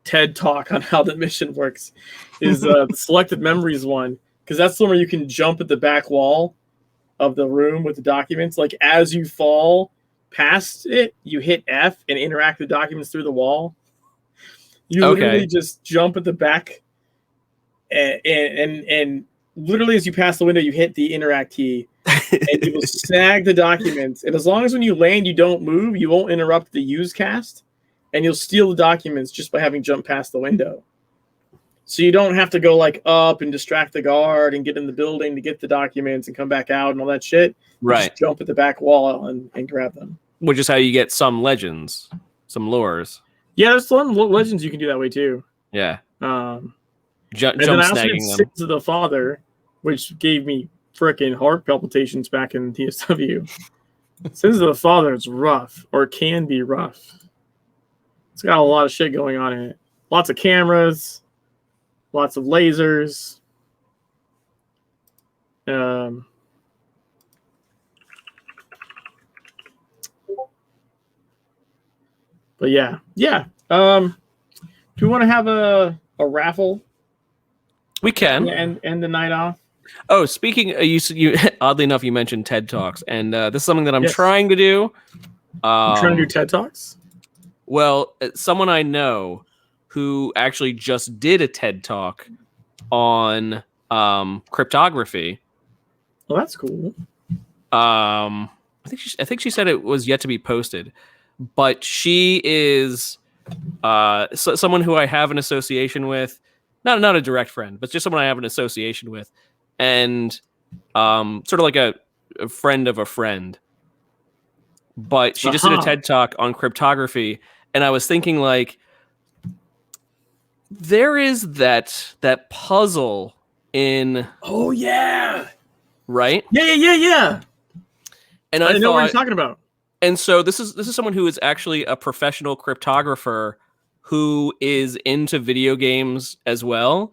TED talk on how the mission works is the selected memories one, because that's the one where you can jump at the back wall of the room with the documents. Like as you fall past it, you hit F and interact with documents through the wall. You literally just jump at the back and literally as you pass the window, you hit the interact key and you will snag the documents. And as long as when you land, you don't move, you won't interrupt the use cast. and you'll steal the documents just by having jumped past the window. So you don't have to go like up and distract the guard and get in the building to get the documents and come back out and all that shit. You Right. just jump at the back wall and grab them. Which is how you get some legends, some lores. Yeah, there's some legends you can do that way too. Yeah. And Jump then I also did snagging them. Sins of the Father, which gave me freaking heart palpitations back in TSW. Sins of the Father is rough, or can be rough. It's got a lot of shit going on in it. Lots of cameras, lots of lasers. But yeah. Do we want to have a raffle We can. and end the night off? Oh, speaking, you oddly enough, you mentioned TED Talks, and this is something that I'm Yes. trying to do. I'm trying to do TED Talks. Well, someone I know who actually just did a TED Talk on cryptography. Well, that's cool. I think she said it was yet to be posted, but she is someone who I have an association with, not a direct friend, but just someone I have an association with, and sort of like a friend of a friend. But she just did a TED Talk on cryptography, and I was thinking, like, there is that puzzle in, Oh yeah. right? Yeah. And I I know what you're thought, talking about. and so this is someone who is actually a professional cryptographer who is into video games as well.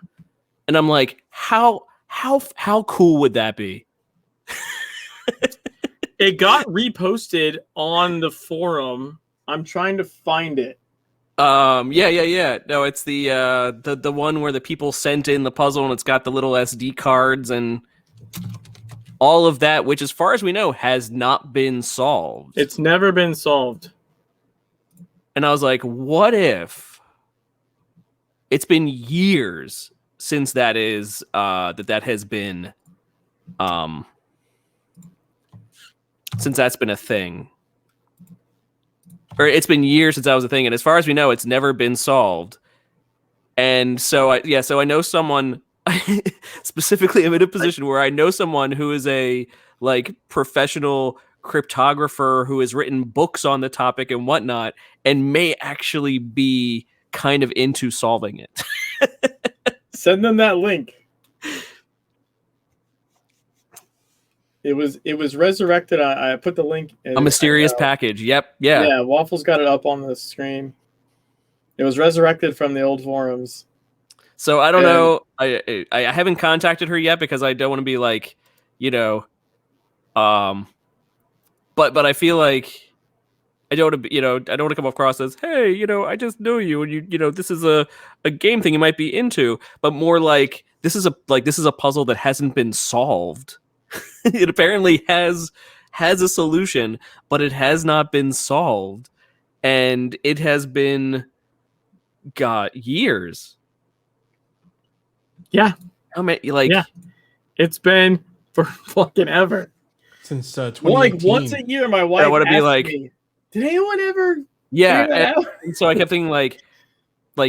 And I'm like, how cool would that be? It got reposted on the forum. I'm trying to find it. Yeah. No, it's the one where the people sent in the puzzle and it's got the little SD cards and all of that, which as far as we know has not been solved. It's never been solved. And I was like, what if it's been years since that has been since that's been a thing. Or it's been years since that was a thing, and as far as we know, it's never been solved. And so I know someone specifically. I'm in a position where I know someone who is a like professional cryptographer who has written books on the topic and whatnot, and may actually be kind of into solving it. Send them that link. It was resurrected. I put the link in A mysterious package. Yep. Yeah. Yeah, Waffles got it up on the screen. It was resurrected from the old forums. So I don't know. I haven't contacted her yet because I don't want to be like, but I feel like I don't want to be, I don't want to come across as, hey, I just know you and this is a game thing you might be into, but more like this is a puzzle that hasn't been solved. It apparently has a solution, but it has not been solved, and it has been years. Yeah. How many? Like, Yeah. It's been for fucking ever. Since Well, 2018. like once a year, my wife wanna be asks like- me, "Did anyone ever yeah. figure that out?" And so I kept thinking, like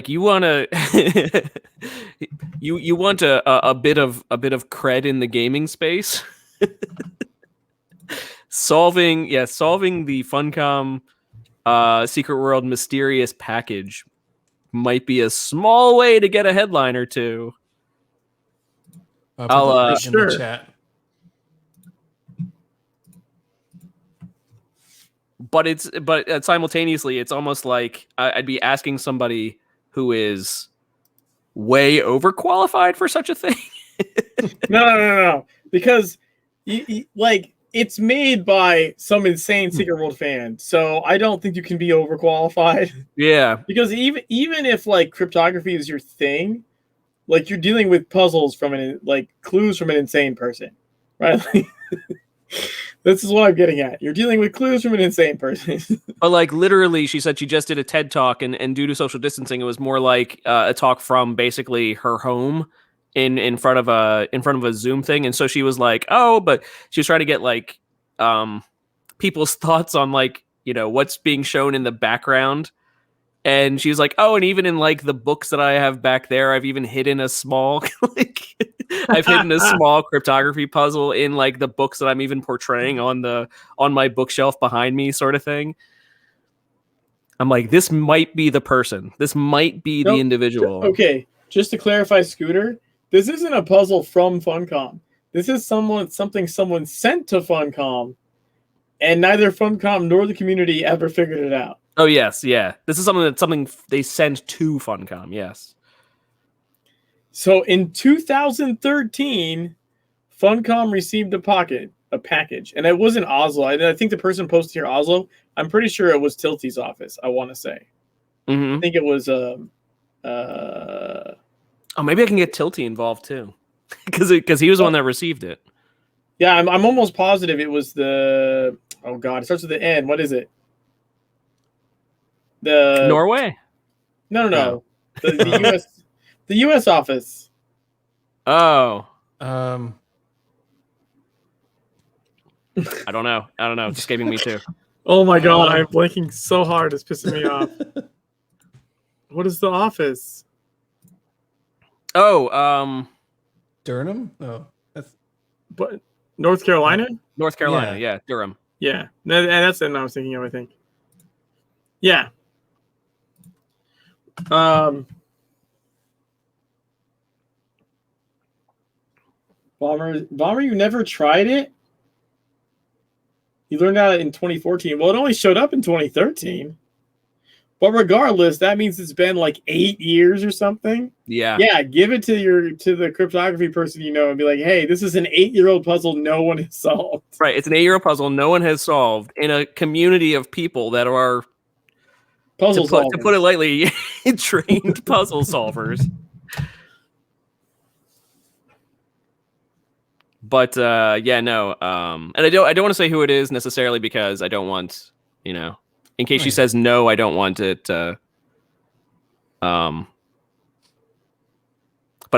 you want to, you want a bit of cred in the gaming space. solving the Funcom Secret World mysterious package might be a small way to get a headline or two. Put I'll, the link in the sure. chat. But simultaneously, it's almost like I'd be asking somebody who is way overqualified for such a thing. No. Because like it's made by some insane Secret World fan, so I don't think you can be overqualified. Yeah, Because even if like cryptography is your thing, like you're dealing with puzzles from clues from an insane person, right? This is what I'm getting at. You're dealing with clues from an insane person. but like literally, she said she just did a TED talk, and due to social distancing, it was more like a talk from basically her home in front of a Zoom thing, and so she was like, oh, but she was trying to get like people's thoughts on like what's being shown in the background, And she was like, "Oh, and even in like the books that I have back there, I've even hidden a small like I've hidden a small cryptography puzzle in like the books that I'm even portraying on my bookshelf behind me, sort of thing." I'm like, this might be the person. This might be the Nope. individual. Okay, just to clarify, Scooter, this isn't a puzzle from Funcom. This is something someone sent to Funcom, and neither Funcom nor the community ever figured it out. Oh yes, yeah. This is something they sent to Funcom. Yes. So in 2013, Funcom received a package, and it wasn't Oslo. I think the person posted here Oslo. I'm pretty sure it was Tilty's office. I want to say. Mm-hmm. I think it was. Oh, maybe I can get Tilty involved too, because he was the one that received it. Yeah, I'm almost positive it was the. Oh God, it starts with the N. What is it? The Norway. No. The U.S. The U.S. office. Oh, Um, I don't know. It's escaping me too. Oh my god, I'm blinking so hard. It's pissing me off. What is the office? Oh, Durham? No, that's But North Carolina? North Carolina. Yeah, Durham. Yeah. And that's the one I was thinking of, I think. Yeah. Bomber, you never tried it? You learned about it in 2014. Well, it only showed up in 2013. But regardless, that means it's been like 8 years or something. Yeah. Yeah, give it to the cryptography person you know and be like, hey, this is an 8-year-old puzzle no one has solved. Right. It's an 8-year-old puzzle no one has solved in a community of people that are, Puzzle to put it lightly, trained puzzle solvers. But yeah, no. And I don't want to say who it is necessarily because I don't want, in case she Right. says no, I don't want it. But I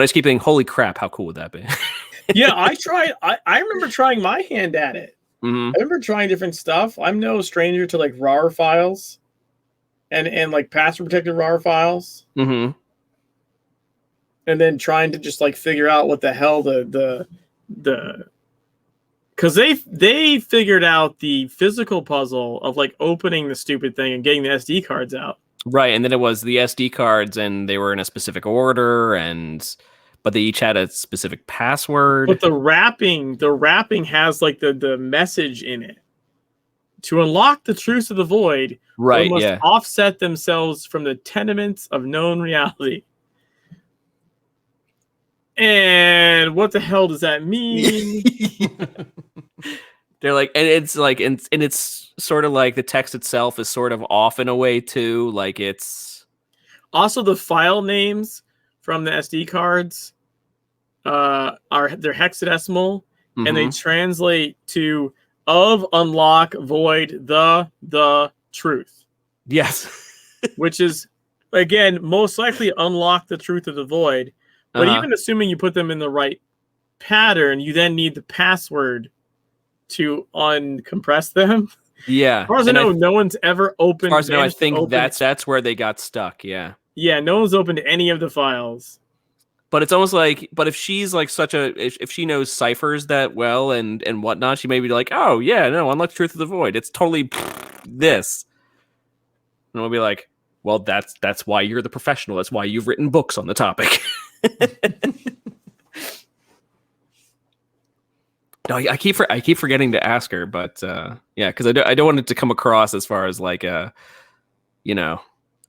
just keep thinking, holy crap, how cool would that be? Yeah, I remember trying my hand at it. Mm-hmm. I remember trying different stuff. I'm no stranger to like RAR files and like password protected RAR files. Mm-hmm. And then trying to just like figure out what the hell the because they figured out the physical puzzle of like opening the stupid thing and getting the SD cards out. Right, and then it was the SD cards, and they were in a specific order, but they each had a specific password. But the wrapping has like the message in it. To unlock the truths of the void, Right, one must yeah. offset themselves from the tenements of known reality. And what the hell does that mean? They're like, and it's like, and it's sort of like the text itself is sort of off in a way too. Like it's Also, the file names from the SD cards they're hexadecimal, and they Mhm. translate to of unlock void the truth, Yes. which is again most likely unlock the truth of the void. But Uh-huh. even assuming you put them in the right pattern, you then need the password to uncompress them. Yeah. As far as I And know, no one's ever opened. as far as I know, I managed to think open- that's where they got stuck. Yeah. Yeah, no one's opened any of the files. But it's almost like, but if she's like if she knows ciphers that well and whatnot, she may be like, oh yeah, no, unlock the truth of the void. It's totally this. And we'll be like, well, that's why you're the professional. That's why you've written books on the topic. No, I keep forgetting to ask her, but yeah, because I don't want it to come across as far as like I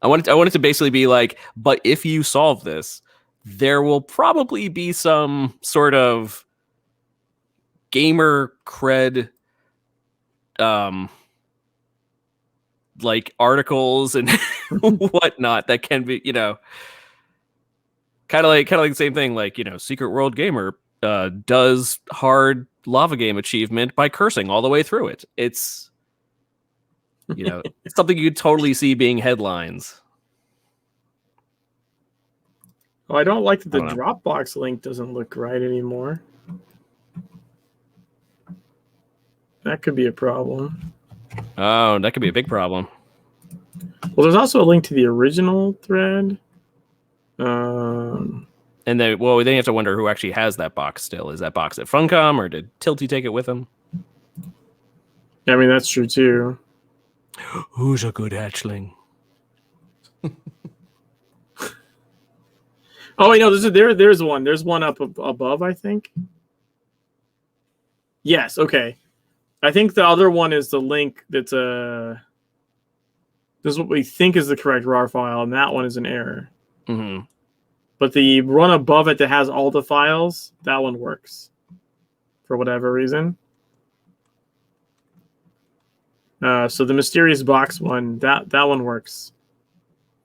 want it to basically be like, but if you solve this, there will probably be some sort of gamer cred, like articles and whatnot that can be, kind of like the same thing, like Secret World Gamer does hard lava game achievement by cursing all the way through it. It's it's something you could totally see being headlines. Oh, I don't like that the I don't Dropbox link doesn't look right anymore. That could be a problem. Oh, that could be a big problem. Well, there's also a link to the original thread. And then, well, then you have to wonder who actually has that box still. Is that box at Funcom, or did Tilty take it with him? Yeah, I mean, that's true too. Who's a good hatchling? Oh, wait, no, there's one. There's one up above, I think. Yes, okay. I think the other one is the link that's this is what we think is the correct RAR file, and that one is an error. Mm-hmm. But the one above it that has all the files, that one works. For whatever reason. So the mysterious box one, that one works.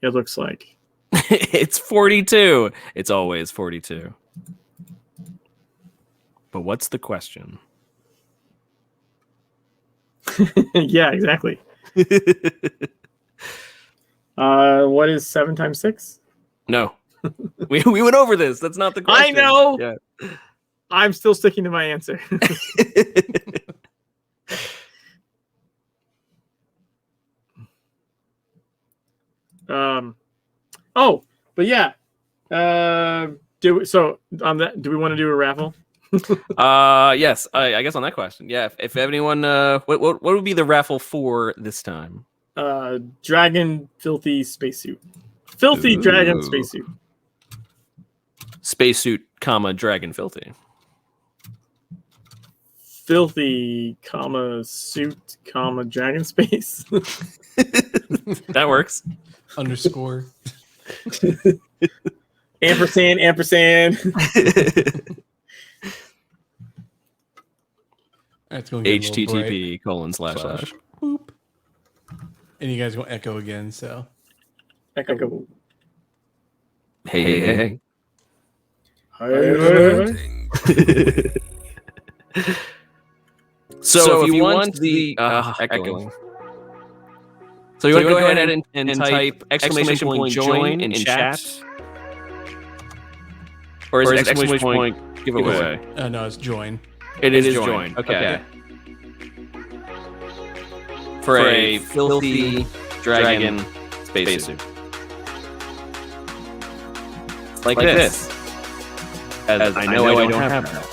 It looks like. It's 42. It's always 42. But what's the question? Yeah, exactly. What is 7 times 6? No. we went over this. That's not the question. I know. Yeah. I'm still sticking to my answer. Oh, but yeah. Do we want to do a raffle? Yes. I guess on that question. Yeah. If anyone, what would be the raffle for this time? Dragon filthy spacesuit. Filthy dragon spacesuit. Spacesuit, comma, dragon filthy. Filthy, comma, suit, comma, dragon space. That works. Underscore. Ampersand, ampersand. That's going to get a little bright. http:// Boop. And you guys will echo again, so. Echo. Hey. So if you want the echoing. So you want to go ahead and type exclamation point join in chat? Or is exclamation point give it away? No, it's join. It is join. Okay. For a filthy dragon spacesuit. Like this. As I know I don't have that.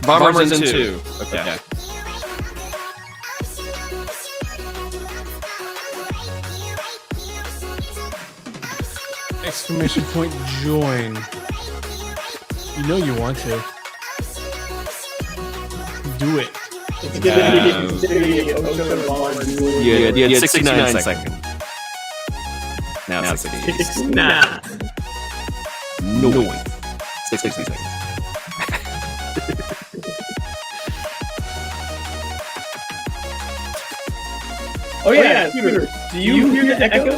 Bombers in 2. Okay. Exclamation point join. You know you want to. Do it. Yeah, 69 seconds. Now 60. 69. No. 60 seconds. Oh yeah, Scooter. Do you hear the echo?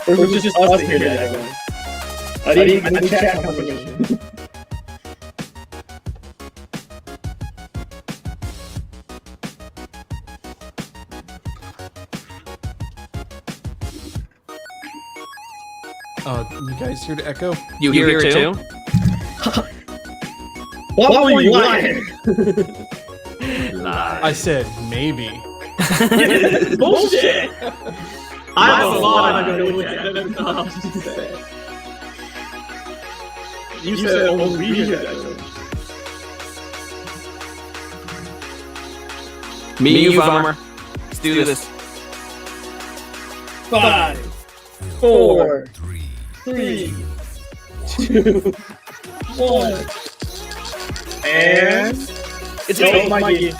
Or was it just us hear the echo? I didn't chat confirmation. You guys hear the echo? You hear it too? What were you lying? I said maybe. Bullshit! I'm a lot of You said only we hear that. Me, you, Bomber. Let's do this. 5, 4, 3, 2, 1. And it's Mikey.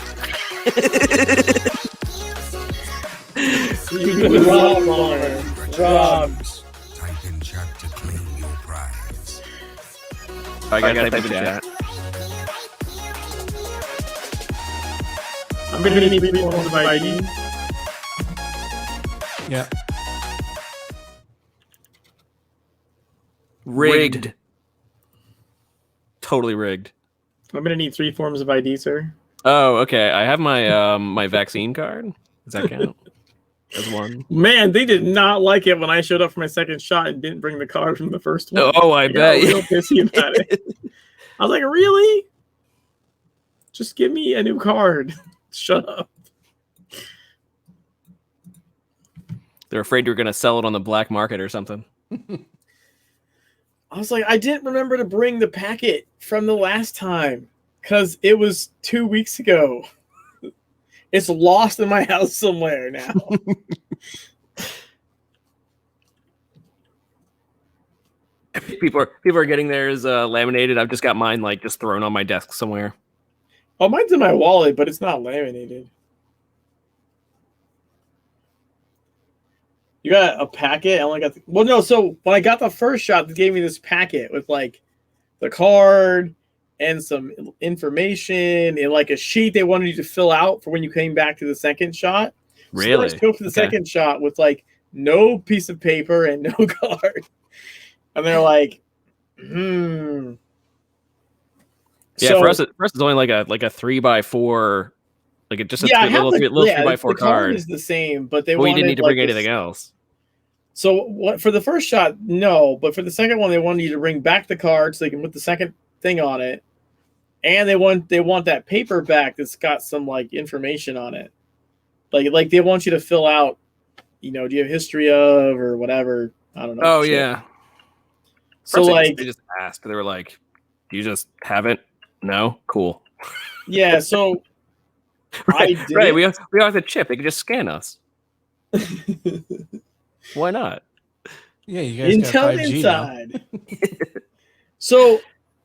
Rob. Type in chat to claim your prize. I gotta type in chat. I'm gonna need 3 forms of ID. Yeah. Rigged. Totally rigged. I'm gonna need 3 forms of ID, sir. Oh, okay. I have my my vaccine card. Does that count? As one. Man, they did not like it when I showed up for my second shot and didn't bring the card from the first one. Oh, I They bet. got real pissy about it. I was like, really? Just give me a new card. Shut up. They're afraid you're gonna sell it on the black market or something. I was like, I didn't remember to bring the packet from the last time because it was 2 weeks ago. It's lost in my house somewhere now. People are getting theirs laminated. I've just got mine like just thrown on my desk somewhere. Oh, mine's in my wallet, but it's not laminated. You got a packet? I only got well, no. So when I got the first shot, they gave me this packet with like the card and some information and like a sheet they wanted you to fill out for when you came back to the second shot. Really? So I just go for the second shot with like no piece of paper and no card, and they're like, Yeah, So- for us, it's only like a 3x4, like it just a I have little the- 3x4 the card. is the same, but they Well, you didn't wanted, need to like, bring this- anything else. So what for the first shot, no, but for the second one, they wanted you to bring back the card so they can put the second thing on it, and they want that paper back that's got some like information on it, like they want you to fill out, do you have history of or whatever. I don't know. Oh shit. yeah. So First like they just asked. They were like, "Do you just have it?" No, cool. yeah, so I did Right. it. We have the chip. They can just scan us. Why not? Yeah, you guys got Intel 5G now. inside. So,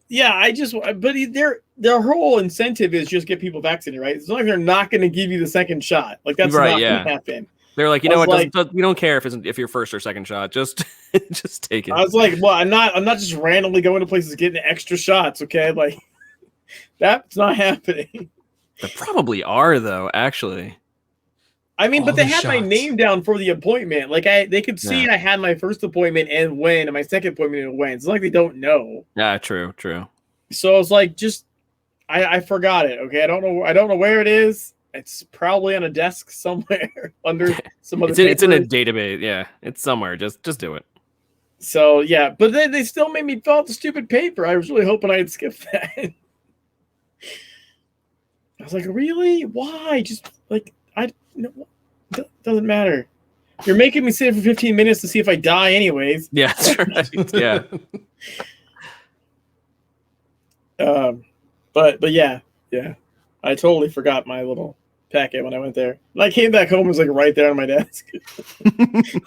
yeah, but their whole incentive is just get people vaccinated, right? It's not like they're not going to give you the second shot. Like that's Right, not yeah. going to happen. They're like, you I know was what? We don't care if you're first or second shot. Just just take it. I was like, well, I'm not just randomly going to places getting extra shots. Okay, like that's not happening. They probably are though. Actually, I mean, All but they the had my shots. name down for the appointment. Like they could see I had my first appointment and when, and my second appointment and when. It's like they don't know. yeah, true. So I was like, I forgot it. Okay, I don't know where it is. It's probably on a desk somewhere under some other. It's in a papers. database. Yeah, it's somewhere. Just do it. So yeah, but then they still made me fill out the stupid paper. I was really hoping I'd skip that. I was like, really? Why? Just like doesn't matter. You're making me sit for 15 minutes to see if I die, anyways. Yeah, that's right. Yeah. But yeah. I totally forgot my little packet when I went there. And I came back home, it was like right there on my desk.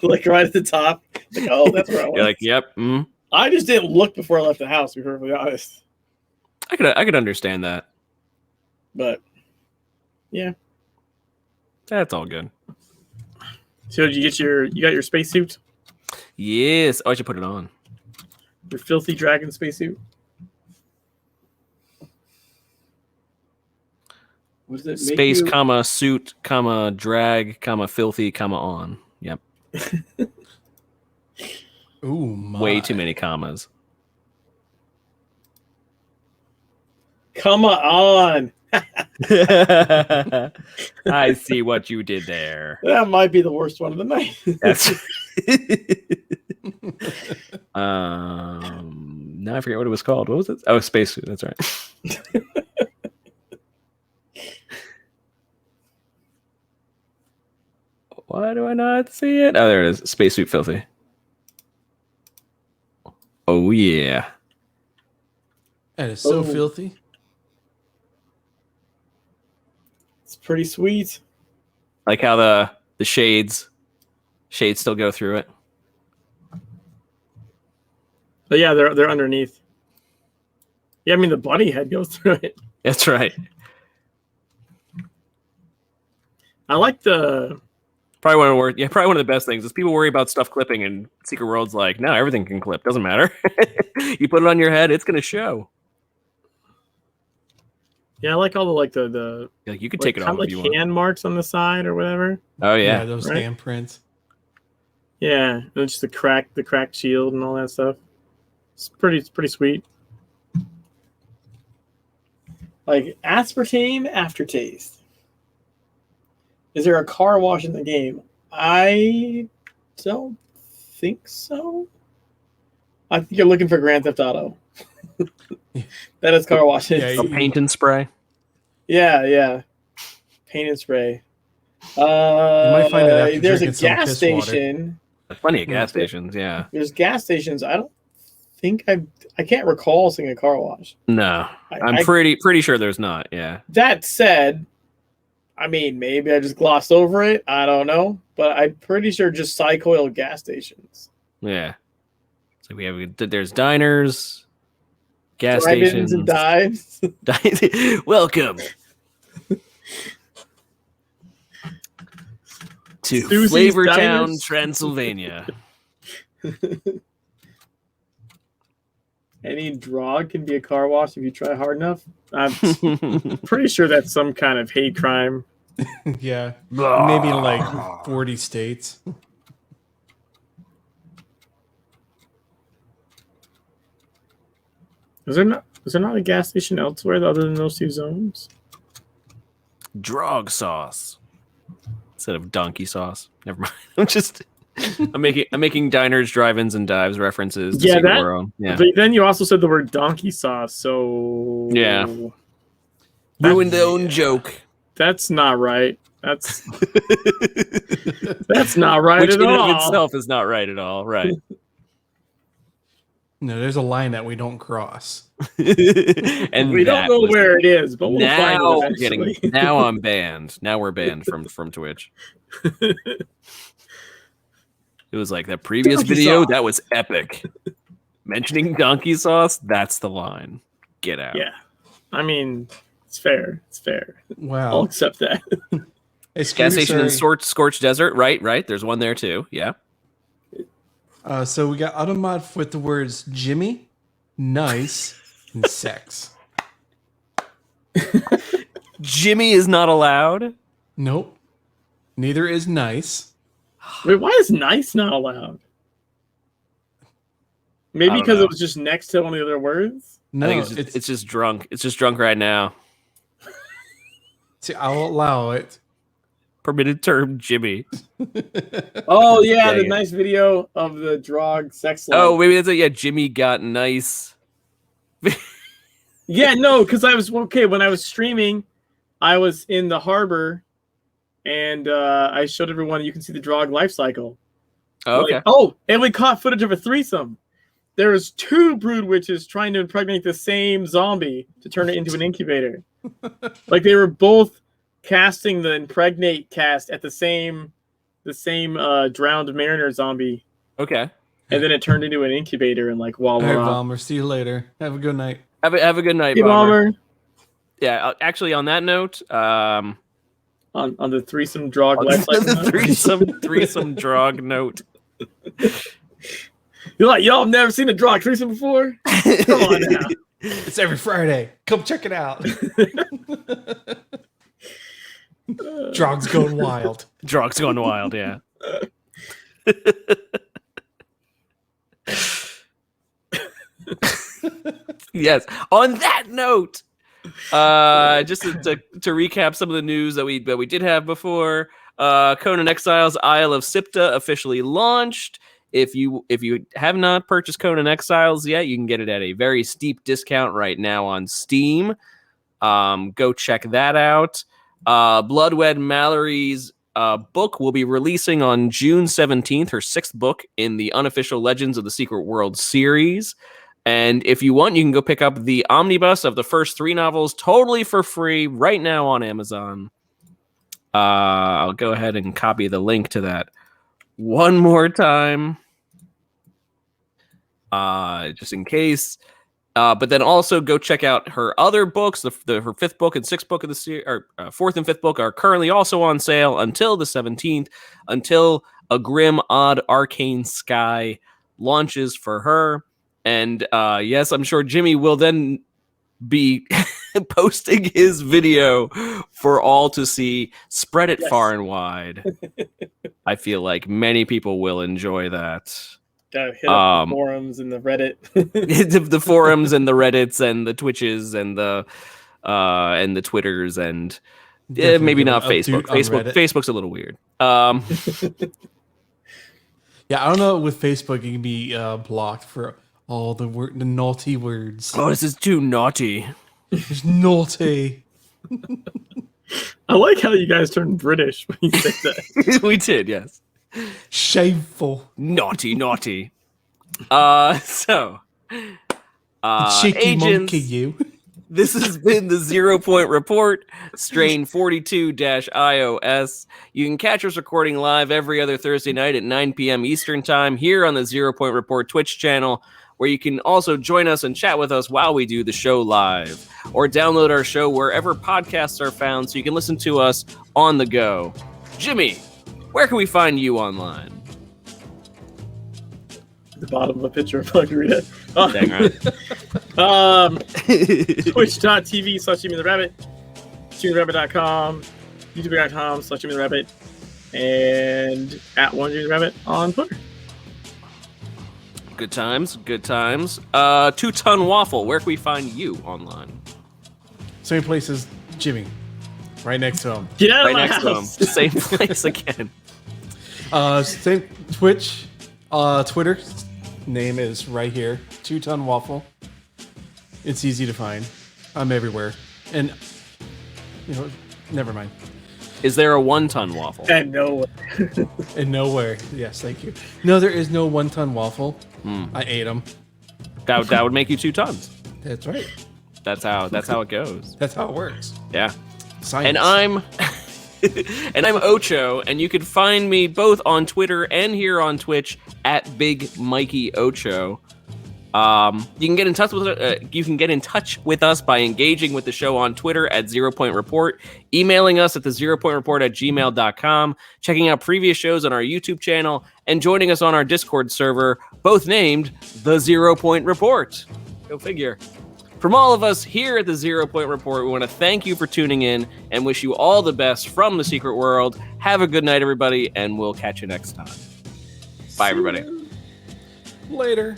Like right at the top. Like, oh, that's where I was. You're like, yep. I just didn't look before I left the house, to be perfectly honest. I could understand that. But yeah. That's all good. So did you got your spacesuit? Yes. Oh, I should put it on. Your filthy dragon spacesuit? What does it make Space, you- comma, suit, comma, drag, comma, filthy, comma, on. Yep. Ooh, my. Way too many commas. Come on. I see what you did there. That might be the worst one of the night. That's now I forget what it was called. What was it? Oh, spacesuit. That's right. Why do I not see it? Oh, there it is. Spacesuit filthy. Oh yeah. That is so Oh. filthy. It's pretty sweet. Like how the shades still go through it. But yeah, they're underneath. Yeah, I mean the bunny head goes through it. That's right. I like the Probably probably one of the best things is people worry about stuff clipping, and Secret World's like, no, everything can clip. Doesn't matter. You put it on your head, it's gonna show. I like all the Like you could like, take it off kind of if like you want. hand marks on the side or whatever. Oh yeah. Those right? handprints. Yeah, and it's just the cracked shield and all that stuff. It's pretty sweet. Like aspartame aftertaste. Is there a car wash in the game? I don't think so. I think you're looking for Grand Theft Auto. That is car washes. Yeah, A paint and spray. Yeah. Paint and spray. might find it after There's a drinking some gas piss water. station. There's plenty of gas stations. Yeah. There's gas stations. I don't think I can't recall seeing a car wash. No, I'm I- pretty sure there's not. Yeah. That said, I mean, maybe I just glossed over it. I don't know, but I'm pretty sure just Cycoil gas stations, Yeah. So we have there's diners, gas drive-ins stations, and dives. Welcome to Susie's Flavortown, Diners. Transylvania. Any drug can be a car wash if you try hard enough. I'm pretty sure that's some kind of hate crime. Yeah, maybe in like 40 states. Is there not a gas station elsewhere other than those two zones? Drog sauce instead of donkey sauce. Never mind. I'm making diners, drive-ins, and dives references. To Yeah, see what that- we're on. Yeah. But then you also said the word donkey sauce, so Yeah. Ruined their own joke. That's not right. That's not right Which at in and all. of itself is not right at all. Right. No, there's a line that we don't cross. And We don't that know was- where it is, but we'll now find I'm it eventually. getting now I'm banned. Now we're banned from Twitch. It was like that previous Donkey video sauce. that was epic. Mentioning donkey sauce, that's the line. Get out. Yeah, I mean, it's fair. It's fair. I'll Wow. accept that. Hey, Gas Scooter, station in sorry. Scorched Desert, right. There's one there too. Yeah. So we got Automod with the words Jimmy, nice, and sex. Jimmy is not allowed. Nope. Neither is nice. Wait, why is nice not allowed? Maybe I don't because know. it was just next to one of the other words. No, I think it's just drunk. It's just drunk right now. see, I'll allow it. Permitted term Jimmy. Oh yeah, the Dang it. nice video of the drug sex. Oh, life. maybe that's it. Yeah, Jimmy got nice. Yeah, no, because I was okay when I was streaming. I was in the harbor, and I showed everyone. You can see the drug life cycle. Oh, okay. Like, oh, and we caught footage of a threesome. There was two brood witches trying to impregnate the same zombie to turn it into an incubator. Like they were both casting the impregnate cast at the same drowned mariner zombie, Okay. and then it turned into an incubator and like All right, voila. Bomber. See you later. Have a good night. Have a good night, Hey, Bomber. Bomber. Yeah, actually, on that note, On the threesome drug on life cycle. the threesome drog note. You're like, y'all have never seen a drug threesome before? Come on now. It's every Friday. Come check it out. Drog's going wild. Drog's going wild. Yeah. Yes. On that note, just to recap some of the news that we did have before, Conan Exiles Isle of Sipta officially launched. If you have not purchased Conan Exiles yet, you can get it at a very steep discount right now on Steam. Go check that out. Bloodwed Mallory's book will be releasing on June 17th, her 6th book in the unofficial Legends of the Secret World series. And if you want, you can go pick up the omnibus of the first 3 novels totally for free right now on Amazon. I'll go ahead and copy the link to that one more time, just in case. But then also go check out her other books. Her 5th book and 6th book of the series, or 4th and 5th book, are currently also on sale until the 17th, until A Grim Odd Arcane Sky launches for her. And yes, I'm sure Jimmy will then be posting his video for all to see. Spread it Yes. far and wide. I feel like many people will enjoy that. Gotta hit up the forums and the Reddit. The forums and the Reddits and the Twitches and the Twitters and Definitely maybe gonna not update Facebook. on Facebook Reddit. Facebook's a little weird. Yeah, I don't know. With Facebook, you can be blocked for all the naughty words. Oh, this is too naughty. It's naughty. I like how you guys turned British when you said that. We did, yes. Shameful. Naughty. So, Cheeky agents, monkey, you. this has been the 0 Point Report, strain 42-iOS. You can catch us recording live every other Thursday night at 9 p.m. Eastern Time here on the 0 Point Report Twitch channel, where you can also join us and chat with us while we do the show live, or download our show wherever podcasts are found so you can listen to us on the go. Jimmy, where can we find you online? The bottom of a picture of Margarita. Dang right. Twitch.tv/JimmyTheRabbit, JimmyTheRabbit.com, YouTube.com/JimmyTheRabbit, and at @1JimmyTheRabbit on Twitter. Good times. 2-Ton Waffle, where can we find you online? Same place as Jimmy. Right next to him. Get out Right of my next to him. house. Same place again. Same Twitch, Twitter. Name is right here. 2-Ton Waffle. It's easy to find. I'm everywhere. And, never mind. Is there a 1-Ton Waffle? And no, And nowhere. Yes, thank you. No, there is no 1-Ton Waffle. I ate them. That would make you 2 tons. That's right. That's how it goes. That's how it works. Yeah. Science. And I'm Ocho, and you can find me both on Twitter and here on Twitch at Big Mikey Ocho. You can get in touch with us by engaging with the show on Twitter at 0 Point Report, emailing us at the 0pointreport@gmail.com, checking out previous shows on our YouTube channel, and joining us on our Discord server, both named the 0 Point Report. Go figure. From all of us here at the 0 Point Report, we want to thank you for tuning in and wish you all the best from the secret world. Have a good night, everybody, and we'll catch you next time. Bye, everybody. Later.